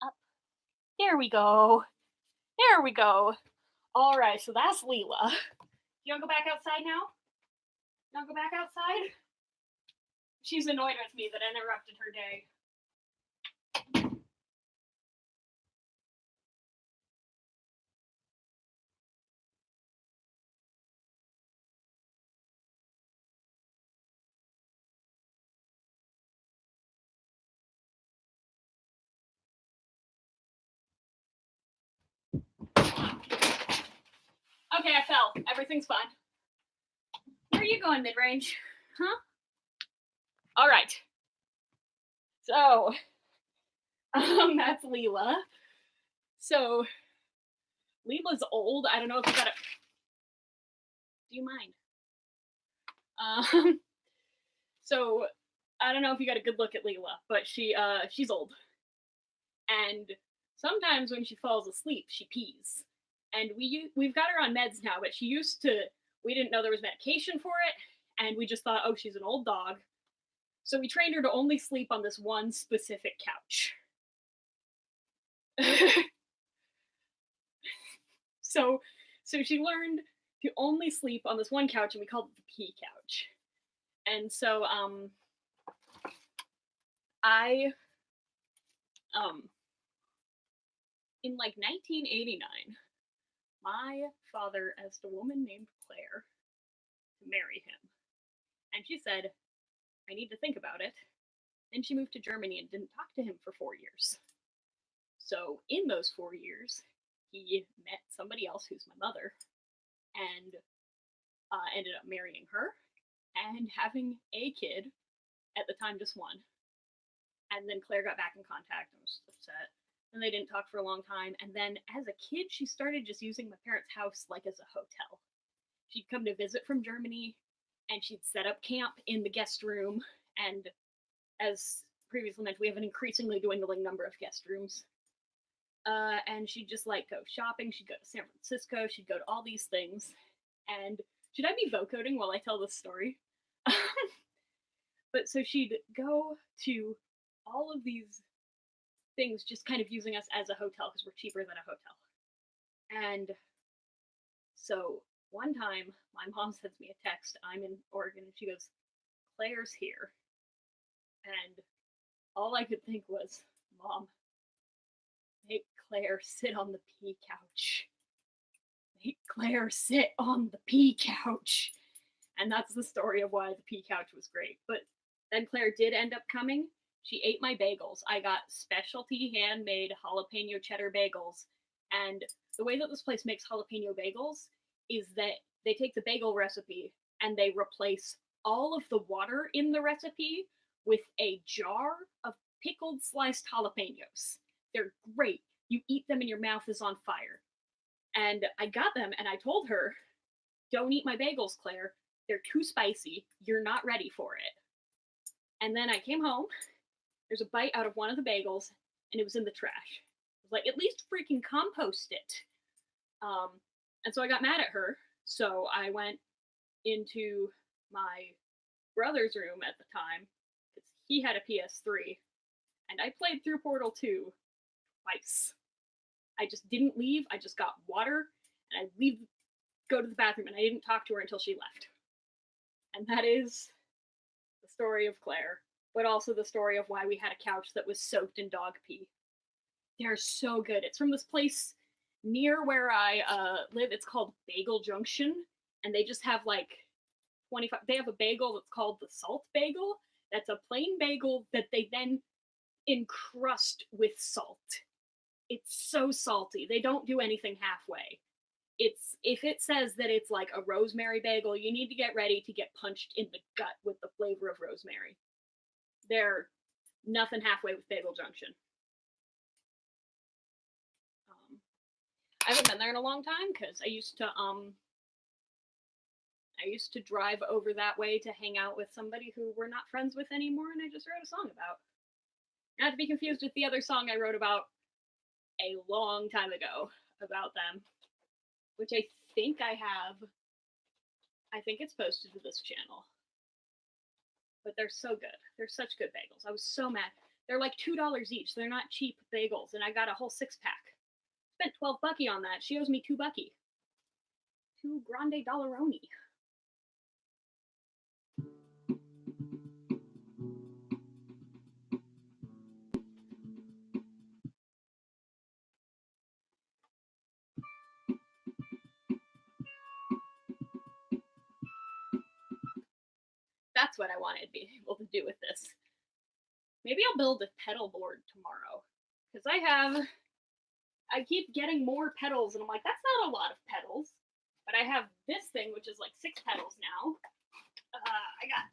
Up. There we go. There we go. All right, so that's Leela. You want to go back outside now? You want to go back outside? She's annoyed with me that I interrupted her day. Okay, I fell. Everything's fine. Where are you going, mid-range? Huh? All right. So, that's Leela. So, Leela's old. I don't know if you got it. Do you mind? So, I don't know if you got a good look at Leela, but she's old. And sometimes when she falls asleep, she pees. And we've got her on meds now, but we didn't know there was medication for it, and we just thought, oh, she's an old dog. So we trained her to only sleep on this one specific couch. So she learned to only sleep on this one couch, and we called it the pee couch. And so in like 1989, my father asked a woman named Claire to marry him. And she said, I need to think about it. Then she moved to Germany and didn't talk to him for 4 years. So in those 4 years, he met somebody else who's my mother and ended up marrying her and having a kid, at the time just one. And then Claire got back in contact and was upset. And they didn't talk for a long time. And then as a kid, she started just using my parents' house like as a hotel. She'd come to visit from Germany, and she'd set up camp in the guest room. And as previously mentioned, we have an increasingly dwindling number of guest rooms. And she'd just like go shopping. She'd go to San Francisco. She'd go to all these things. And should I be vocoding while I tell this story? But so she'd go to all of these things, just kind of using us as a hotel because we're cheaper than a hotel. And so one time, my mom sends me a text. I'm in Oregon, and she goes, "Claire's here." And all I could think was, "Mom, make Claire sit on the pea couch. Make Claire sit on the pea couch." And that's the story of why the pea couch was great. But then Claire did end up coming. She ate my bagels. I got specialty handmade jalapeno cheddar bagels. And the way that this place makes jalapeno bagels is that they take the bagel recipe and they replace all of the water in the recipe with a jar of pickled sliced jalapenos. They're great. You eat them and your mouth is on fire. And I got them and I told her, "Don't eat my bagels, Claire. They're too spicy. You're not ready for it." And then I came home. There's a bite out of one of the bagels and it was in the trash. I was like, "At least freaking compost it." And so I got mad at her. So I went into my brother's room at the time, because he had a PS3, and I played through Portal 2 twice. I just didn't leave. I just got water, and I'd go to the bathroom, and I didn't talk to her until she left. And that is the story of Claire, but also the story of why we had a couch that was soaked in dog pee. They're so good. It's from this place near where I live. It's called Bagel Junction, and they just have like 25. They have a bagel that's called the Salt Bagel. That's a plain bagel that they then encrust with salt. It's so salty. They don't do anything halfway. If it says that it's like a rosemary bagel, you need to get ready to get punched in the gut with the flavor of rosemary. They're nothing halfway with Bagel Junction. I haven't been there in a long time because I used to drive over that way to hang out with somebody who we're not friends with anymore, and I just wrote a song about. Not to be confused with the other song I wrote about a long time ago about them, which I think I have. I think it's posted to this channel. But they're so good. They're such good bagels. I was so mad. They're like $2 each. They're not cheap bagels, and I got a whole 6-pack. Spent $12 on that. She owes me $2. $2 grande dollaroni. That's what I wanted to be able to do with this. Maybe I'll build a pedal board tomorrow, because I keep getting more pedals, and I'm like, that's not a lot of pedals. But I have this thing, which is like 6 pedals now. I got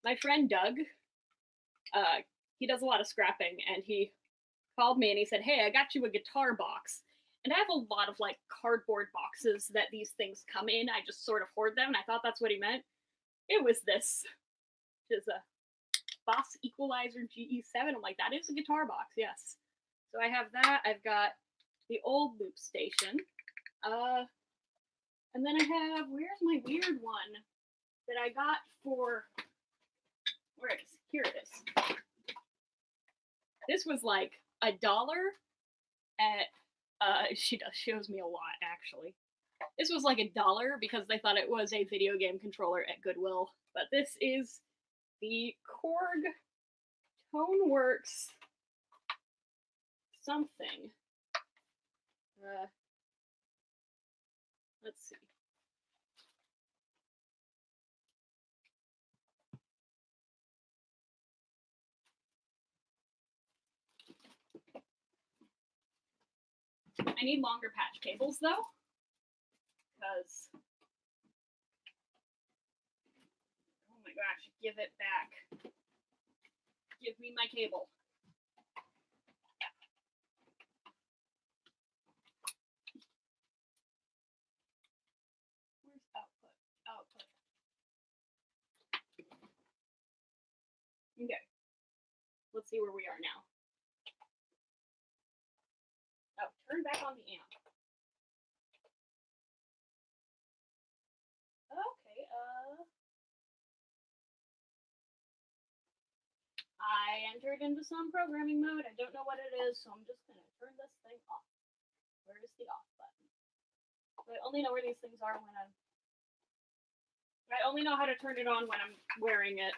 my friend Doug. He does a lot of scrapping, and he called me and he said, "Hey, I got you a guitar box." And I have a lot of like cardboard boxes that these things come in. I just sort of hoard them, and I thought that's what he meant. It was this. Which is a Boss Equalizer GE7. I'm like, that is a guitar box, yes. So I have that. I've got the old loop station. And then I have, where's my weird one that I got for, where it is? Here it is. This was like $1 at, she owes me a lot, actually. This was like $1 because they thought it was a video game controller at Goodwill. But this is the Korg Toneworks something. Let's see. I need longer patch cables though, because oh my gosh, give it back. Give me my cable. Where's output? Output. Okay. Let's see where we are now. Oh, turn back on the amp. Okay, I entered into some programming mode. I don't know what it is, so I'm just gonna turn this thing off. Where is the off button? I only know where these things are when I only know how to turn it on when I'm wearing it.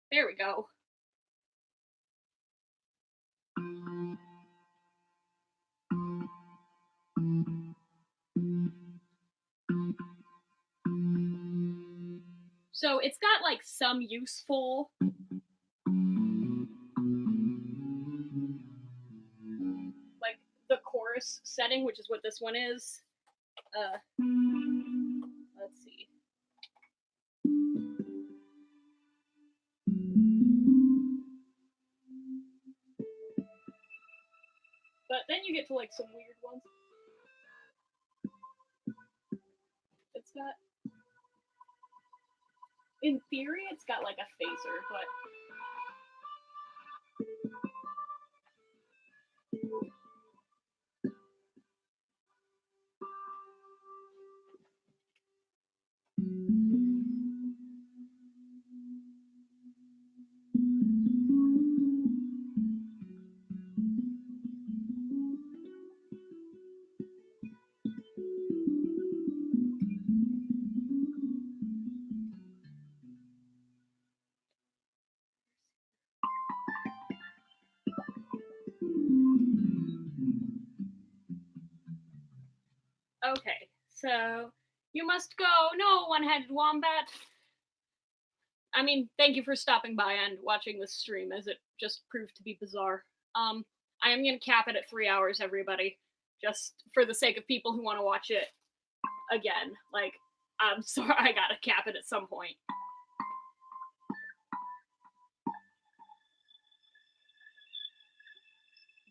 There we go. So it's got like some useful like the chorus setting, which is what this one is. Let's see. But then you get to like some weird ones. It's got, in theory, it's got like a phaser, but okay, so you must go. No, one-headed wombat. I mean, thank you for stopping by and watching this stream, as it just proved to be bizarre. I am gonna cap it at 3 hours, everybody, just for the sake of people who want to watch it again. Like, I'm sorry, I gotta cap it at some point.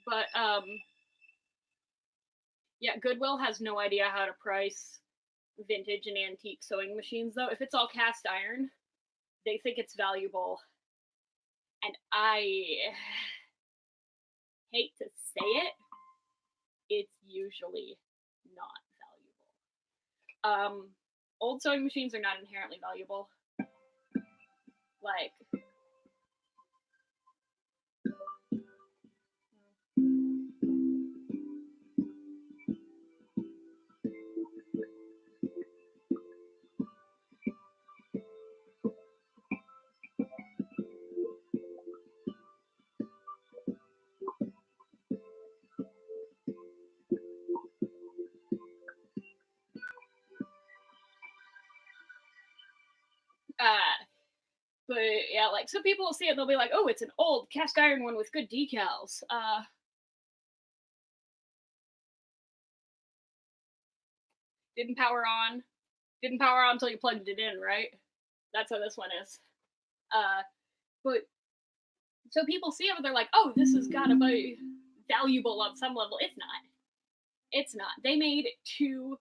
But, yeah, Goodwill has no idea how to price vintage and antique sewing machines, though. If it's all cast iron, they think it's valuable. And I hate to say it, it's usually not valuable. Old sewing machines are not inherently valuable. Like, but yeah, like, some people will see it, they'll be like, oh, it's an old cast iron one with good decals. Didn't power on until you plugged it in, right? That's how this one is. But so people see it, and they're like, oh, this has gotta be valuable on some level. It's not. It's not. They made 2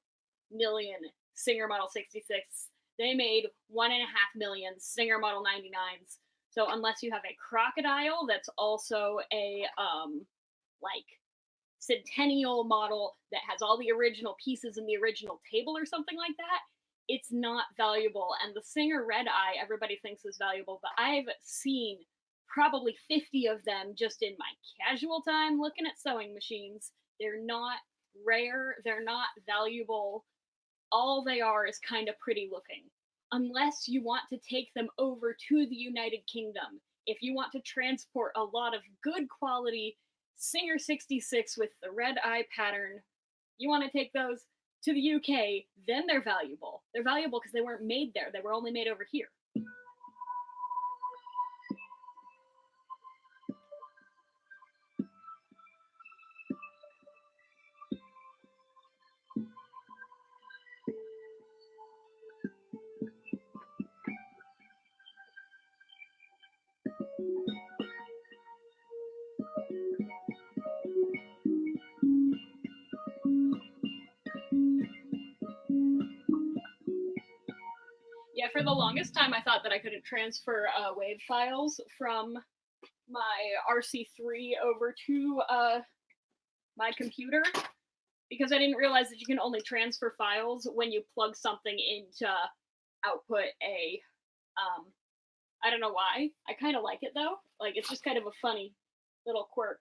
million Singer Model 66. They made 1.5 million Singer Model 99s. So unless you have a crocodile that's also a like centennial model that has all the original pieces in the original table or something like that, it's not valuable. And the Singer Red Eye, everybody thinks is valuable, but I've seen probably 50 of them just in my casual time looking at sewing machines. They're not rare, they're not valuable. All they are is kind of pretty looking. Unless you want to take them over to the United Kingdom. If you want to transport a lot of good quality Singer 66 with the red eye pattern, you want to take those to the UK, then they're valuable. They're valuable because they weren't made there. They were only made over here. the longest time, I thought that I couldn't transfer WAV files from my RC3 over to my computer because I didn't realize that you can only transfer files when you plug something into output A. I don't know why. I kind of like it though. Like, it's just kind of a funny little quirk.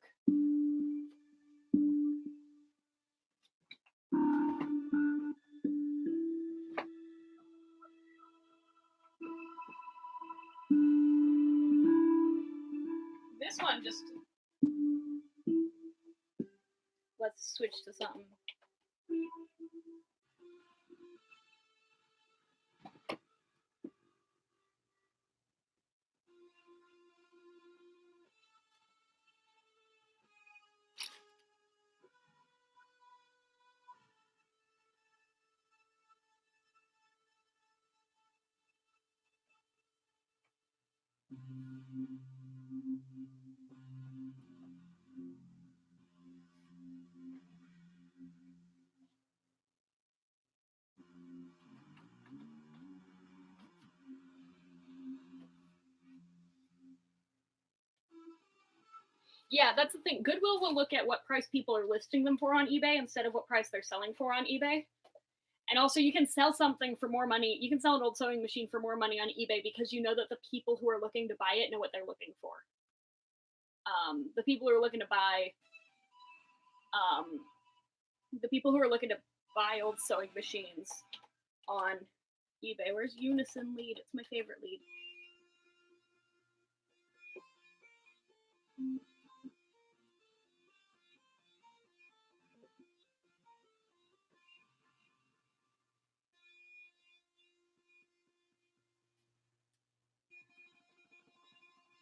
This one just... Let's switch to something. Yeah, that's the thing. Goodwill will look at what price people are listing them for on eBay instead of what price they're selling for on eBay. And also, you can sell something for more money. You can sell an old sewing machine for more money on eBay because you know that the people who are looking to buy it know what they're looking for. The people who are looking to buy, old sewing machines on eBay. Where's Unison lead? It's my favorite lead.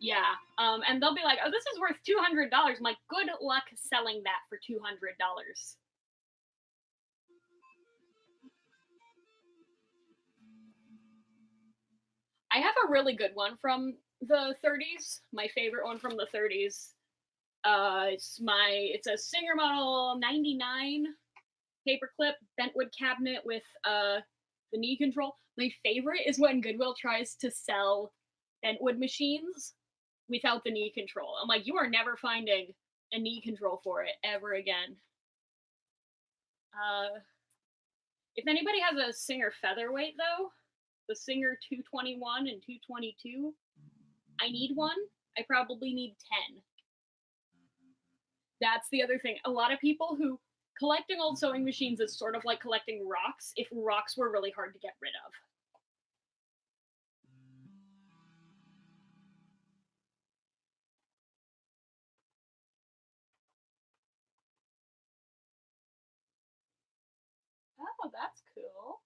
Yeah, and they'll be like, "Oh, this is worth $200." I'm like, good luck selling that for $200. I have a really good one from the 30s. My favorite one from the 30s. It's a Singer Model 99 paperclip bentwood cabinet with the knee control. My favorite is when Goodwill tries to sell bentwood machines without the knee control. I'm like, you are never finding a knee control for it ever again. If anybody has a Singer featherweight though, the Singer 221 and 222, I need one. I probably need 10. That's the other thing. A lot of people who collecting old sewing machines is sort of like collecting rocks if rocks were really hard to get rid of. Oh, that's cool.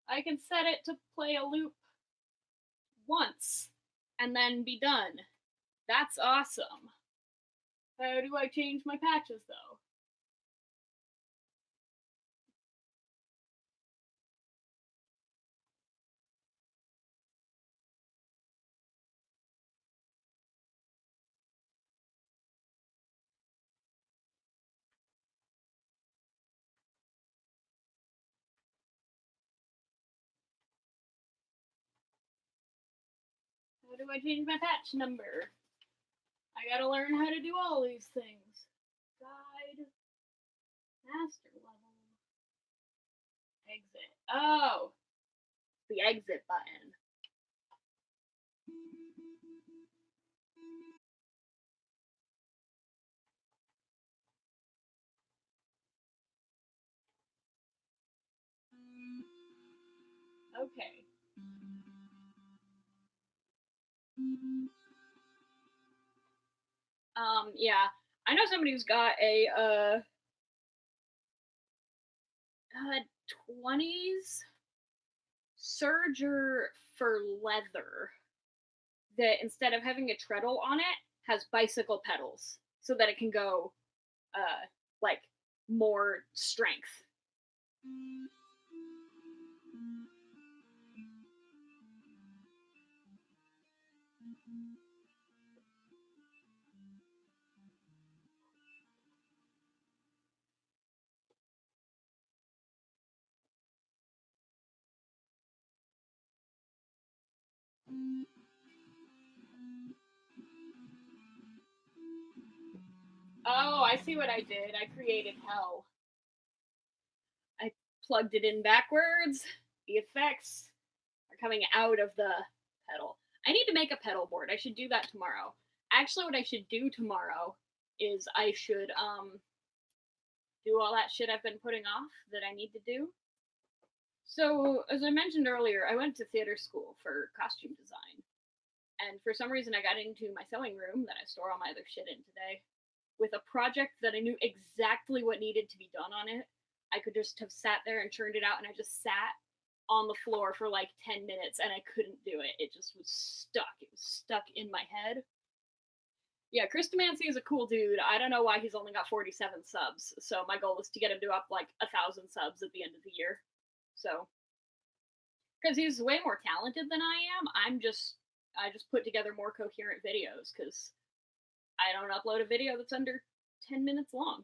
I can set it to play a loop once and then be done. That's awesome. How do I change my patches though? How do I change my patch number? I gotta learn how to do all these things. Guide. Master level. Exit. Oh! The exit button. Okay. Yeah. I know somebody who's got a 20s serger for leather that instead of having a treadle on it has bicycle pedals so that it can go like more strength. Oh, I see what I did. I created hell. I plugged it in backwards. The effects are coming out of the pedal. I need to make a pedal board. I should do that tomorrow. Actually, what I should do tomorrow is I should do all that shit I've been putting off that I need to do. So, as I mentioned earlier, I went to theater school for costume design. And for some reason, I got into my sewing room that I store all my other shit in today with a project that I knew exactly what needed to be done on it. I could just have sat there and churned it out, and I just sat on the floor for like 10 minutes and I couldn't do it. It just was stuck. It was stuck in my head. Yeah, Christomancy is a cool dude. I don't know why he's only got 47 subs. So my goal is to get him to up like 1,000 subs at the end of the year. So, because he's way more talented than I am, I just put together more coherent videos because I don't upload a video that's under 10 minutes long.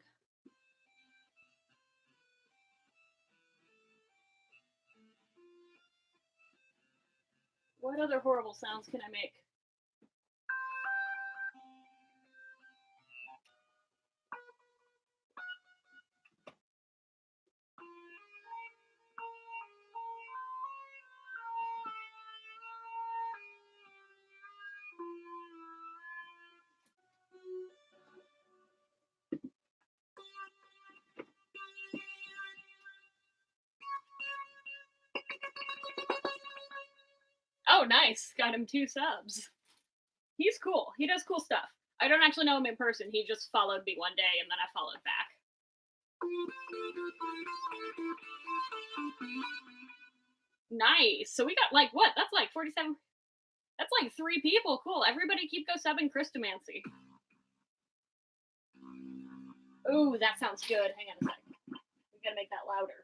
What other horrible sounds can I make? Oh, nice. Got him 2 subs. He's cool. He does cool stuff. I don't actually know him in person. He just followed me one day and then I followed back. Nice. So we got like what? That's like 47. That's like 3 people. Cool. Everybody keep go subbing Christomancy. Ooh, that sounds good. Hang on a sec. We gotta make that louder.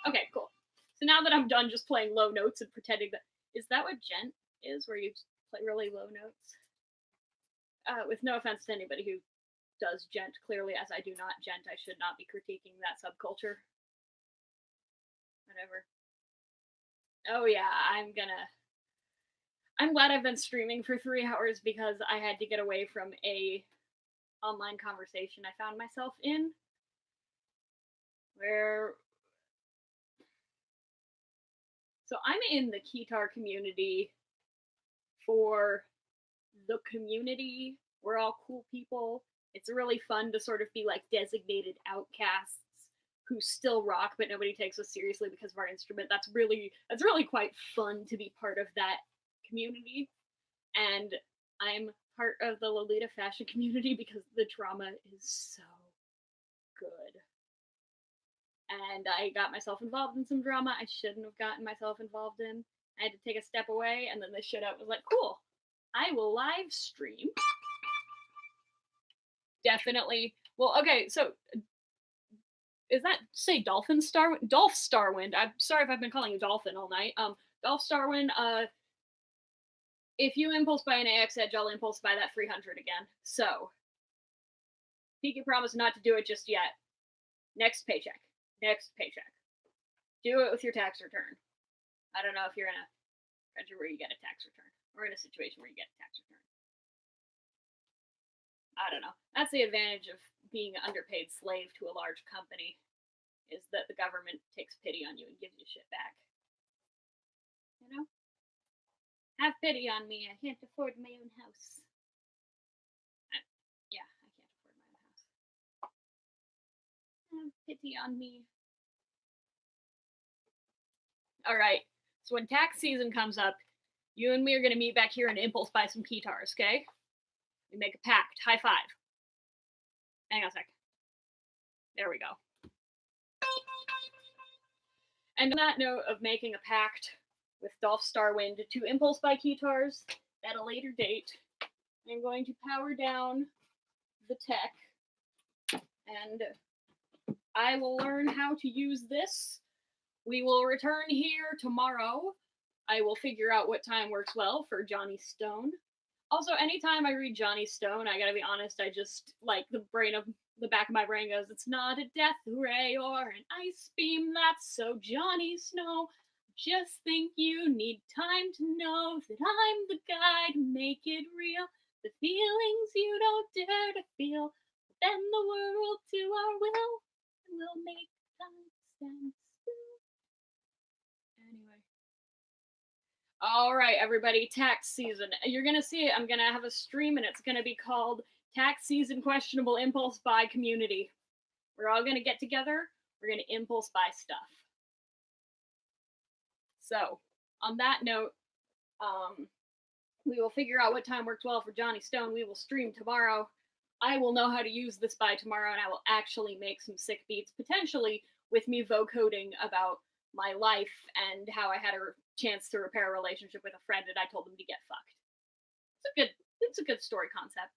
Okay, cool. So now that I'm done just playing low notes and pretending that... Is that what gent is, where you play really low notes? With no offense to anybody who does gent, clearly as I do not gent, I should not be critiquing that subculture. Whatever. Oh yeah, I'm glad I've been streaming for 3 hours because I had to get away from a online conversation I found myself in where... So I'm in the Keytar community for the community. We're all cool people. It's really fun to sort of be like designated outcasts who still rock, but nobody takes us seriously because of our instrument. That's really quite fun to be part of that community. And I'm part of the Lolita fashion community because the drama is so good. And I got myself involved in some drama I shouldn't have gotten myself involved in. I had to take a step away, and then this shit out was like, cool, I will live stream. Definitely. Well, okay, so is that say Dolph Starwind? I'm sorry if I've been calling you Dolphin all night. Dolph Starwind, if you impulse buy an AX Edge, I'll impulse buy that 300 again. So, Pinky promise not to do it just yet. Next paycheck. Do it with your tax return. I don't know if you're in a country where you get a tax return, or in a situation where you get a tax return. I don't know. That's the advantage of being an underpaid slave to a large company, is that the government takes pity on you and gives you shit back. You know? Have pity on me. I can't afford my own house. I can't afford my own house. Have pity on me. Alright, so when tax season comes up, you and me are going to meet back here and impulse buy some Keytars, okay? We make a pact. High five. Hang on a sec. There we go. And on that note of making a pact with Dolph Starwind to impulse buy Keytars, at a later date. I'm going to power down the tech, and I will learn how to use this. We will return here tomorrow. I will figure out what time works well for Johnny Stone. Also, anytime I read Johnny Stone, I gotta be honest, I just, like, the back of my brain goes, it's not a death ray or an ice beam, that's so Johnny Snow. Just think you need time to know that I'm the guy to make it real. The feelings you don't dare to feel, bend the world to our will, and we'll make time stand still. Anyway. Alright, everybody, tax season. You're gonna see it. I'm gonna have a stream, and it's gonna be called Tax Season Questionable Impulse Buy Community. We're all gonna get together. We're gonna impulse buy stuff. So, on that note, we will figure out what time works well for Johnny Stone. We will stream tomorrow. I will know how to use this by tomorrow, and I will actually make some sick beats, potentially with me vocoding about my life and how I had a chance to repair a relationship with a friend and I told them to get fucked. It's a good story concept.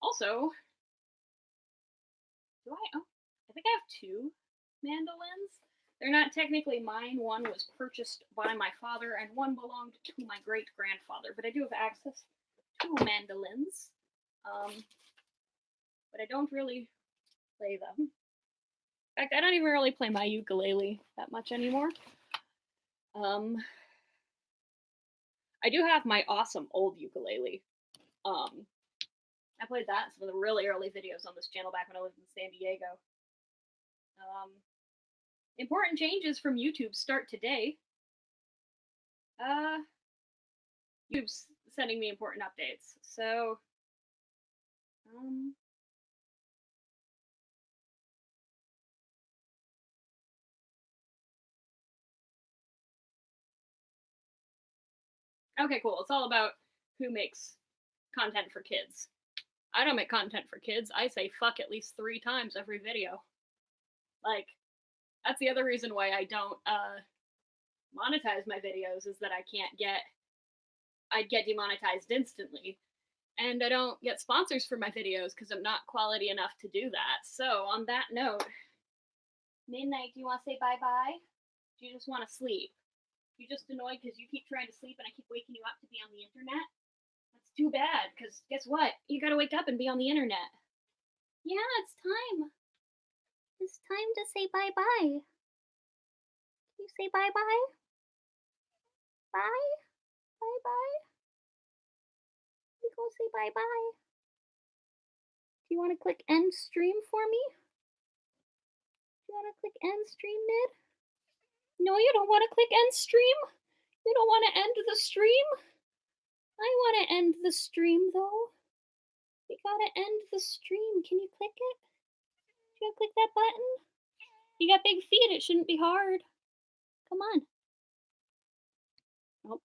Also, I think I have 2 mandolins. They're not technically mine. One was purchased by my father and one belonged to my great grandfather, but I do have access to mandolins. But I don't really play them. In fact, I don't even really play my ukulele that much anymore. I do have my awesome old ukulele. I played that in some of the really early videos on this channel back when I lived in San Diego. Important changes from YouTube start today. YouTube's sending me important updates, so okay, cool. It's all about who makes content for kids. I don't make content for kids. I say fuck at least 3 times every video. Like, that's the other reason why I don't monetize my videos, is that I'd get demonetized instantly. And I don't get sponsors for my videos because I'm not quality enough to do that. So, on that note, Midnight, do you want to say bye-bye? Do you just want to sleep? You're just annoyed because you keep trying to sleep and I keep waking you up to be on the internet? That's too bad, because guess what? You gotta wake up and be on the internet. Yeah, it's time. It's time to say bye-bye. Can you say bye-bye? Bye? Bye-bye? You go say bye-bye. Do you want to click end stream for me? Do you want to click end stream, Mid? No, you don't want to click end stream? You don't want to end the stream? I want to end the stream, though. We gotta end the stream. Can you click it? Do you want to click that button? You got big feet. It shouldn't be hard. Come on. Oh,